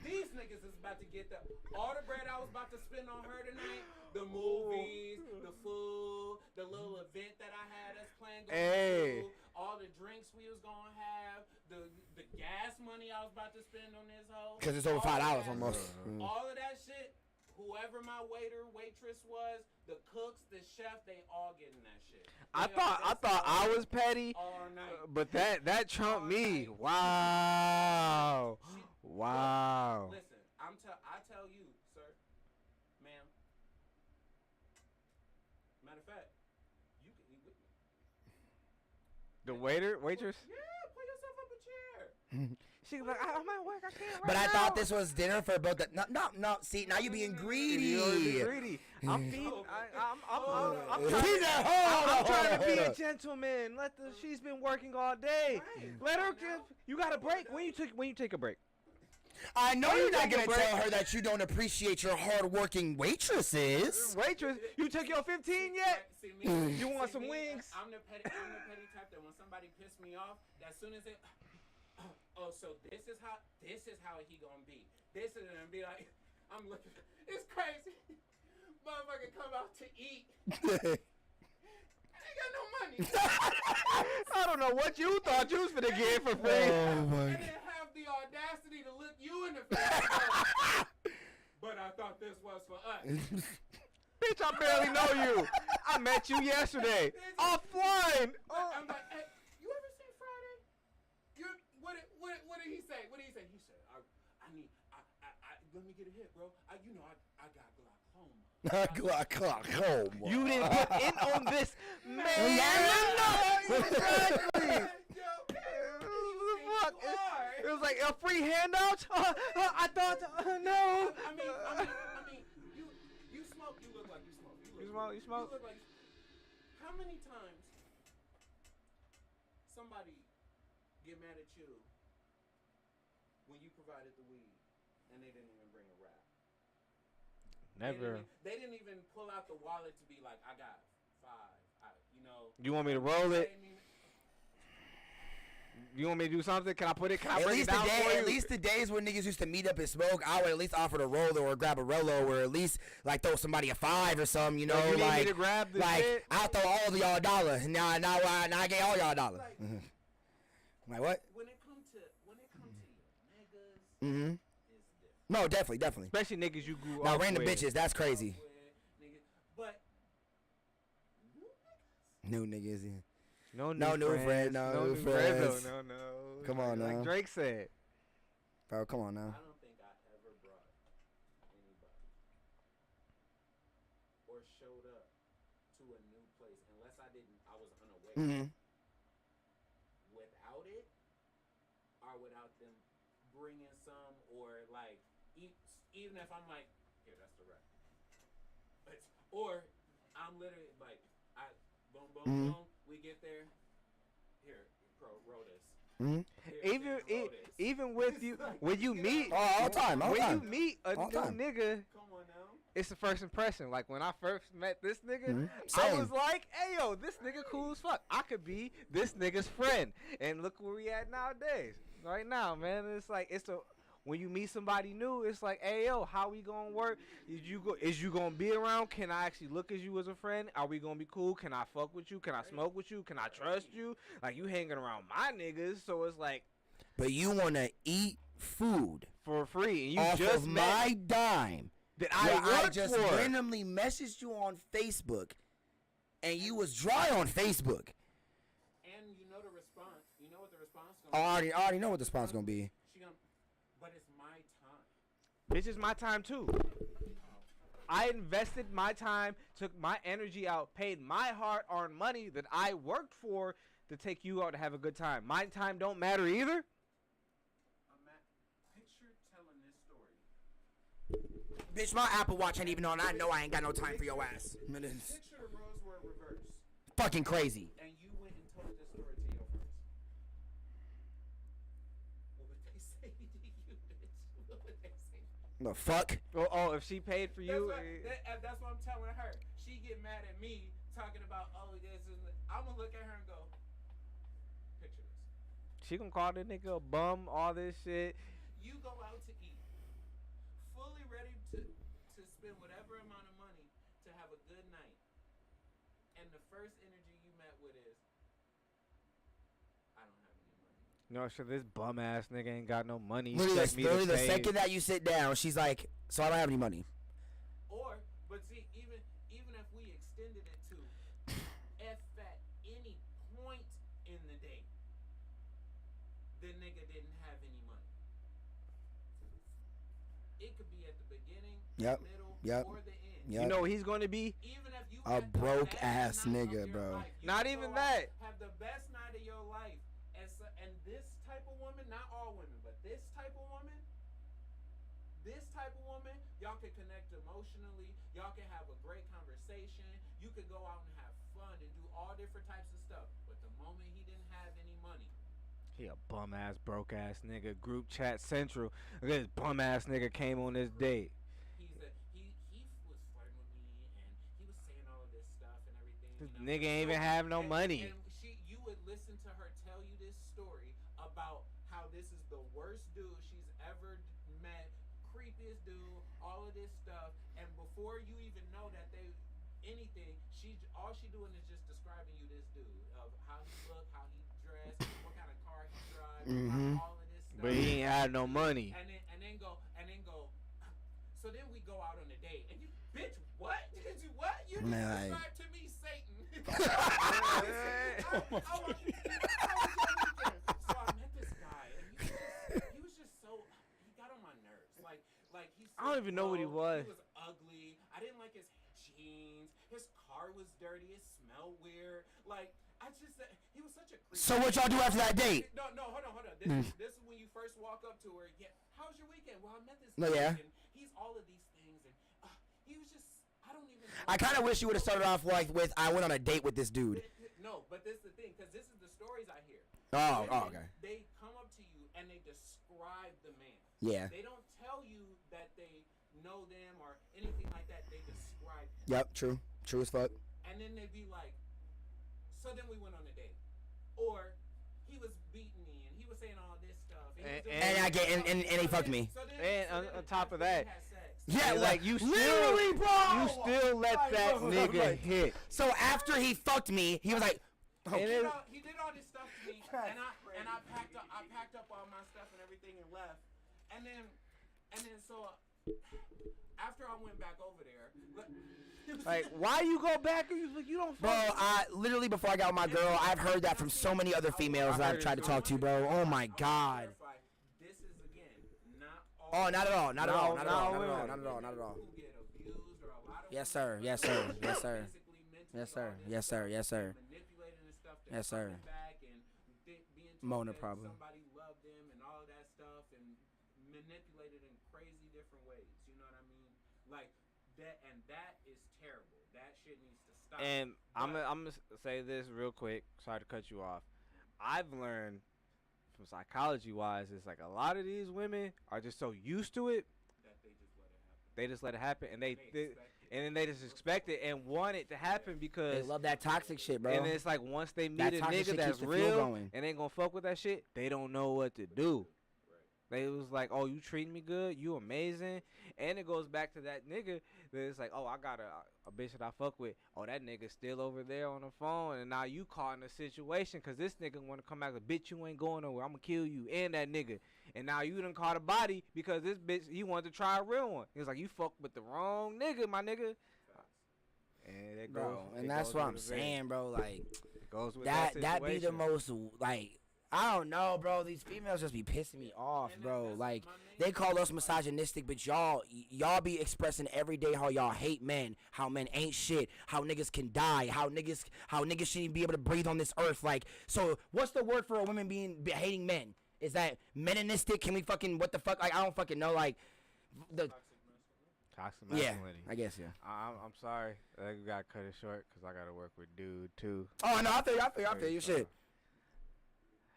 These niggas is about to get all the bread I was about to spend on her tonight. The movies, the food, the little event that I had us playing. Hey. All the drinks we was gonna have, the gas money I was about to spend on this hoe. Because it's over $5 almost. All of that shit, whoever my waitress was, the cooks, the chef, they all getting that shit. I thought I was petty, but that trumped me. Wow. Wow. Listen, I tell you, sir, ma'am. Matter of fact, you can eat with me. The waitress? Yeah, pull yourself up a chair. She was like, I'm at work, I can't right But I now. thought this was dinner for both the... No, see, now you being greedy. I'm feeding... I'm I'm trying to be a gentleman. She's been working all day. Let her you got a break. When you take a break? I know you're not going to tell her that you don't appreciate your hard-working waitresses. Waitress, you took your 15 yet? See me, You want some wings? I'm the petty type that when somebody piss me off, as soon as it... Oh, so this is how he gonna be. This is gonna be like, I'm looking. It's crazy. Motherfucker come out to eat. I ain't got no money. I don't know what you thought you was finna get for free. Oh my And then have the audacity to look you in the face. But I thought this was for us. Bitch, I barely know you. I met you yesterday. Offline. I'm like, hey, you ever seen Friday? What did he say? What did he say? He said, let me get a hit, bro. I got glaucoma. You didn't put in on this, man. Exactly. It was like a free handout. I thought, no. I mean, you smoke. You look like you smoke. You smoke. You look like. How many times somebody get mad at you when you provided the weed and they didn't even bring a wrap? Never. They didn't even pull out the wallet to be like, I got 5. You want me to roll it? You want me to do something? Can I put it? Can I break it down for you? At least the days when niggas used to meet up and smoke, I would at least offer to roll or grab a Rolo or at least like throw somebody a 5 or something, you know? You need like, me to grab the like shit? I'll throw all of y'all $1. Now I gave all y'all $1. Like what? When it comes to niggas, Mm-hmm. No, definitely. Especially niggas you grew Now up random with. bitches, that's crazy. But New niggas, yeah. No new friends. No new friends. No. Come on now. Like Drake said. Bro, come on now. I don't think I ever brought anybody or showed up to a new place unless I was unaware. Mm-hmm. Without it, or without them bringing some, or like, even if I'm like, here, that's the rep. Or I'm literally like, boom, we get there. Here, roll this. Mm-hmm. Even with you, when you meet, all time. you meet a new nigga, Come on now. it's the first impression. Like when I first met this nigga, Mm-hmm. I was like, "Hey yo, this nigga cool as fuck. I could be this nigga's friend." And look where we at nowadays. Right now, man, it's like when you meet somebody new, it's like, "Hey yo, how we gonna work? Is you gonna be around? Can I actually look at you as a friend? Are we gonna be cool? Can I fuck with you? Can I smoke with you? Can I trust you? Like you hanging around my niggas, so it's like." But you wanna eat food For free, and you off just of my dime that I worked just for. randomly messaged you on Facebook, and you was dry on Facebook. And you know the response. You know what the response I gonna be. already know what the response gonna be. But it's my time. Bitch, it's my time too. I invested my time, took my energy out, paid my hard-earned money that I worked for to take you out to have a good time. My time don't matter either. Picture telling this story. Bitch, my Apple Watch ain't even on. I know I ain't got no time for your ass. Picture the roles were reversed. Fucking crazy. And you went and told this story to your friends. What would they say to you, bitch? What would they say? The fuck? Oh, if she paid for you, That's what I'm telling her. She get mad at me talking about, this is. I'm gonna look at her and go, picture this. she gonna call the nigga a bum, all this shit. You go out to eat, fully ready to spend whatever amount of money to have a good night, and the first energy you met with is, I don't have any money. No, so this bum ass nigga ain't got no money. Literally the second that you sit down, she's like, so I don't have any money. But see, even if we extended it to, if at any point in the day, the nigga didn't have any money. It could be at the beginning, Yep. middle, Yep. or the end. Yep. You know he's gonna be Even if you A had the broke best ass night of nigga, your bro. life, you Not go even out, that. Have the best night of your life, and this type of woman, not all women, but this type of woman, y'all can connect emotionally. Y'all can have a great conversation. You could go out and have fun and do all different types of stuff. But the moment he didn't have any money, he a bum ass, broke ass nigga. Group chat central. Look at this bum ass nigga came on this date. he was flirting with me and he was saying all of this stuff and everything. This you know? nigga ain't even have no money. And you would listen to her tell you this story about how this is the worst dude she's ever met, creepiest dude, all of this stuff, and before you even know that all she doing is just describing you this dude of how he look, how he dressed, what kind of car he drives, all of this stuff. But he ain't had no money. And then go. So then we go out on a date, and you, bitch, what? What? You just described to me Satan. So I met this guy, and he was just so, he got on my nerves. Like he's. So I don't even know what he was. He was ugly. I didn't like his jeans. His car was dirty. It smelled weird. Like he was such a creep. So what y'all do after that date? No, hold on. This is when you first walk up to her. Yeah, how was your weekend? Well, I met this No, guy, yeah. and he's all of these things, and he was just, I don't even know. I kind of wish you would have started off with I went on a date with this dude. No, but this is the thing, because this is the stories I hear. Okay. They come up to you and they describe the man. Yeah. They don't tell you that they know them or anything like that. They describe him. Yep, true. True as fuck. And then they'd be like, So then we went on a date. Or he was beating me and he was saying all this stuff. And he fucked me. So on top of that, yeah, like you literally, still, bro. you still let that nigga hit. So after he fucked me, he was like, he did all this stuff to me, and I packed up all my stuff and everything and left, and then so after I went back over there. Like, why you go back? You don't. Bro, I literally before I got with my girl, I've heard that from so many other females that I've tried to talk to, bro. Oh my god. This is again not all. Oh, not at all. Not at all. Not at all. No, Not at no, all. no. Not at all. Not at all. Who get abused or a lot of Yes, sir. Yes, sir. Yes, sir. Yes, sir. Yes, sir. Yes, sir. Manipulating and stuff. Yes, sir. Back and being Mona told that problem. Somebody loved them and all of that stuff and manipulated in crazy different ways. You know what I mean? Like that, and that is terrible. That shit needs to stop. And I'm gonna say this real quick. Sorry to cut you off. I've learned from psychology wise, it's like a lot of these women are just so used to it that they just let it happen. They just let it happen, and and then they just expect it and want it to happen because They love that toxic shit, bro. And it's like once they meet That a toxic nigga shit that's keeps the fuel real going. and ain't gonna fuck with that shit, they don't know what to do. They was like, oh, you treating me good, you amazing, and it goes back to that nigga that it's like, oh, I got a bitch that I fuck with. Oh, that nigga still over there on the phone, and now you caught in a situation because this nigga want to come back like, bitch, you ain't going nowhere. I'm gonna kill you and that nigga, and now you done caught a body because this bitch he wanted to try a real one. He was like, you fucked with the wrong nigga, my nigga. And it goes, bro, and that's what I'm saying, bro. Like it goes with that be the situation. most like. I don't know, bro. These females just be pissing me off, bro. Like, they call us misogynistic, but y'all be expressing every day how y'all hate men, how men ain't shit, how niggas can die, how niggas shouldn't be able to breathe on this earth. Like, so what's the word for a woman hating men? Is that melanistic? Can we fucking, what the fuck? Like, I don't fucking know. Like, the toxic yeah, masculinity. I guess, yeah. I'm sorry. I gotta cut it short because I gotta work with dude too. Oh, no, I feel you. Shit.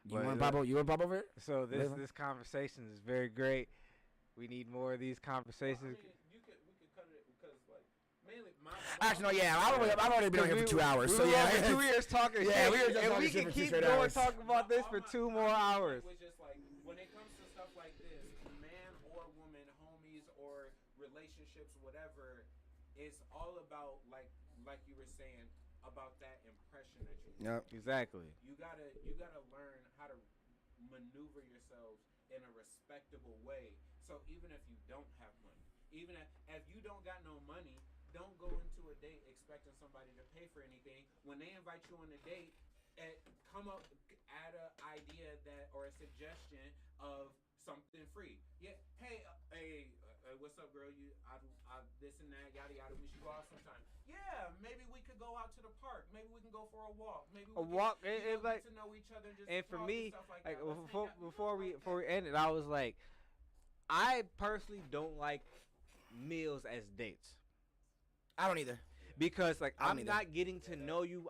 You want to pop over it? So this conversation is very great. We need more of these conversations. Well, I mean, we could cut it because like mainly Actually, no, yeah, I've already been on here for 2 hours, so yeah. 2 years talking. Yeah, shit, we were just and talking we shit can for keep 2 straight going hours. talking about this for 2 more hours. Was just like when it comes to stuff like this, man or woman, homies or relationships, whatever, it's all about like you were saying about that impression that you. Yep, exactly. You gotta learn how to maneuver yourselves in a respectable way. So even if you don't have money, even if you don't got no money, don't go into a date expecting somebody to pay for anything. When they invite you on a date, come up, add an idea that or a suggestion of something free. Yeah, hey, what's up, girl? I this and that, yada yada. We should go out sometime. Yeah, maybe we could go out to the park. Maybe we can go for a walk. Maybe we can, like get to know each other. Just and for me, stuff like like that. before we ended, I was like, I personally don't like meals as dates. I don't either. Because like I'm not getting to know you.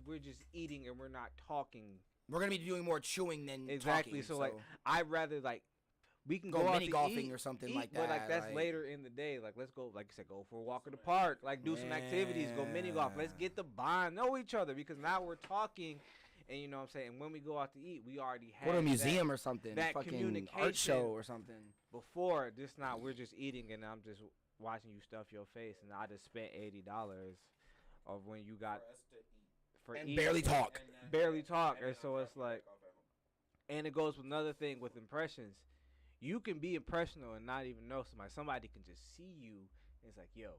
We're just eating and we're not talking. We're gonna be doing more chewing than exactly. talking, So like I'd rather like we can go mini out golfing eat, or something eat, like that. But like that's later in the day. Like let's go. Like you said, go for a walk in the park. Like do some activities. Go mini golf. Let's get the bond, know each other because now we're talking. And you know what I'm saying? And when we go out to eat, we already have go to a museum or something. That fucking communication art show or something. Before this, not we're just eating and I'm just watching you stuff your face, and I just spent $80 of when you got for us to eat. And barely talk. Barely talk, and so it's like, and it goes with another thing with impressions. You can be impressionable and not even know somebody. Somebody can just see you, and it's like, yo,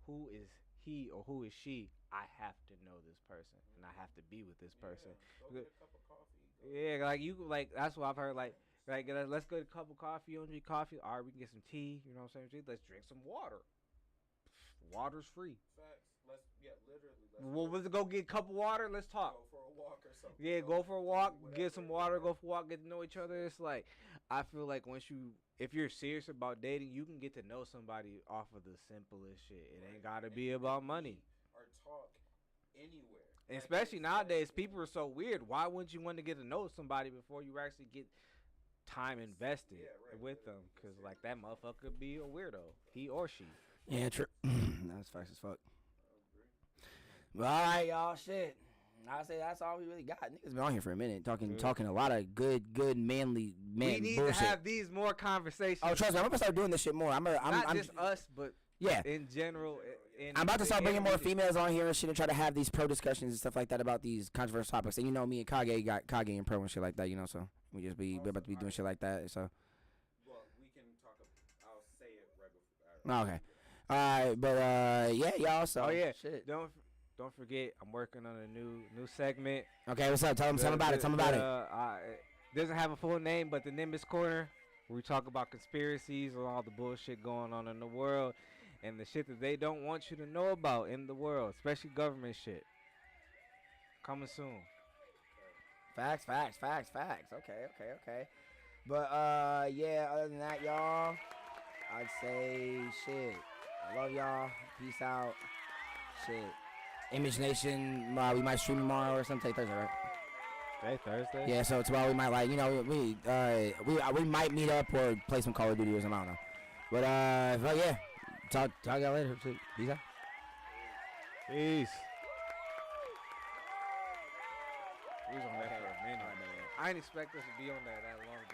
who is he or who is she? I have to know this person, and I have to be with this person. Go get a cup of coffee. Yeah, like you, like that's what I've heard. Like let's go to a cup of coffee. You don't drink coffee? All right, we can get some tea. You know what I'm saying? Let's drink some water. Water's free. Facts. Let's go get a cup of water. Let's talk. Go for a walk or something. Yeah, go for a walk. Get some water. Go for a walk. Get to know each other. It's like I feel like if you're serious about dating, you can get to know somebody off of the simplest shit. It ain't gotta be about money. Or talk anywhere. And especially nowadays, people are so weird. Why wouldn't you want to get to know somebody before you actually get time invested with them? Because like that motherfucker could be a weirdo, he or she. Yeah, true. That's facts as fuck. Well, all right, y'all. Shit. I say that's all we really got. Niggas been on here for a minute talking a lot of good manly man. We need bullshit. to have these more conversations. Oh, trust me, I'm gonna start doing this shit more. Not just us, but yeah, in general. I'm about to start bringing more females on here and shit and try to have these pro discussions and stuff like that about these controversial topics. And you know, me and Kage got Kage and pro and shit like that. You know, so we're about to be doing shit like that. So. Well, we can talk. I'll say it right before. Okay. All right, but yeah, y'all. So shit. Don't forget, I'm working on a new segment. Okay, what's up? Tell them about it. It doesn't have a full name, but the Nimbus Corner, where we talk about conspiracies and all the bullshit going on in the world, and the shit that they don't want you to know about in the world, especially government shit. Coming soon. Facts. Okay. But yeah. Other than that, y'all, I'd say shit. I love y'all. Peace out. Shit. Image Nation, we might stream tomorrow or something. Thursday, right? Hey, Thursday? Yeah, so tomorrow we might we might meet up or play some Call of Duty or something. I don't know. But yeah, talk y'all later. Peace out. Peace. We was on that for a minute. I didn't expect us to be on that long.